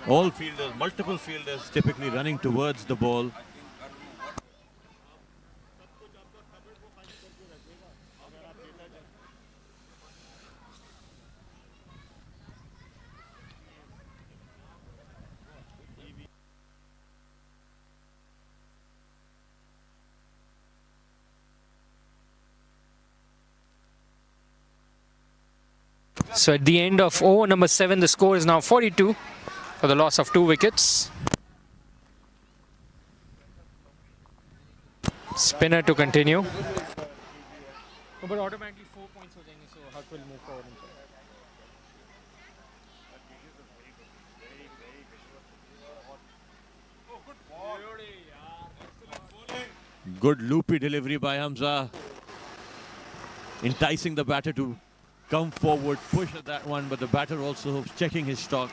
all fielders, multiple fielders typically running towards the ball. So at the end of over number 7, the score is now 42 for the loss of 2 wickets. Spinner to continue. But automatically 4 points हो जाएंगे, so Haque will move forward. Good loopy delivery by Hamza. Enticing the batter to come forward, push at that one, but the batter also checking his stock,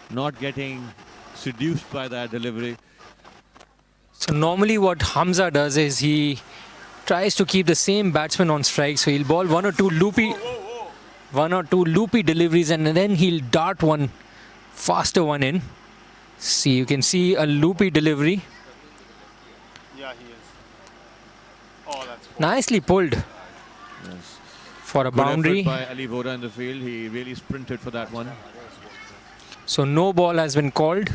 not getting seduced by that delivery. So normally what Hamza does is he tries to keep the same batsman on strike, so he'll bowl 1 or 2 loopy one or two loopy deliveries, and then he'll dart one faster one in. See, you can see a loopy delivery. Yeah, he is. Oh, that's four. Nicely pulled Yes. for a Good boundary. effort by Ali Voda in the field. He really sprinted for that one. So no ball has been called.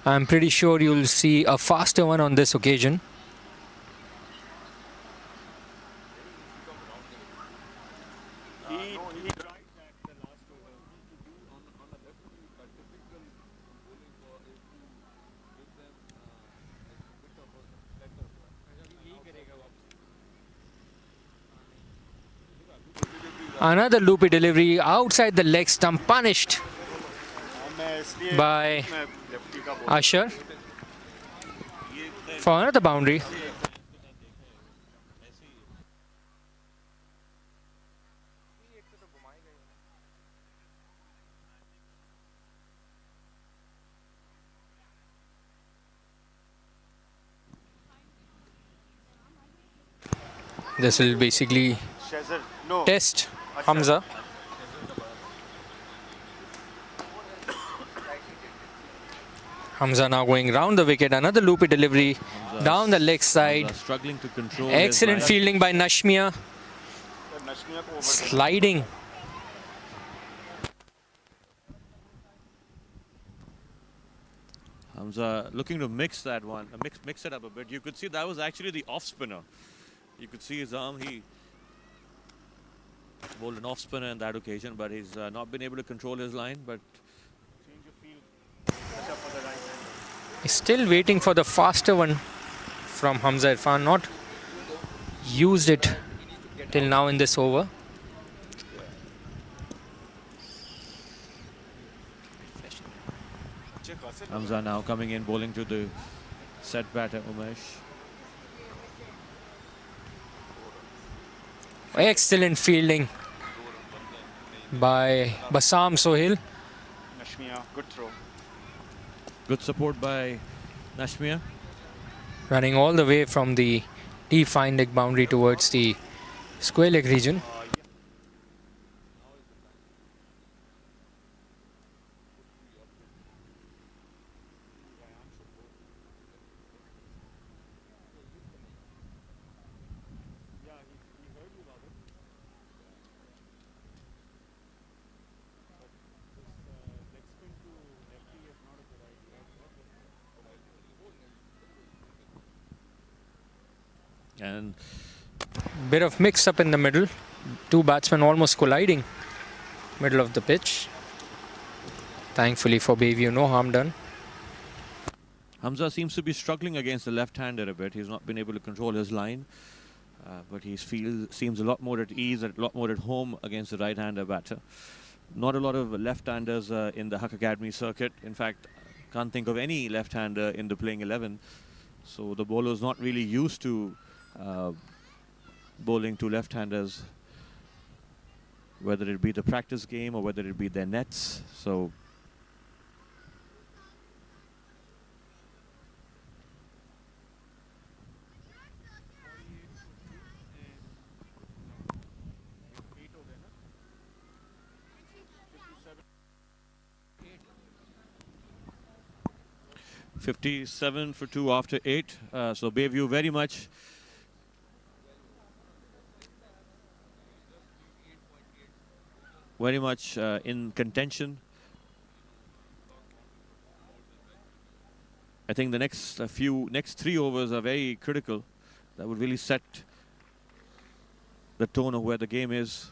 I'm pretty sure you'll see a faster one on this occasion. He tried that the last over. Another loopy delivery outside the leg stump, punished by Usher for another boundary. This will basically test Hamza. Hamza now going round the wicket. Another loopy delivery down the leg side. Struggling to control. Excellent his fielding by Nashmia. Sliding. Hamza looking to mix that one, mix it up a bit. You could see that was actually the off spinner. You could see his arm. He bowled an off spinner on that occasion, but he's not been able to control his line. But He's still waiting for the faster one from Hamza Irfan. Not used it till now in this over. Hamza now coming in, bowling to the set batter Umesh. Excellent fielding by Basam Sohail. Nashmia, good throw. Good support by Nashmia. Running all the way from the deep fine leg boundary towards the square leg region. And Bit of mix up in the middle. Two batsmen almost colliding. Middle of the pitch. Thankfully for Bayview, no harm done. Hamza seems to be struggling against the left-hander a bit. He's not been able to control his line. But he seems a lot more at ease, a lot more at home against the right-hander batter. Not a lot of left-handers in the Haque Academy circuit. In fact, can't think of any left-hander in the playing 11. So the bowler's not really used to bowling to left-handers, whether it be the practice game or whether it be their nets. So .57 for 2 after 8. So Bayview very much in contention. I think the next 3 overs are very critical. That would really set the tone of where the game is.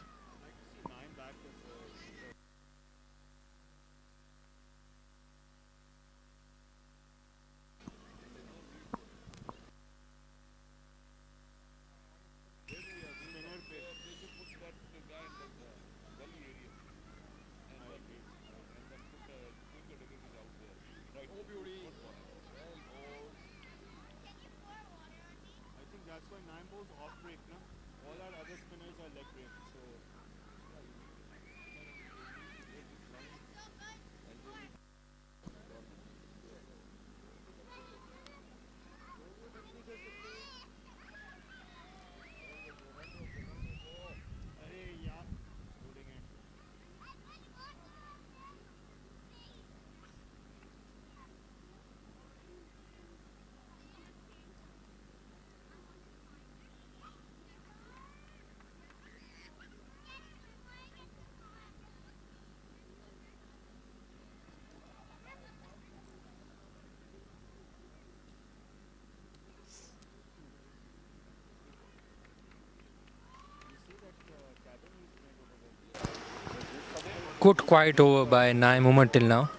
That's why 9 balls off break, no? All our other spinners are leg break. So good quiet over by Naim Umar till now.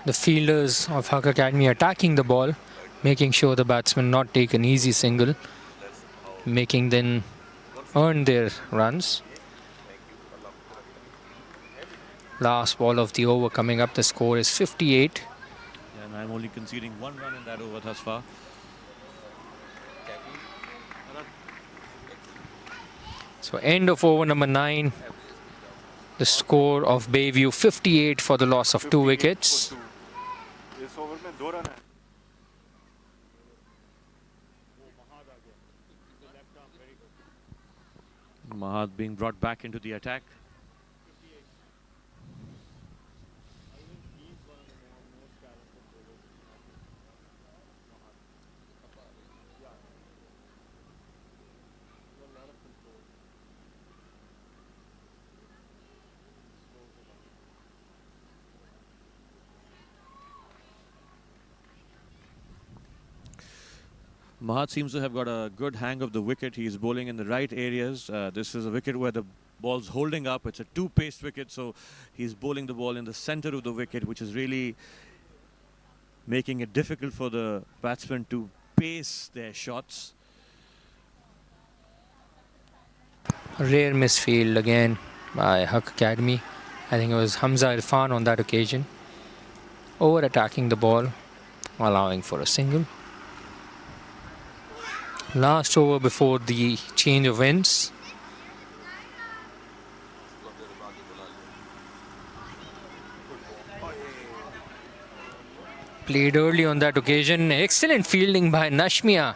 The fielders of Haque Academy attacking the ball, making sure the batsmen not take an easy single, making them earn their runs. Last ball of the over coming up. The score is 58. And I'm only conceding 1 run in that over thus far. So end of over number 9. The score of Bayview 58 for the loss of 2 wickets. इस over में 2 run है. Mahad being brought back into the attack. Mahad seems to have got a good hang of the wicket. He's bowling in the right areas. This is a wicket where the ball's holding up. It's a 2-paced wicket, so he's bowling the ball in the center of the wicket, which is really making it difficult for the batsmen to pace their shots. A rare misfield again by Haque Academy. I think it was Hamza Irfan on that occasion. Over attacking the ball, allowing for a single. Last over before the change of ends. Played early on that occasion. Excellent fielding by Nashmia.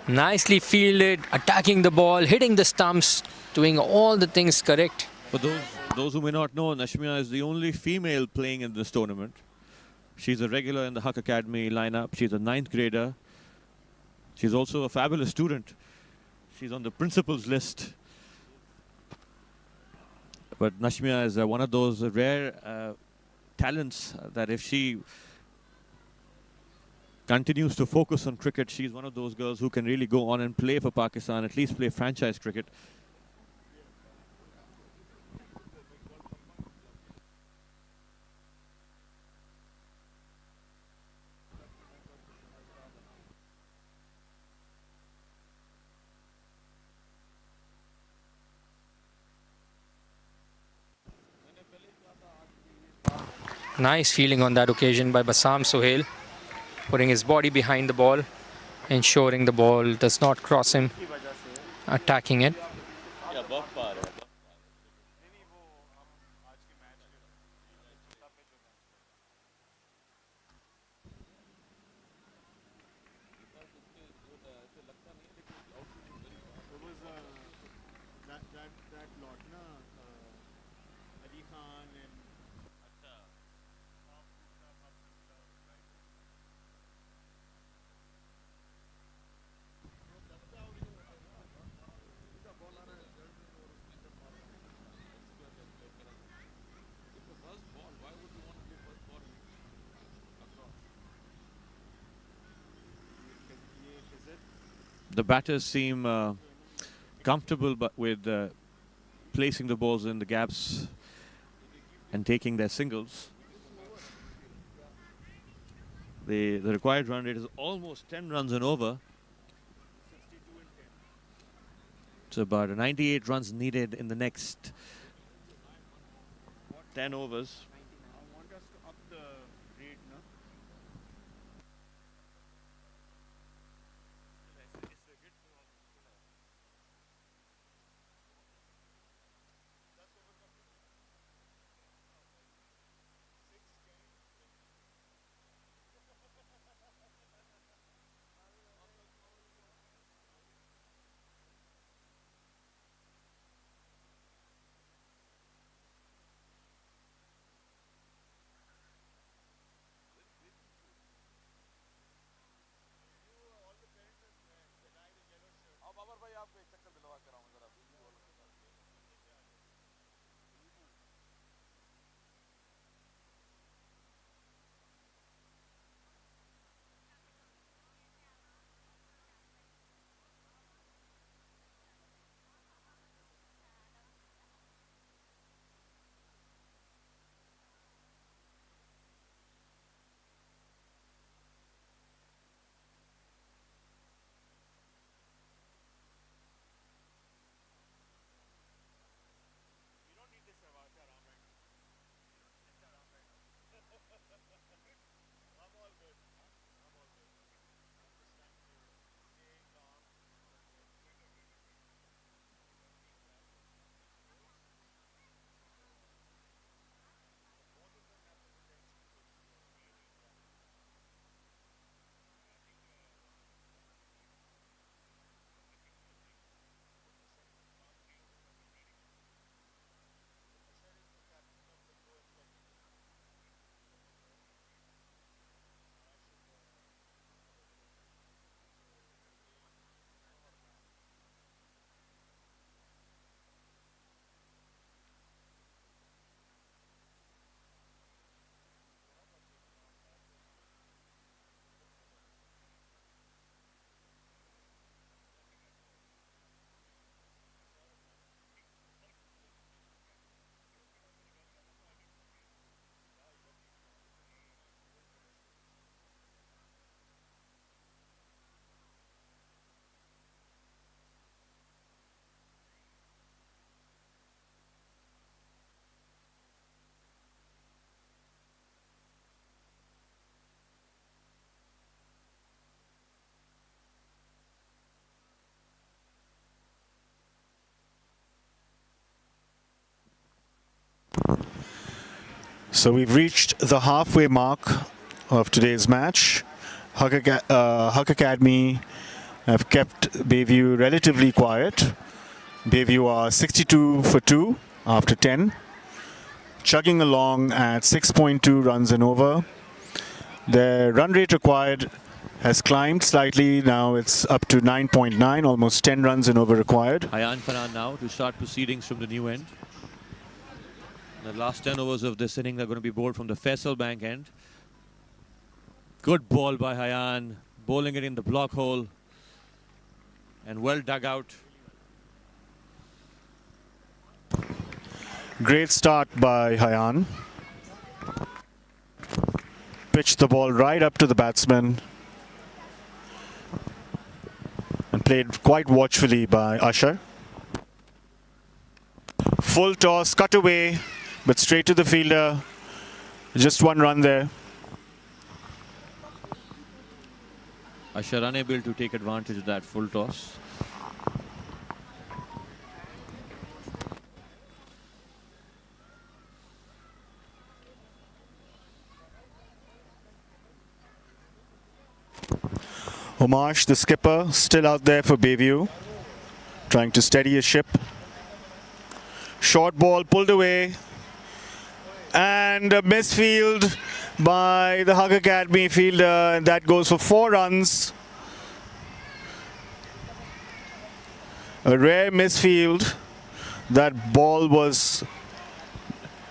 Nicely fielded, attacking the ball, hitting the stumps, doing all the things correct. For those who may not know, Nashmia is the only female playing in this tournament. She's a regular in the Haque Academy lineup. She's a 9th grader. She's also a fabulous student. She's on the principal's list. But Nashmia is one of those rare talents that if she continues to focus on cricket, she's one of those girls who can really go on and play for Pakistan, at least play franchise cricket. Nice fielding on that occasion by Bassam Sohail, putting his body behind the ball, ensuring the ball does not cross him, attacking it. The batters seem comfortable with placing the balls in the gaps and taking their singles. The required run rate is almost 10 runs and over. It's about 98 runs needed in the next 10 overs. I want us to up the rate, no? So we've reached the halfway mark of today's match. Haque Academy have kept Bayview relatively quiet. Bayview are 62 for 2 after 10, chugging along at 6.2 runs and over. Their run rate required has climbed slightly. Now it's up to 9.9, almost 10 runs and over required. Hayan Fanan now to start proceedings from the new end. The last 10 overs of this inning are going to be bowled from the Faisal Bank end. Good ball by Hayan, bowling it in the block hole and well dug out. Great start by Hayan. Pitched the ball right up to the batsman and played quite watchfully by Usher. Full toss, cut away, but straight to the fielder. Just one run there. Usher unable to take advantage of that full toss. Umash, the skipper, still out there for Bayview, trying to steady his ship. Short ball pulled away, and a misfield by the Haque Academy fielder, and that goes for 4 runs. A rare misfield. That ball was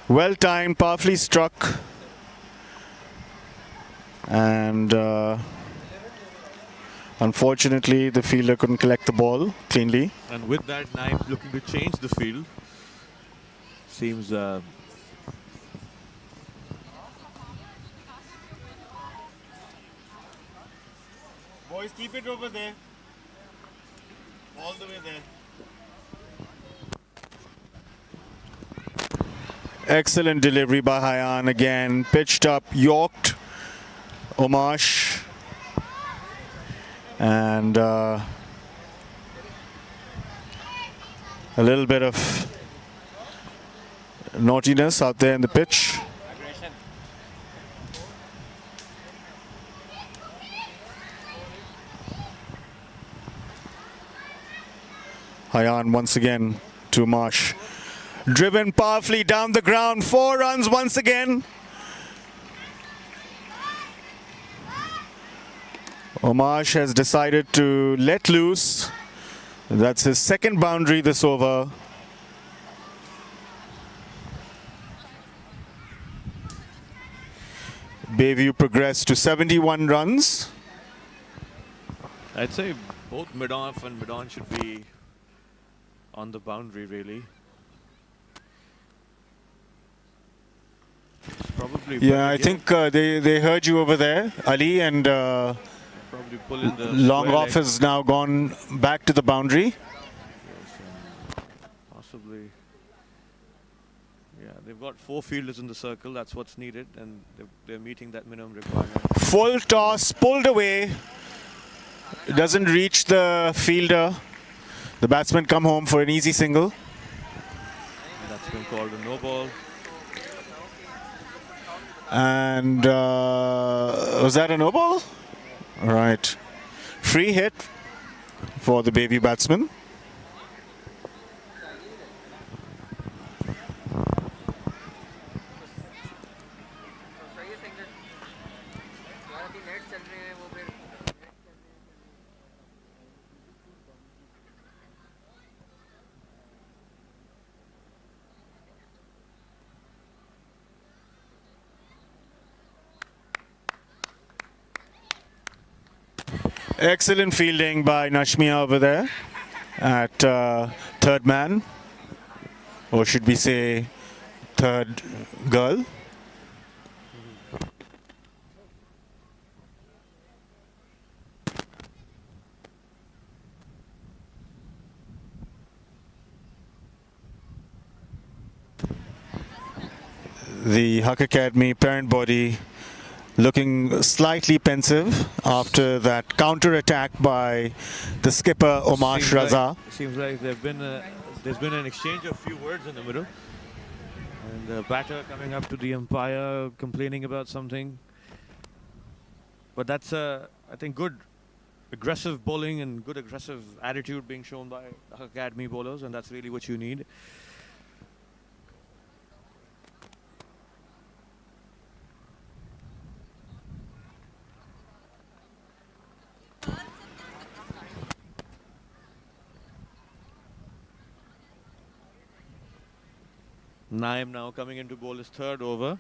well timed, powerfully struck, and unfortunately the fielder couldn't collect the ball cleanly. And with that, Naim looking to change the field. Seems Boys, keep it over there. All the way there. Excellent delivery by Hayan again. Pitched up, yorked Umash. And a little bit of naughtiness out there in the pitch. Hayan once again to Umash. Driven powerfully down the ground. 4 runs once again. Umash has decided to let loose. That's his second boundary this over. Bayview progressed to 71 runs. I'd say both mid-off and mid-on should be on the boundary, really. It's probably Yeah, I think they heard you over there, Ali, and probably pull in the long square off leg. has now gone back to the boundary. Yes, and possibly. Yeah, they've got 4 fielders in the circle. That's what's needed, and they're meeting that minimum requirement. Full toss, pulled away. It doesn't reach the fielder. The batsmen come home for an easy single. And that's been called a no ball. And was that a no ball? All right. Free hit for the Bayview batsman. Excellent fielding by Nashmia over there at third man, or should we say third girl. The Haque Academy parent body looking slightly pensive after that counter-attack by the skipper Umash Raza. Seems like there's been an exchange of few words in the middle. And the batter coming up to the umpire, complaining about something. But that's, I think, good aggressive bowling and good aggressive attitude being shown by academy bowlers, and that's really what you need. Naim now coming in to bowl his third over.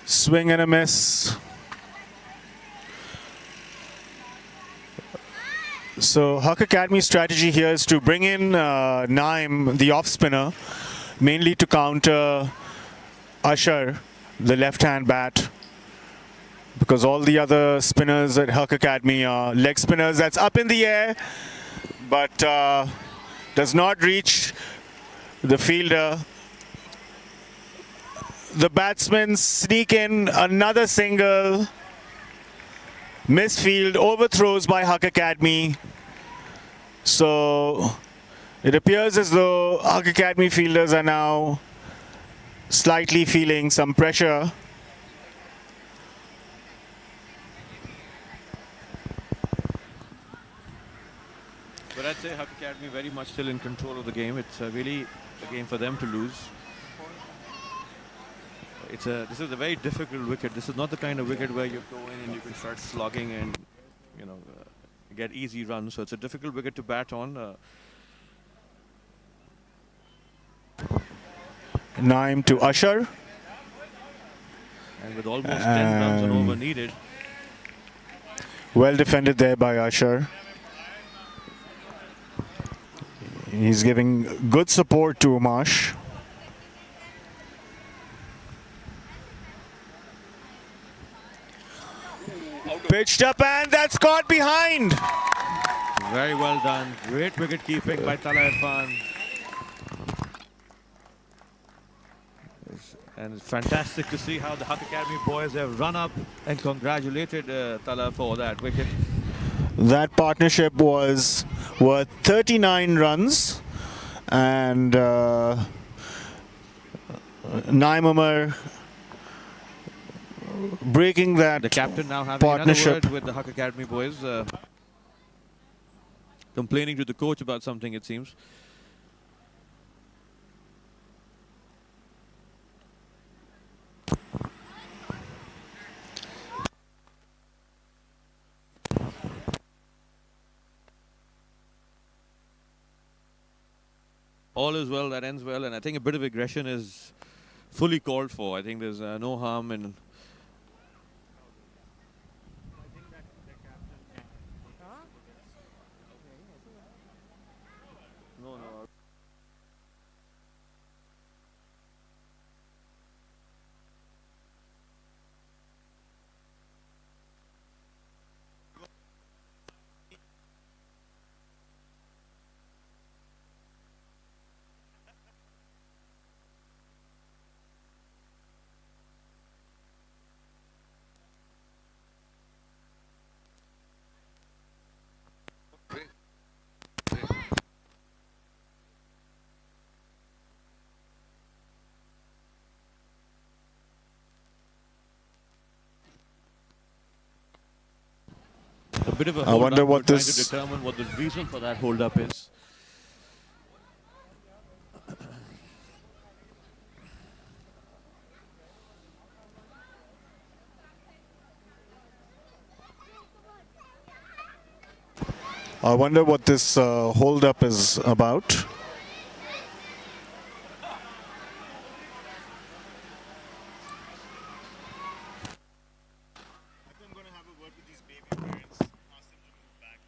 Swing and a miss. So Haque Academy's strategy here is to bring in Naim, the off spinner, mainly to counter Ashar, the left-hand bat, because all the other spinners at Haque Academy are leg spinners. That's up in the air, but does not reach the fielder. The batsmen sneak in another single. Misfield, overthrows by Haque Academy. So it appears as though Haque Academy fielders are now slightly feeling some pressure. But I'd say Haque Academy very much still in control of the game. It's really a game for them to lose. This is a very difficult wicket. This is not the kind of wicket where you go in and you can start slogging and get easy runs. So it's a difficult wicket to bat on. Naim to Ashar. And with almost 10 runs an over needed. Well defended there by Ashar. He's giving good support to Umash. Pitched up and that's caught behind. Very well done. Great wicket keeping by Tala Irfan. And it's fantastic to see how the Haque Academy boys have run up and congratulated Tala for that wicket. That partnership was worth 39 runs, and Naim Umar breaking that The captain now having partnership. another word with the Haque Academy boys, complaining to the coach about something, it seems. All is well that ends well, and I think a bit of aggression is fully called for. I think there's no harm in. No, no. A bit of a I wonder hold-up. what We're trying this- to determine what the reason for that hold-up is. I wonder what this hold-up is about. I'm going to have a word with these Bayview parents, ask them to move back.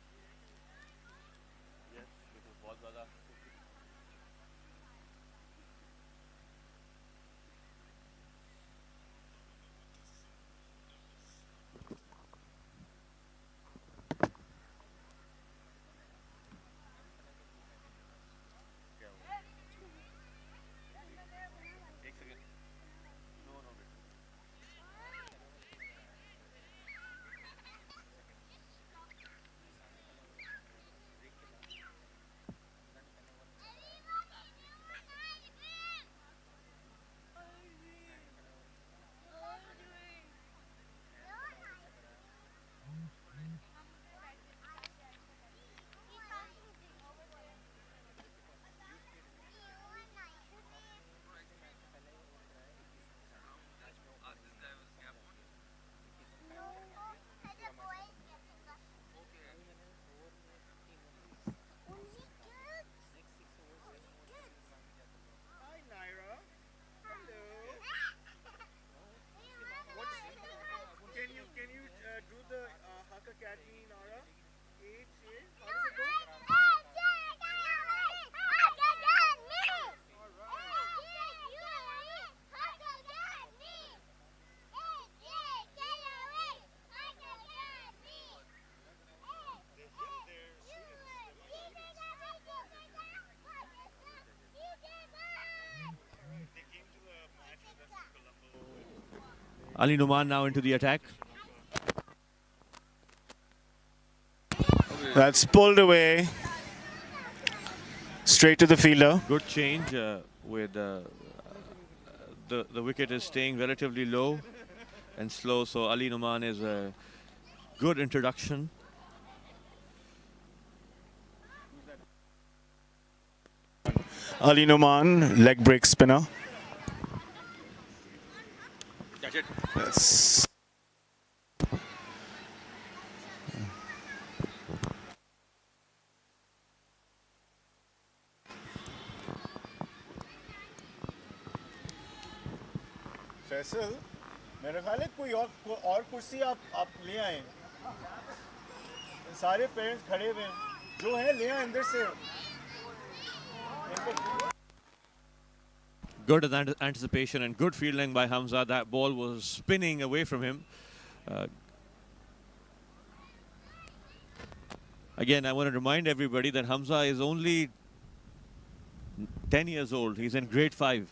Ali Numan now into the attack. That's pulled away. Straight to the fielder. Good change with the wicket is staying relatively low and slow. So Ali Numan is a good introduction. Ali Numan, leg break spinner. That's Faisal मेरा ख्याल है कोई और कुर्सी आप ले आए सारे पेरेंट्स खड़े हुए हैं जो हैं ले आए अंदर से Good anticipation and good fielding by Hamza. That ball was spinning away from him. Again, I want to remind everybody that Hamza is only 10 years old. He's in grade 5.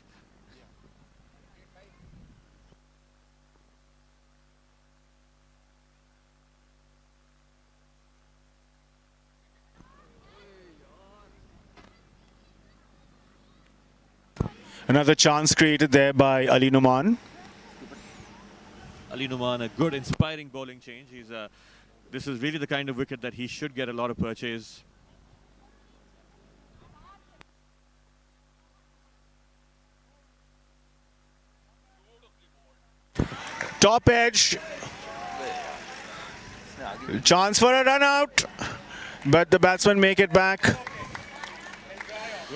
Another chance created there by Ali Numan. Ali Numan, a good, inspiring bowling change. This is really the kind of wicket that he should get a lot of purchase. Top edge. Chance for a run out. But the batsmen make it back. Good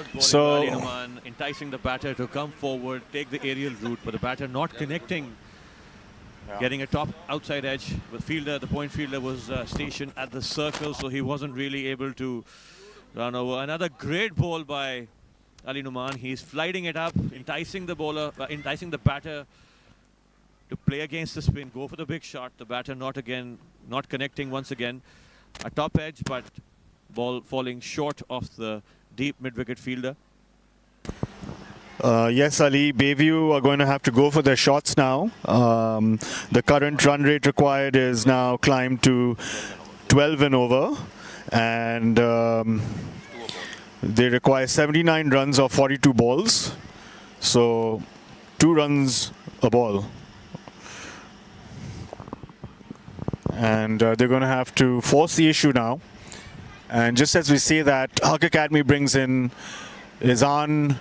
bowling So- by Ali Numan, enticing the batter to come forward, take the aerial route, but the batter not connecting. Getting a top outside edge. The fielder, the point fielder was stationed at the circle, so he wasn't really able to run over. Another great ball by Ali Numan. He's flighting it up, enticing the bowler, enticing the batter to play against the spin, go for the big shot. The batter not connecting once again. A top edge, but ball falling short of the deep mid-wicket fielder. Yes, Ali, Bayview are going to have to go for their shots now. The current run rate required is now climbed to 12 and over. And they require 79 runs or 42 balls. So 2 runs a ball. And they're going to have to force the issue now. And just as we say that, Haque Academy brings in Izan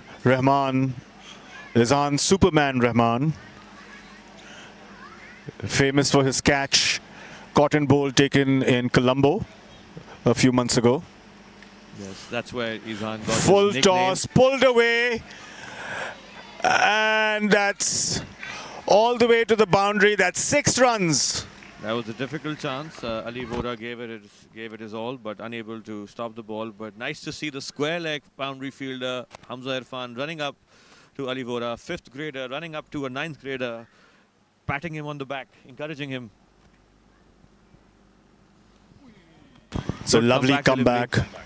Superman Rahman, famous for his catch, cotton bowl taken in Colombo a few months ago. Yes, that's where Izan got Full his nickname. toss, pulled away, and that's all the way to the boundary. That's 6 runs. That was a difficult chance. Ali Vora gave it his all, but unable to stop the ball. But nice to see the square leg boundary fielder Hamza Irfan running up to Ali Vora, 5th grader, running up to a 9th grader, patting him on the back, encouraging him. It's a Good lovely comeback comeback.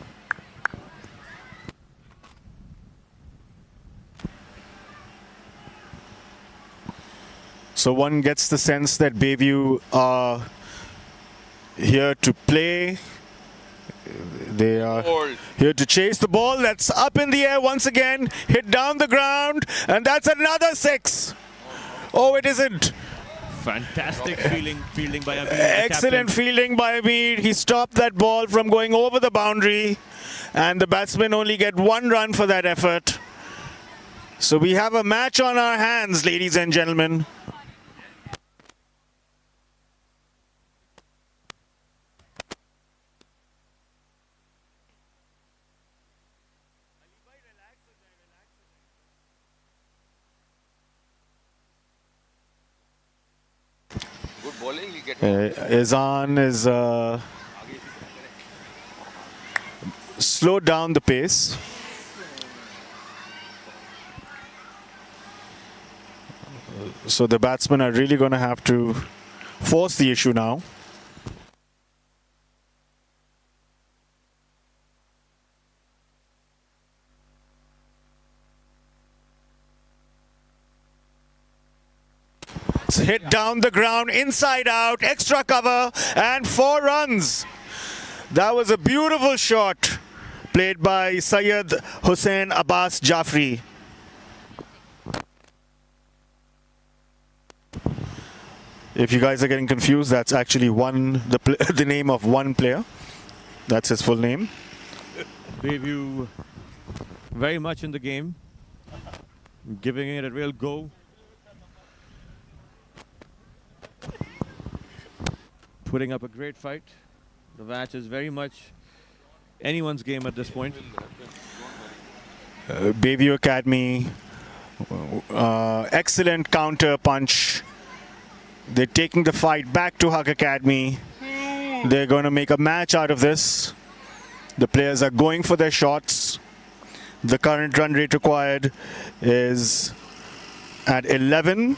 So one gets the sense that Bayview are here to play. They are here to chase the ball. That's up in the air once again, hit down the ground, and that's another 6. Oh, it isn't. Fantastic fielding by Amir. Excellent fielding by Amir. He stopped that ball from going over the boundary, and the batsmen only get 1 run for that effort. So we have a match on our hands, ladies and gentlemen. Good bowling, you get Izan is slowed down the pace. So the batsmen are really going to have to force the issue now. It's balls hit down the ground, inside out, extra cover, and 4 runs. That was a beautiful shot played by Syed Hussain Abbas Jafri. If you guys are getting confused, that's actually the name of one player. That's his full name. Bayview very much in the game, giving it a real go. Putting up a great fight. The match is very much anyone's game at this point. Bayview Academy, excellent counter punch. They're taking the fight back to Haque Academy. They're going to make a match out of this. The players are going for their shots. The current run rate required is at 11.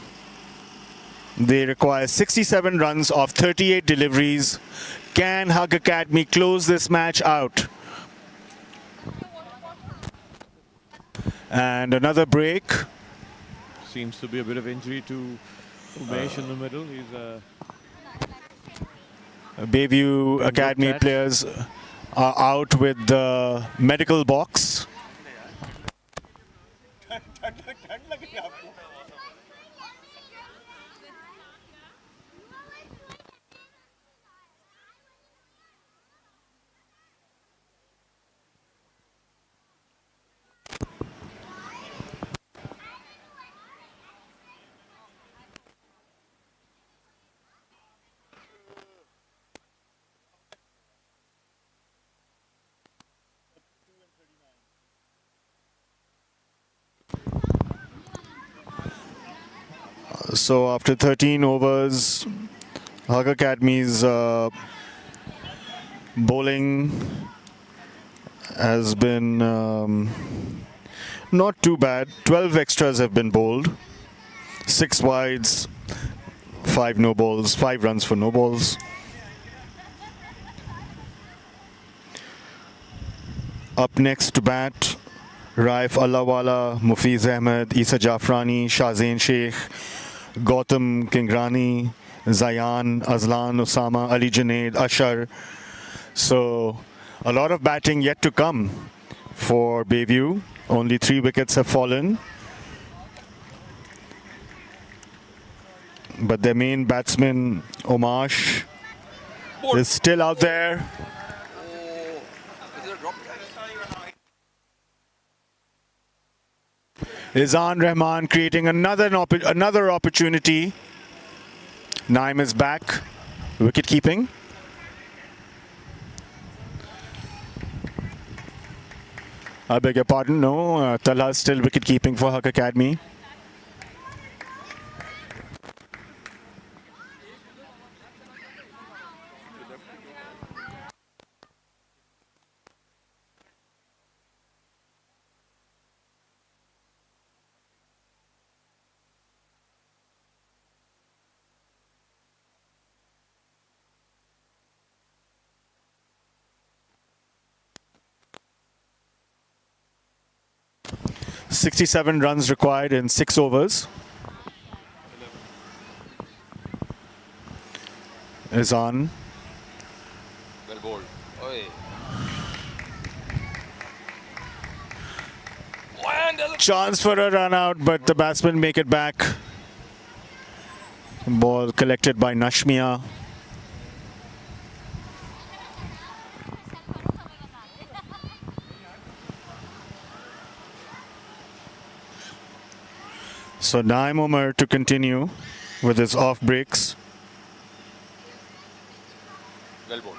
They require 67 runs off 38 deliveries. Can Haque Academy close this match out? And another break. Seems to be a bit of injury to Umesh in the middle. He's Bayview Academy players are out with the medical box. So after 13 overs, Haque Academy's bowling has been not too bad. 12 extras have been bowled. 6 wides, 5 no balls, 5 runs for no balls. Up next to bat, Raif Allahwala, Mufiz Ahmed, Isa Jafrani, Shahzain Sheikh, Gautam Kingrani, Zayan, Azlan, Osama, Ali Junaid, Ashar. So a lot of batting yet to come for Bayview. Only 3 wickets have fallen. But their main batsman, Umesh, is still out there. Izan Rahman creating another opportunity. Naim is back, wicket keeping. I beg your pardon, no, Talha is still wicket keeping for Haque Academy. .67 runs required in 6 overs. Izan. Well bowled. Oi. Chance for a run out, but the batsmen make it back. Ball collected by Nashmia. So Naim Umar to continue with his off breaks. Well bowled.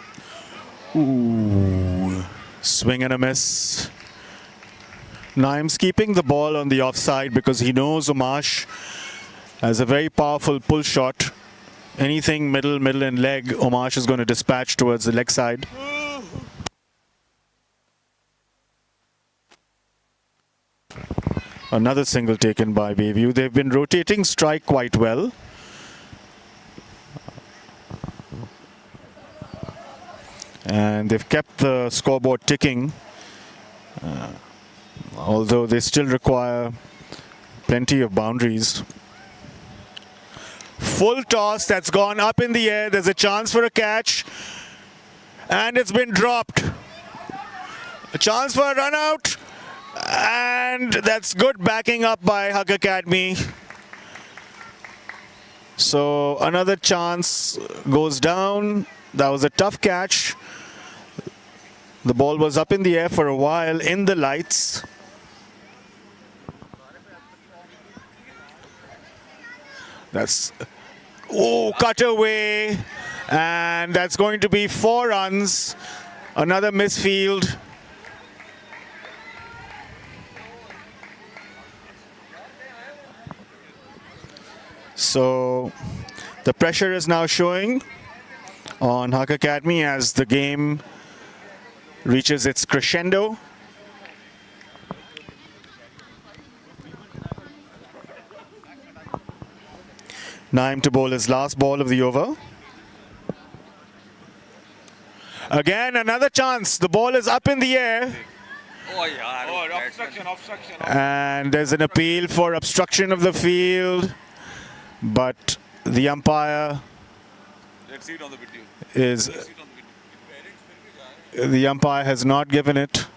Ooh, swing and a miss. Naim's keeping the ball on the offside because he knows Umesh has a very powerful pull shot. Anything middle and leg, Umesh is going to dispatch towards the leg side. Another single taken by Bayview. They've been rotating strike quite well. And they've kept the scoreboard ticking. Although they still require plenty of boundaries. Full toss that's gone up in the air. There's a chance for a catch. And it's been dropped. A chance for a run out. And that's good backing up by Haque Academy. So another chance goes down. That was a tough catch. The ball was up in the air for a while in the lights. That's, oh, cut away. And that's going to be 4 runs. Another misfield. So the pressure is now showing on Haque Academy as the game reaches its crescendo. Naim to bowl his last ball of the over. Again, another chance. The ball is up in the air. Oh, obstruction. And there's an appeal for obstruction of the field. But the umpire Let's see it on the video. is... The umpire has not given it.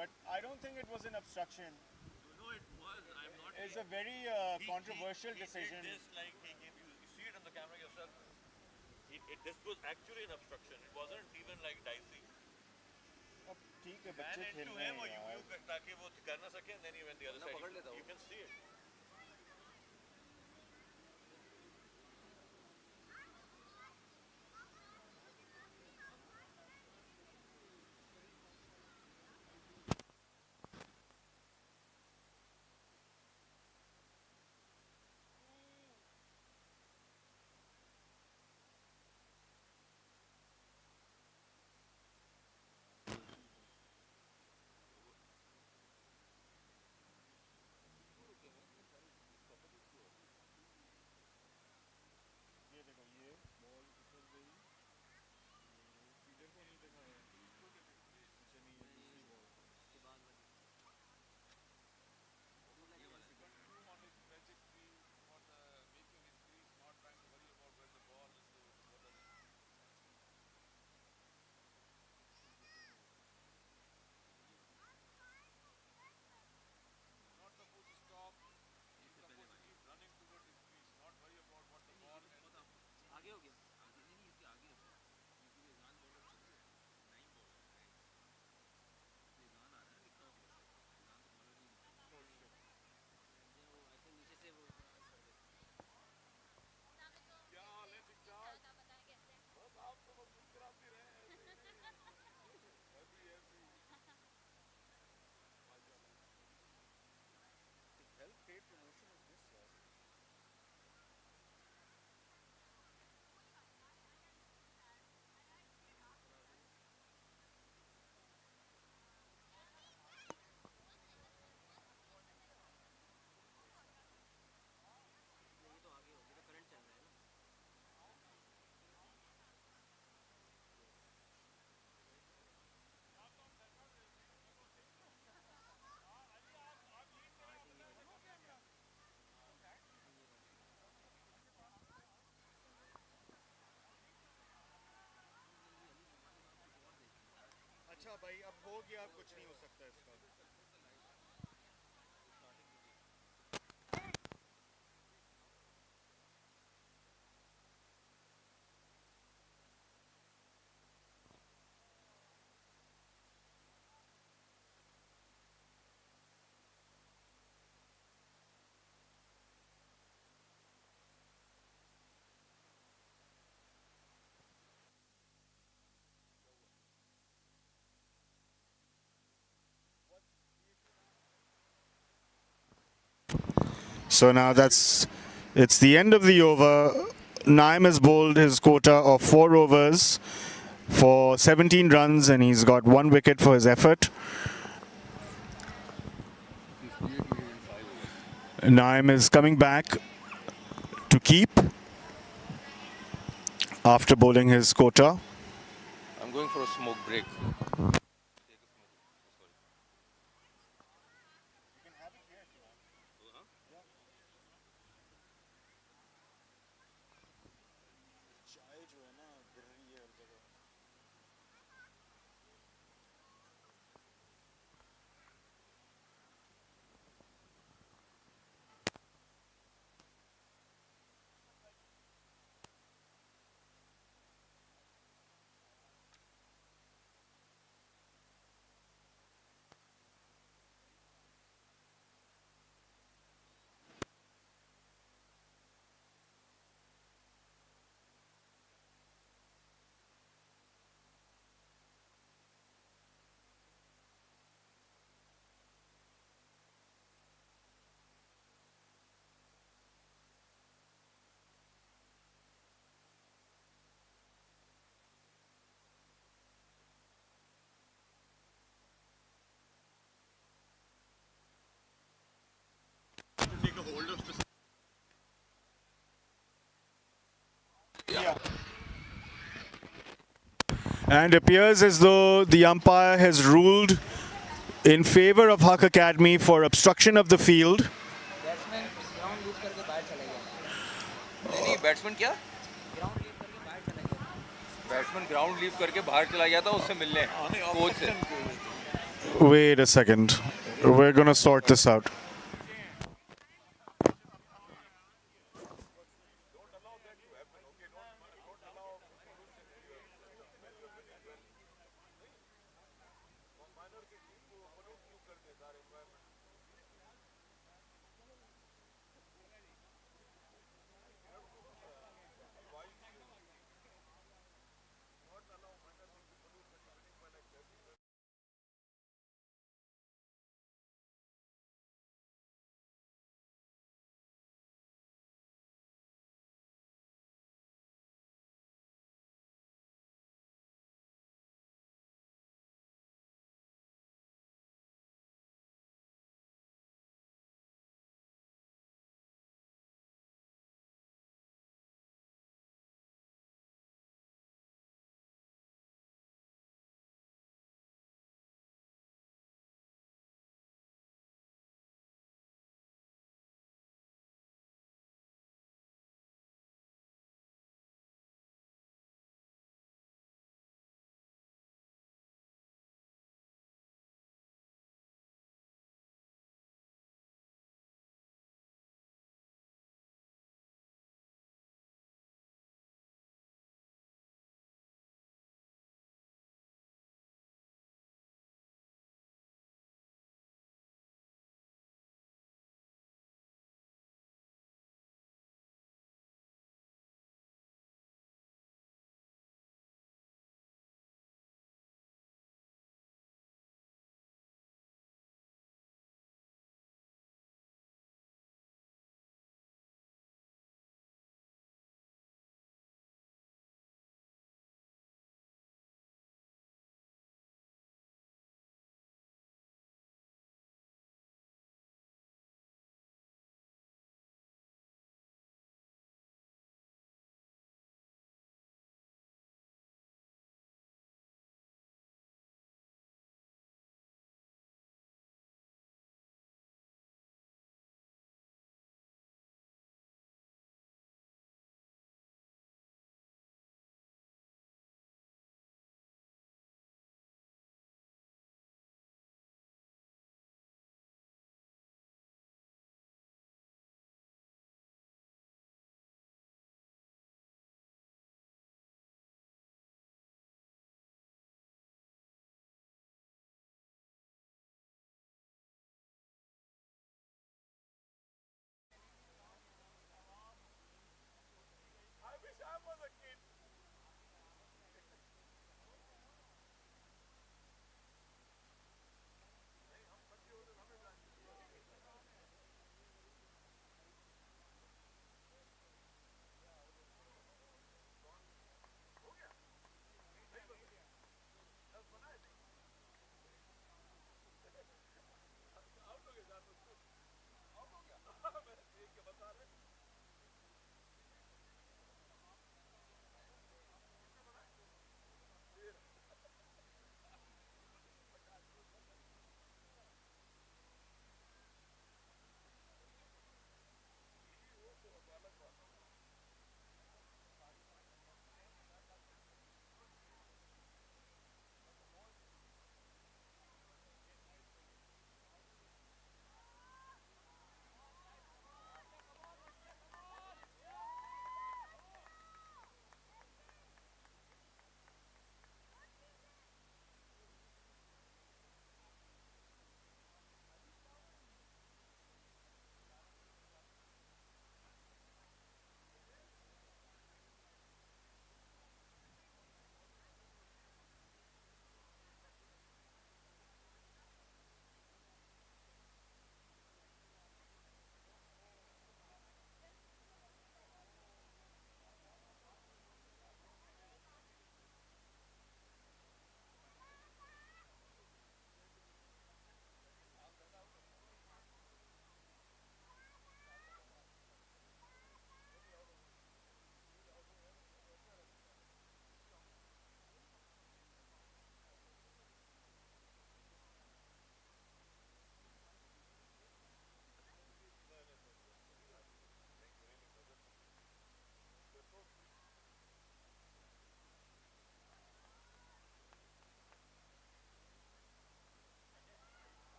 But I don't think it was an obstruction. No, it was. I'm not. It's a very controversial decision. He did this like he gave you. You see it on the camera yourself. This was actually an obstruction. It wasn't even like dicey. ठीक है, Man बच्चे खेल into रहे him हैं or यार. you ताकि वो कर ना सके and then he went the other side. You can see it. अच्छा भाई, अब हो गया, कुछ नहीं हो सकता इसका. So now it's the end of the over. Naim has bowled his quota of 4 overs for 17 runs and he's got 1 wicket for his effort. Naim is coming back to keep after bowling his quota. I'm going for a smoke break. And appears as though the umpire has ruled in favor of Haque Academy for obstruction of the field. नहीं batsman क्या batsman ground leave करके बाहर चला गया था उससे मिलने coach से Wait a second. We're going to sort this out.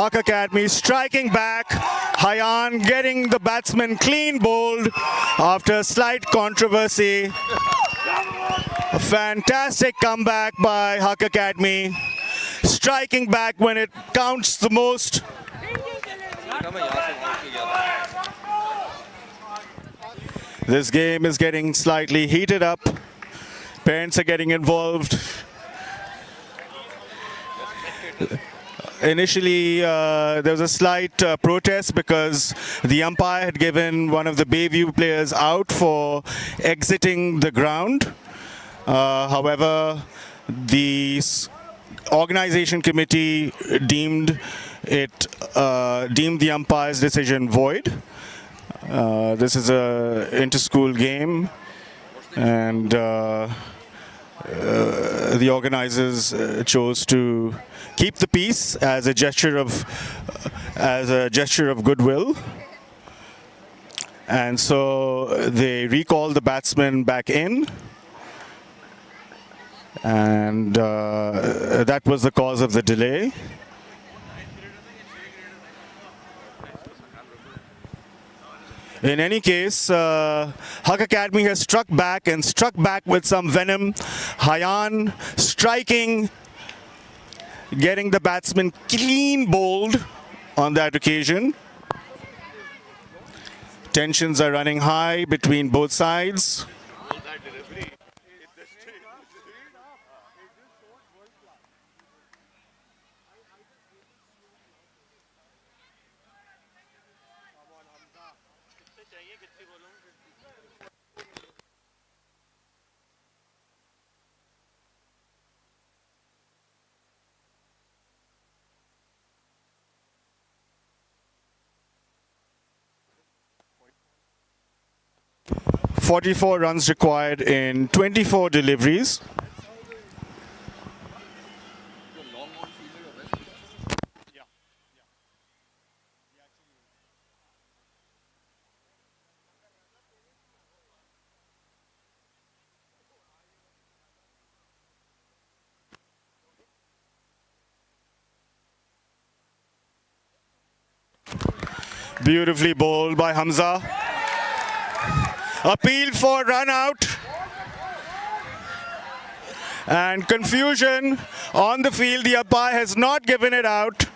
Haque Academy striking back. Hayan getting the batsman clean bowled after a slight controversy. A fantastic comeback by Haque Academy. Striking back when it counts the most. This game is getting slightly heated up. Parents are getting involved. Initially, there was a slight protest because the umpire had given one of the Bayview players out for exiting the ground. However, the organization committee deemed the umpire's decision void. This is a inter-school game, and the organizers chose to keep the peace as a gesture of goodwill, and so they recalled the batsman back in, and that was the cause of the delay. In any case, Haque Academy has struck back with some venom. Hayan striking, getting the batsman clean bowled on that occasion. Tensions are running high between both sides. 44 runs required in 24 deliveries. Beautifully bowled by Hamza. Appeal for run out. And confusion on the field. The umpire has not given it out.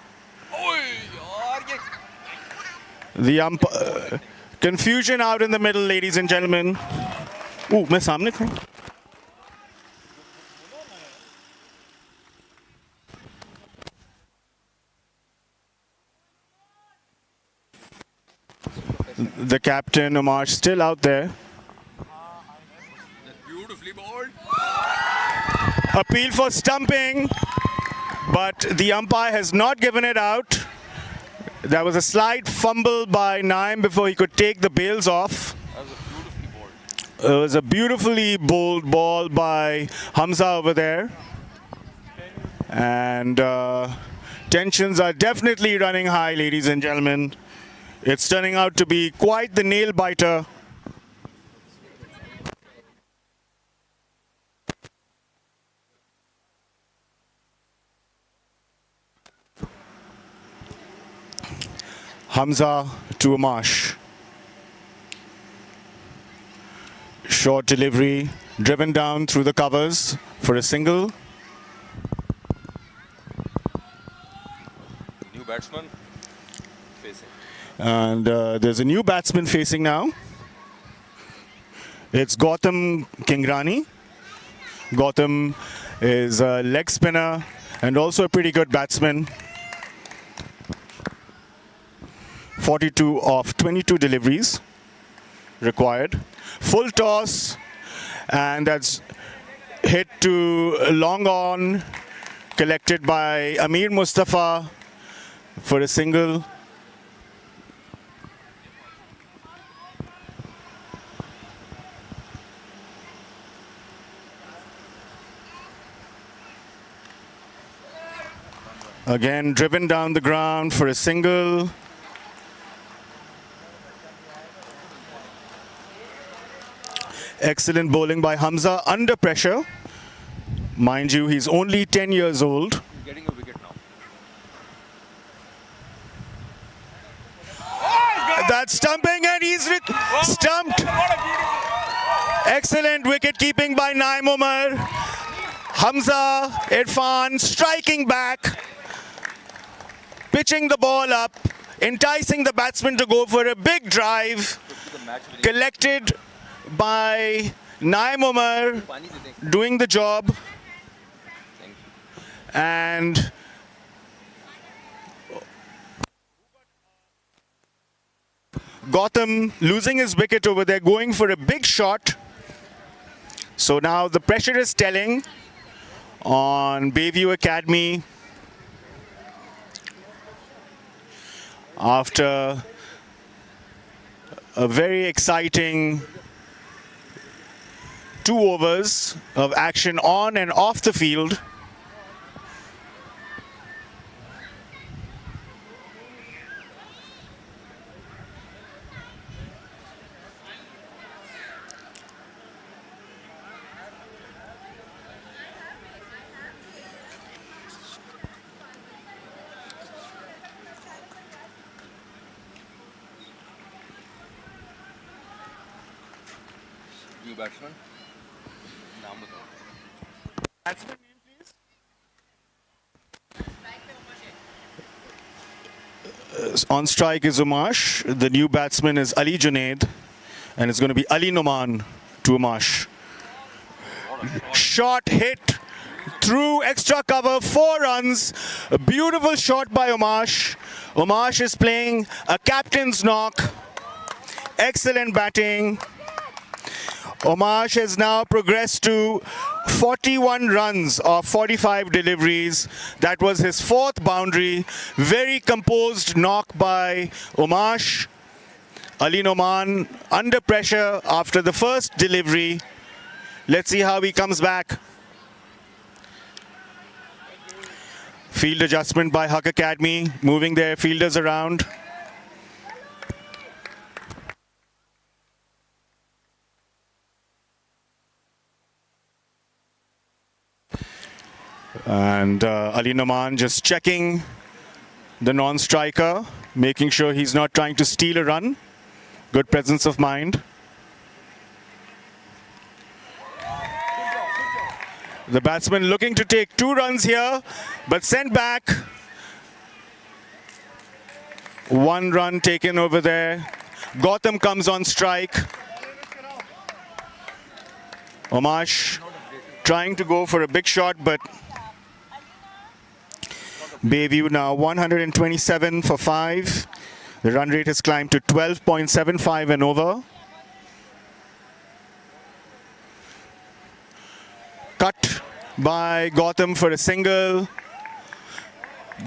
The confusion out in the middle, ladies and gentlemen. Ooh, मैं सामने खड़ा. The captain, Omar, still out there. Beautifully bowled. Appeal for stumping, but the umpire has not given it out. There was a slight fumble by Naim before he could take the bails off. It was a beautifully bowled ball by Hamza over there. And tensions are definitely running high, ladies and gentlemen. It's turning out to be quite the nail biter. Hamza to Amash. Short delivery, driven down through the covers for a single. New batsman facing. And there's a new batsman facing now. It's Gautam Kingrani. Gautam is a leg spinner and also a pretty good batsman. 42 of 22 deliveries required. Full toss, and that's hit to long on, collected by Amir Mustafa for a single. Again, driven down the ground for a single. Excellent bowling by Hamza under pressure. Mind you, he's only 10 years old. Getting a wicket now. that stumping and he's stumped. Excellent wicket keeping by Naim Umar. Hamza Irfan striking back, pitching the ball up, enticing the batsman to go for a big drive. Collected by Naim Umar, doing the job. And Gautam losing his wicket over there, going for a big shot. So now the pressure is telling on Bayview Academy after a very exciting 2 overs of action on and off the field. New batsman. नाम बताओ. Batsman name, please. On strike is Umash. The new batsman is Ali Junaid. And it's going to be Ali Noman to Umash. Shot hit through extra cover, 4 runs. A beautiful shot by Umash. Umash is playing a captain's knock. Excellent batting. Umash has now progressed to 41 runs of 45 deliveries. That was his 4th boundary. Very composed knock by Umash. Ali Noman under pressure after the first delivery. Let's see how he comes back. Field adjustment by Haque Academy, moving their fielders around. And Ali Noman just checking the non-striker, making sure he's not trying to steal a run. Good presence of mind. The batsman looking to take 2 runs here, but sent back. 1 run taken over there. Gautam comes on strike. Umash trying to go for a big shot, but Bayview now 127 for 5. The run rate has climbed to 12.75 and over. Cut by Gautam for a single.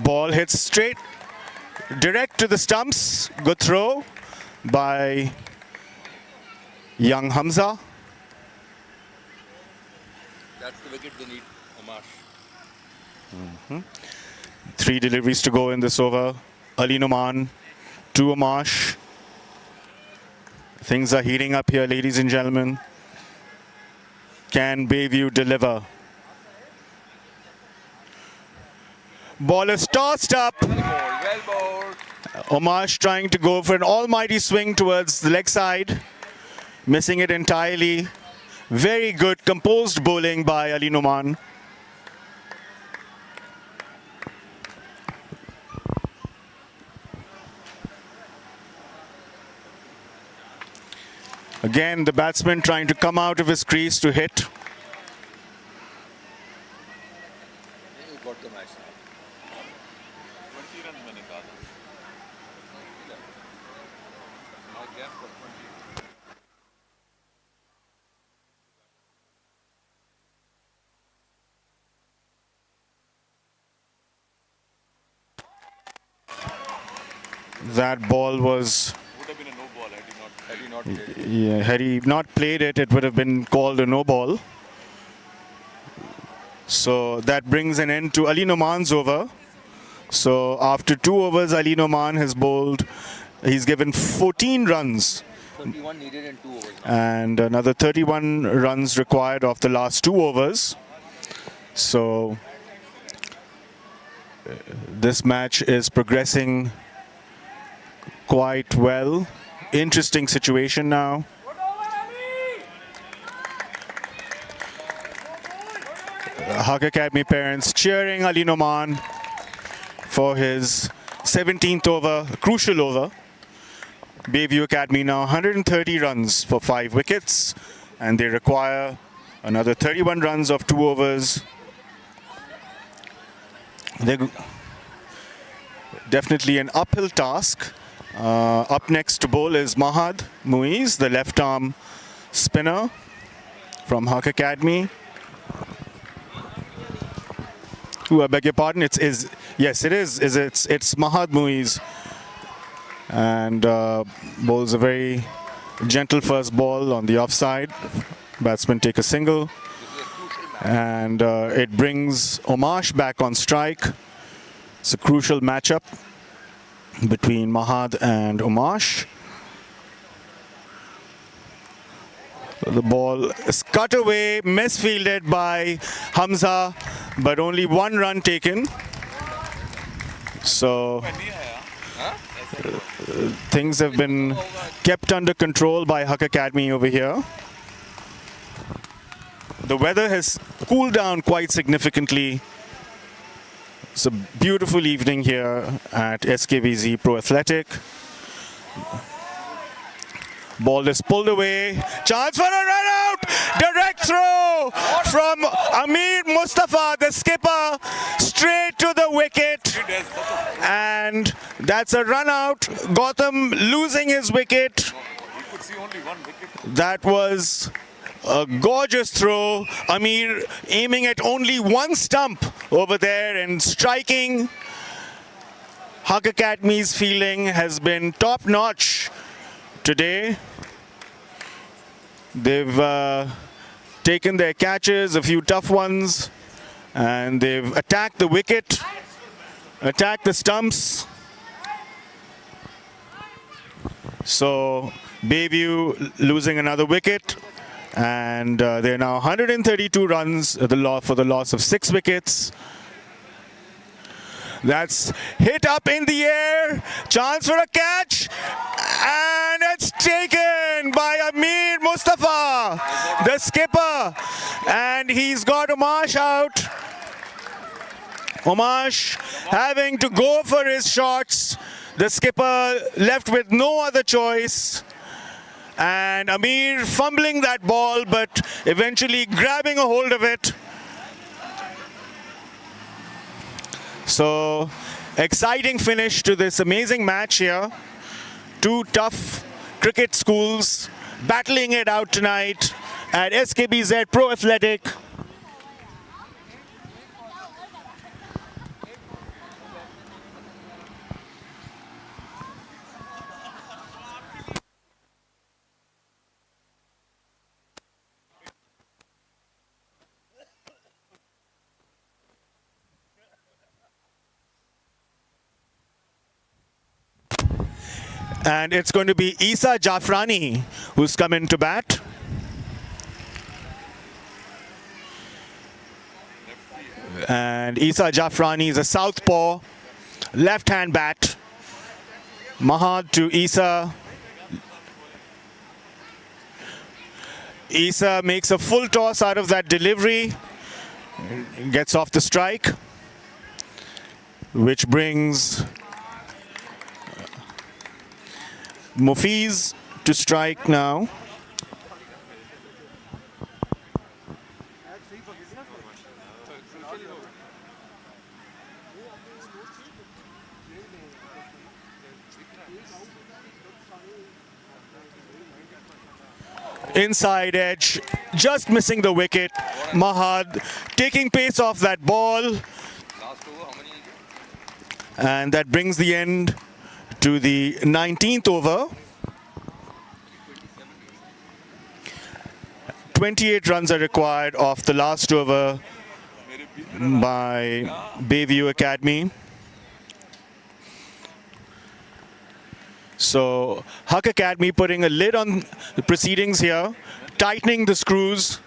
Ball hits straight, direct to the stumps. Good throw by young Hamza. That's the wicket they need, Umash. 3 deliveries to go in this over. Ali Noman to Umash. Things are heating up here, ladies and gentlemen. Can Bayview deliver? Ball is tossed up. Well bowled. Umash trying to go for an almighty swing towards the leg side. Missing it entirely. Very good composed bowling by Ali Noman. Again, the batsman trying to come out of his crease to hit. You got the match now. 20 runs मैंने कहा था. My gap was 20. That ball was, Would have been a no ball had he not played. yeah, had he not played it, it would have been called a no ball. So that brings an end to Ali Noman's over. So after 2 overs, Ali Noman has bowled, he's given 14 runs. 31 needed in 2 overs. And another 31 runs required of the last 2 overs. So this match is progressing quite well. interesting situation now. Haque Academy parents cheering Ali Noman for his 17th over, crucial over. Bayview Academy now 130 runs for 5 wickets, and they require another 31 runs of 2 overs. They're definitely an uphill task. Up next to bowl is Mahad Muiz, the left arm spinner from Haque Academy. I beg your pardon. Yes, it is. It's Mahad Muiz, and bowls a very gentle first ball on the offside. Batsmen take a single, and it brings Omash back on strike. It's a crucial matchup between Mahad and Omash. The ball is cut away, misfielded by Hamza, but only 1 run taken. So things have been kept under control by Haque Academy over here. The weather has cooled down quite significantly. It's a beautiful evening here at SKBZ Pro Athletic. Ball is pulled away. Chance for a run out. Direct throw from Amir Mustafa, the skipper, straight to the wicket. And that's a run out. Gotham losing his wicket. That was a gorgeous throw. Amir aiming at only 1 stump over there and striking. Haque Academy's fielding has been top-notch today. They've taken their catches, a few tough ones, and they've attacked the wicket, attacked the stumps. So Bayview losing another wicket, and they're now 132 runs for the loss of 6 wickets. That's hit up in the air. Chance for a catch. And it's taken by Amir Mustafa, the skipper. And he's got Omash out. Omash having to go for his shots. The skipper left with no other choice. And Amir fumbling that ball, but eventually grabbing a hold of it. So, exciting finish to this amazing match here. 2 tough cricket schools battling it out tonight at SKBZ Pro Athletic. And it's going to be Isa Jafrani who's come in to bat. And Isa Jafrani is a southpaw, left-hand bat. Mahad to Isa. Isa makes a full toss out of that delivery. Gets off the strike, which brings Mufiz to strike now. Inside edge, just missing the wicket. Mahad taking pace off that ball. And that brings the end to the 19th over. 28 runs are required off the last over by Bayview Academy. So Haque Academy putting a lid on the proceedings here, tightening the screws.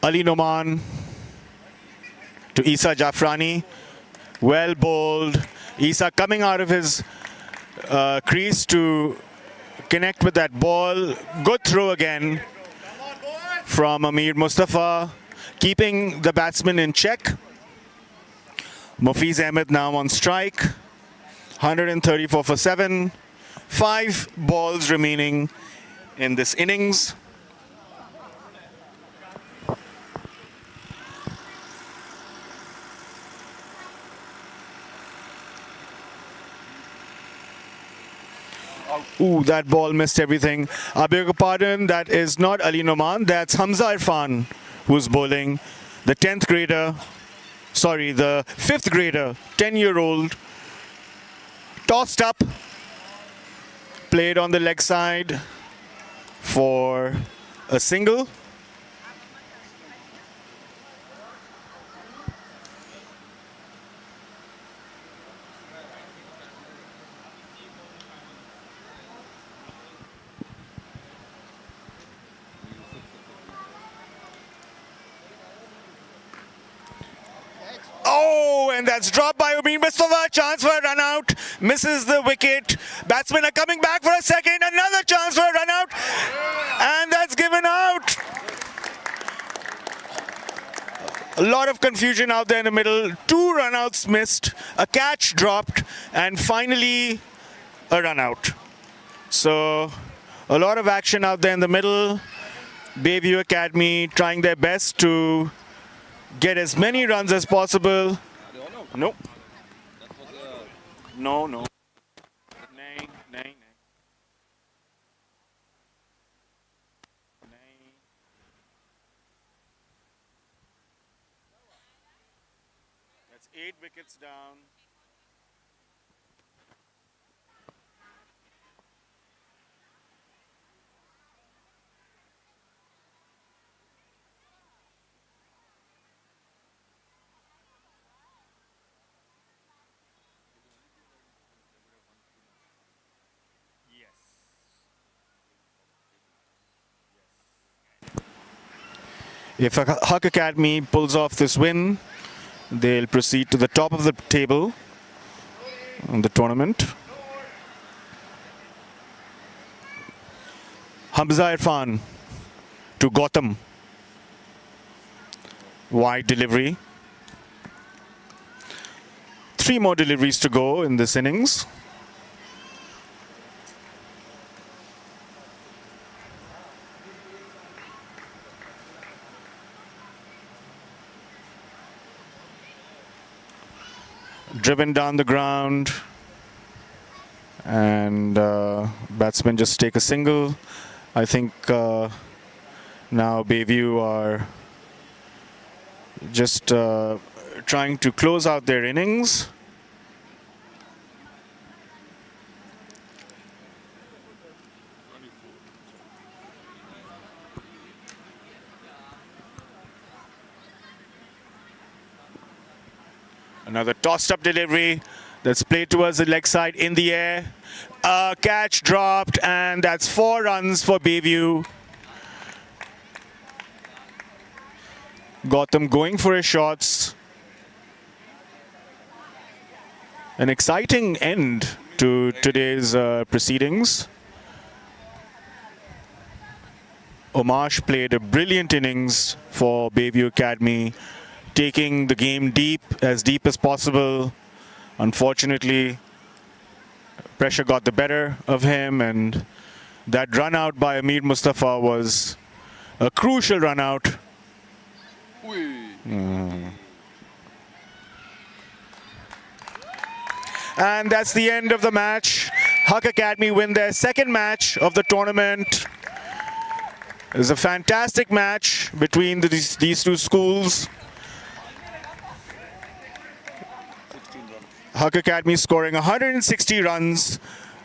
Ali Noman to Isa Jafrani. Well bowled. Isa coming out of his crease to connect with that ball. Good throw again from Amir Mustafa, keeping the batsman in check. Mufiz Ahmed now on strike. 134 for 7. 5 balls remaining in this innings. Ooh, that ball missed everything. I beg your pardon, that is not Ali Noman, that's Hamza Irfan who's bowling. The 10th grader, sorry, the 5th grader, 10-year-old. Tossed up, played on the leg side for a single. Oh, and that's dropped by Amir Mustafa. Chance for a run out. Misses the wicket. Batsmen are coming back for a second. Another chance for a run out. And that's given out. A lot of confusion out there in the middle. 2 run outs missed. A catch dropped. And finally, a run out. So, a lot of action out there in the middle. Bayview Academy trying their best to get as many runs as possible. No. No, no. Nay, nay, nay. Nay. That's 8 wickets down. If Haque Academy pulls off this win, they'll proceed to the top of the table in the tournament. Hamza Irfan to Gautam. Wide delivery. 3 more deliveries to go in this innings. Driven down the ground, and batsmen just take a single. I think now Bayview are just trying to close out their innings. Another tossed up delivery that's played towards the leg side in the air. Catch dropped, and that's 4 runs for Bayview. Gautam going for his shots. An exciting end to today's proceedings. Omash played a brilliant innings for Bayview Academy, taking the game deep as possible. Unfortunately, pressure got the better of him, and that run out by Amir Mustafa was a crucial run out. And that's the end of the match. Haque Academy win their 2nd match of the tournament. It was a fantastic match between these 2 schools. Haque Academy scoring 160 runs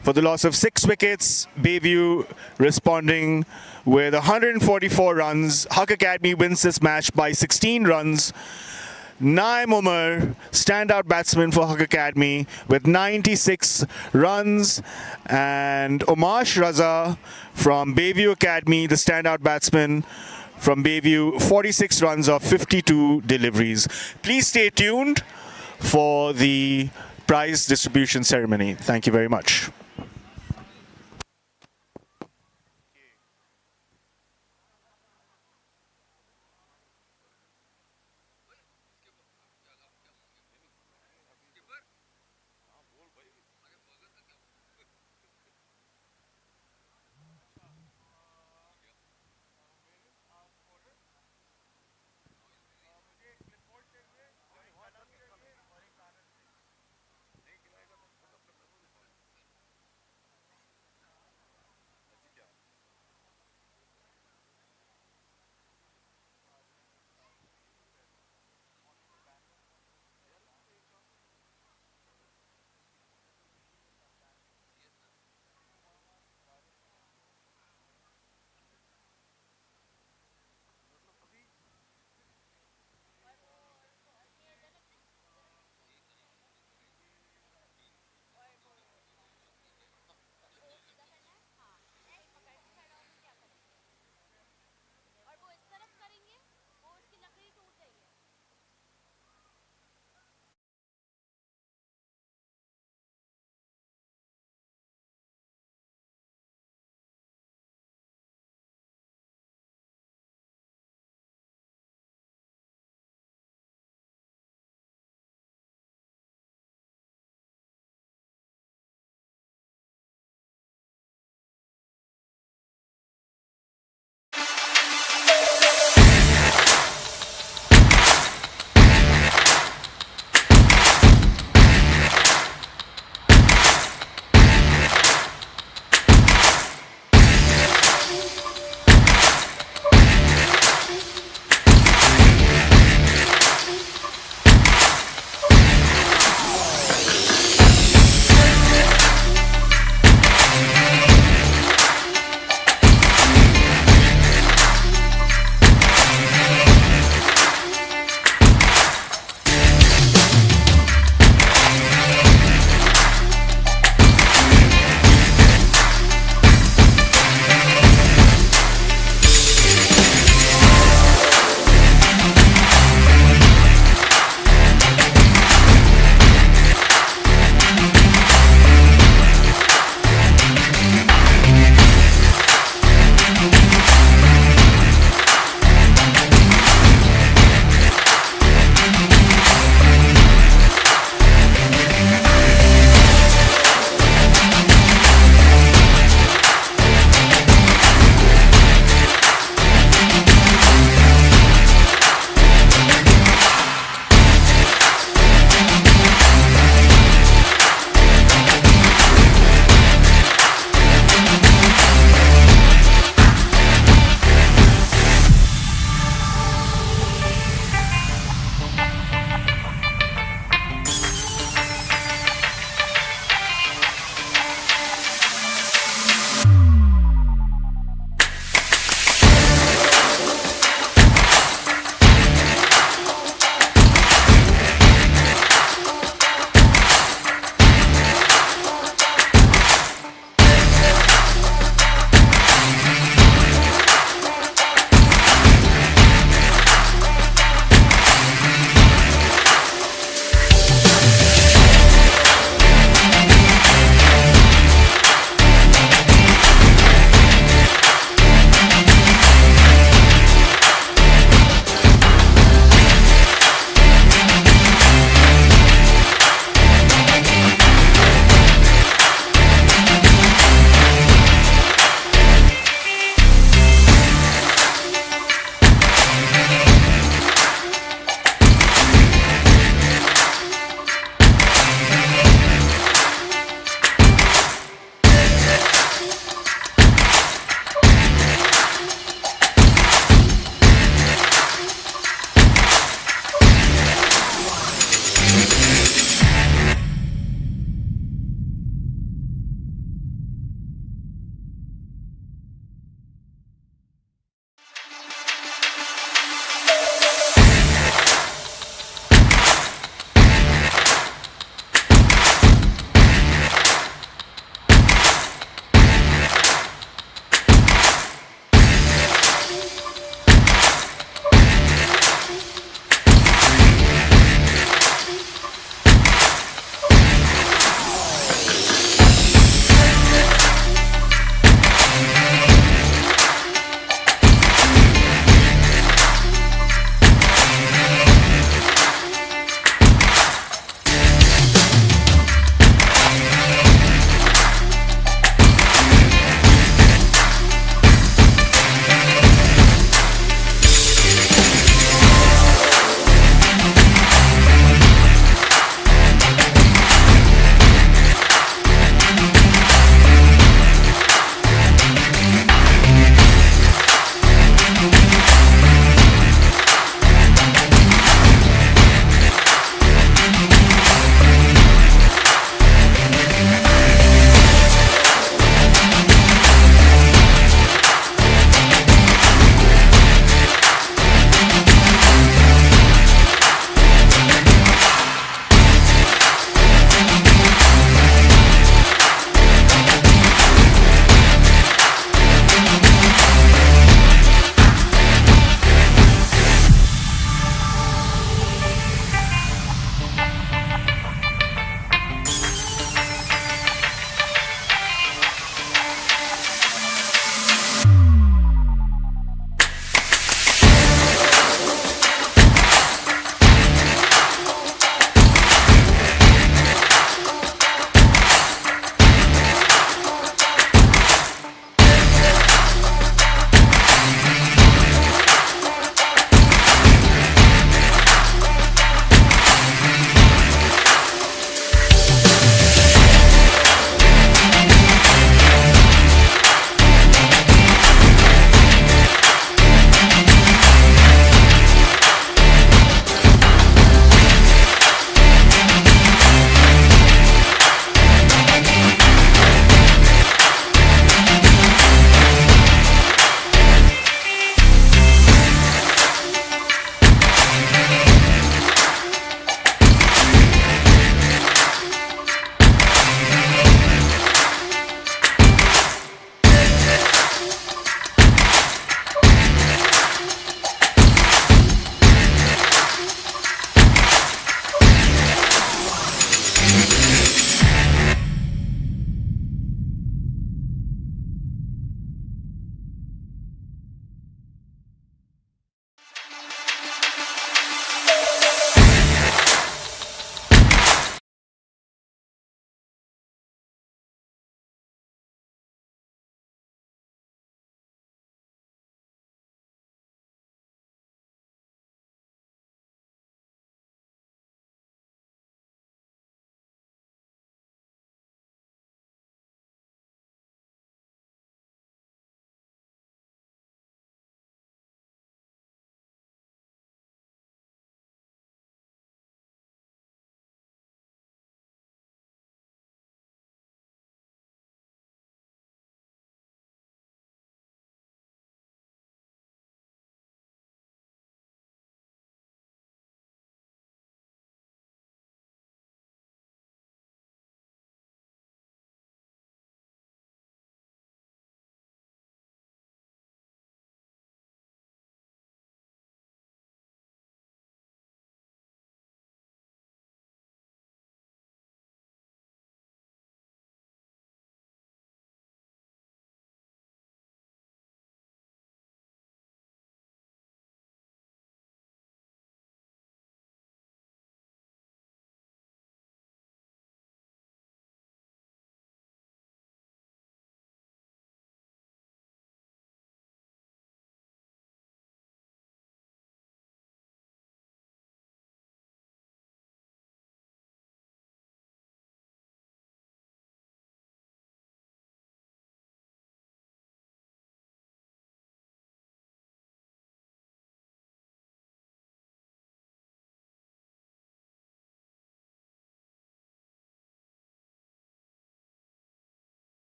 for the loss of 6 wickets. Bayview responding with 144 runs. Haque Academy wins this match by 16 runs. Naim Umar, standout batsman for Haque Academy with 96 runs. And Omash Raza from Bayview Academy, the standout batsman from Bayview, 46 runs of 52 deliveries. Please stay tuned for the prize distribution ceremony. Thank you very much.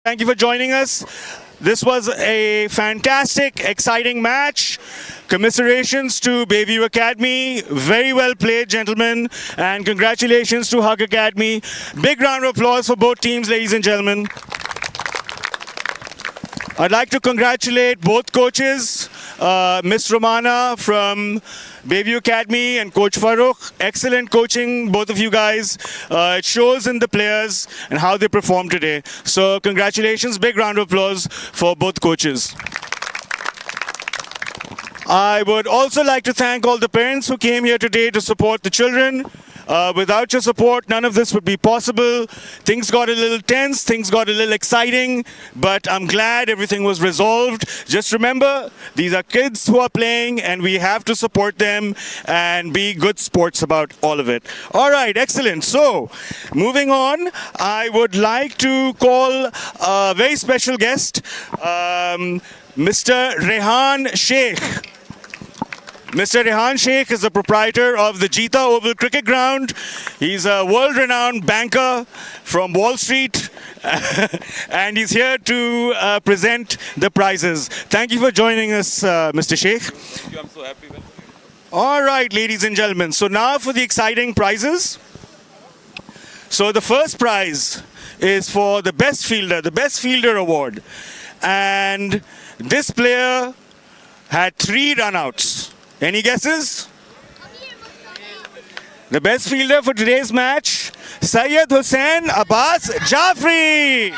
Thank you for joining us. This was a fantastic, exciting match. Commiserations to Bayview Academy. Very well played, gentlemen. And congratulations to Haque Academy. Big round of applause for both teams, ladies and gentlemen. I'd like to congratulate both coaches, Miss Romana from Bayview Academy and Coach Farooq. Excellent coaching, both of you guys. It shows in the players and how they performed today. So congratulations, big round of applause for both coaches. I would also like to thank all the parents who came here today to support the children. Without your support, none of this would be possible. Things got a little tense, things got a little exciting, but I'm glad everything was resolved. Just remember, these are kids who are playing and we have to support them and be good sports about all of it. All right, excellent. So, moving on, I would like to call a very special guest, Mr. Rehan Sheikh. Mr. Rehan Sheikh is the proprietor of the Jeeta Oval Cricket Ground. He's a world-renowned banker from Wall Street, and he's here to present the prizes. Thank you for joining us, Mr. Sheikh. Thank you, I'm so happy. All right, ladies and gentlemen. So now for the exciting prizes. So the first prize is for the best fielder award. And this player had 3 run-outs. Any guesses? The best fielder for today's match, Syed Hussain Abbas Jafri.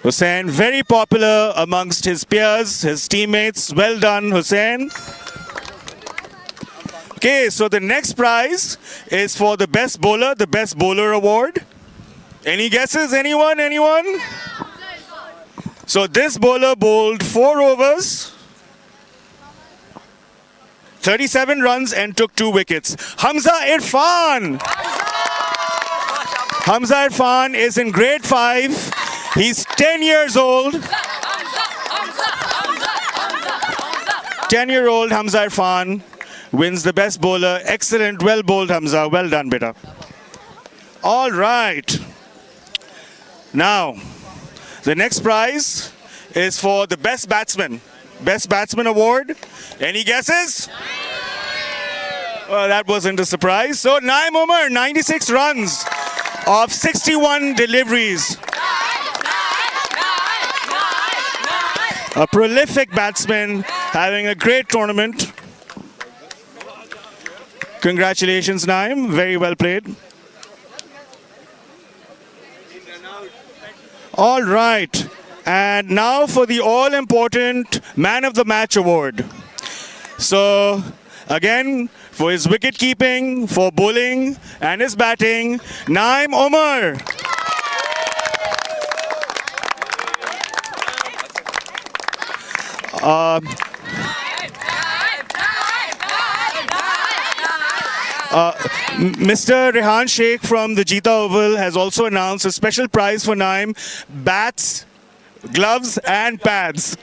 Hussain, very popular amongst his peers, his teammates. Well done, Hussain. Okay, so the next prize is for the best bowler award. Any guesses? Anyone? So this bowler bowled 4 overs, 37 runs and took 2 wickets. Hamza Irfan. Hamza Irfan is in grade 5. He's 10 years old. 10-year-old Hamza Irfan wins the best bowler. Excellent, well bowled, Hamza. Well done, beta. All right. Now, the next prize is for the best batsman. Best batsman award. Any guesses? Well, that wasn't a surprise. So, Naim Umar, 96 runs of 61 deliveries. A prolific batsman having a great tournament. Congratulations, Naim. Very well played. All right. And now for the all-important Man of the Match award. So, again, for his wicket keeping, for bowling, and his batting, Naim Umar. Mr. Rehan Sheikh from the Jeeta Oval has also announced a special prize for Naim: bats, gloves, and pads.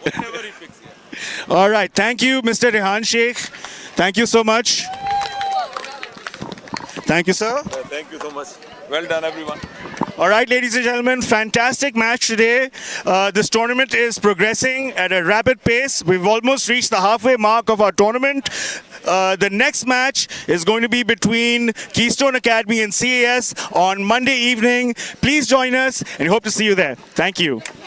All right. Thank you, Mr. Rehan Sheikh. Thank you so much. Thank you, sir. Thank you so much. Well done, everyone. All right, ladies and gentlemen, fantastic match today. This tournament is progressing at a rapid pace. We've almost reached the halfway mark of our tournament. The next match is going to be between Keystone Academy and CAS on Monday evening. Please join us and hope to see you there. Thank you.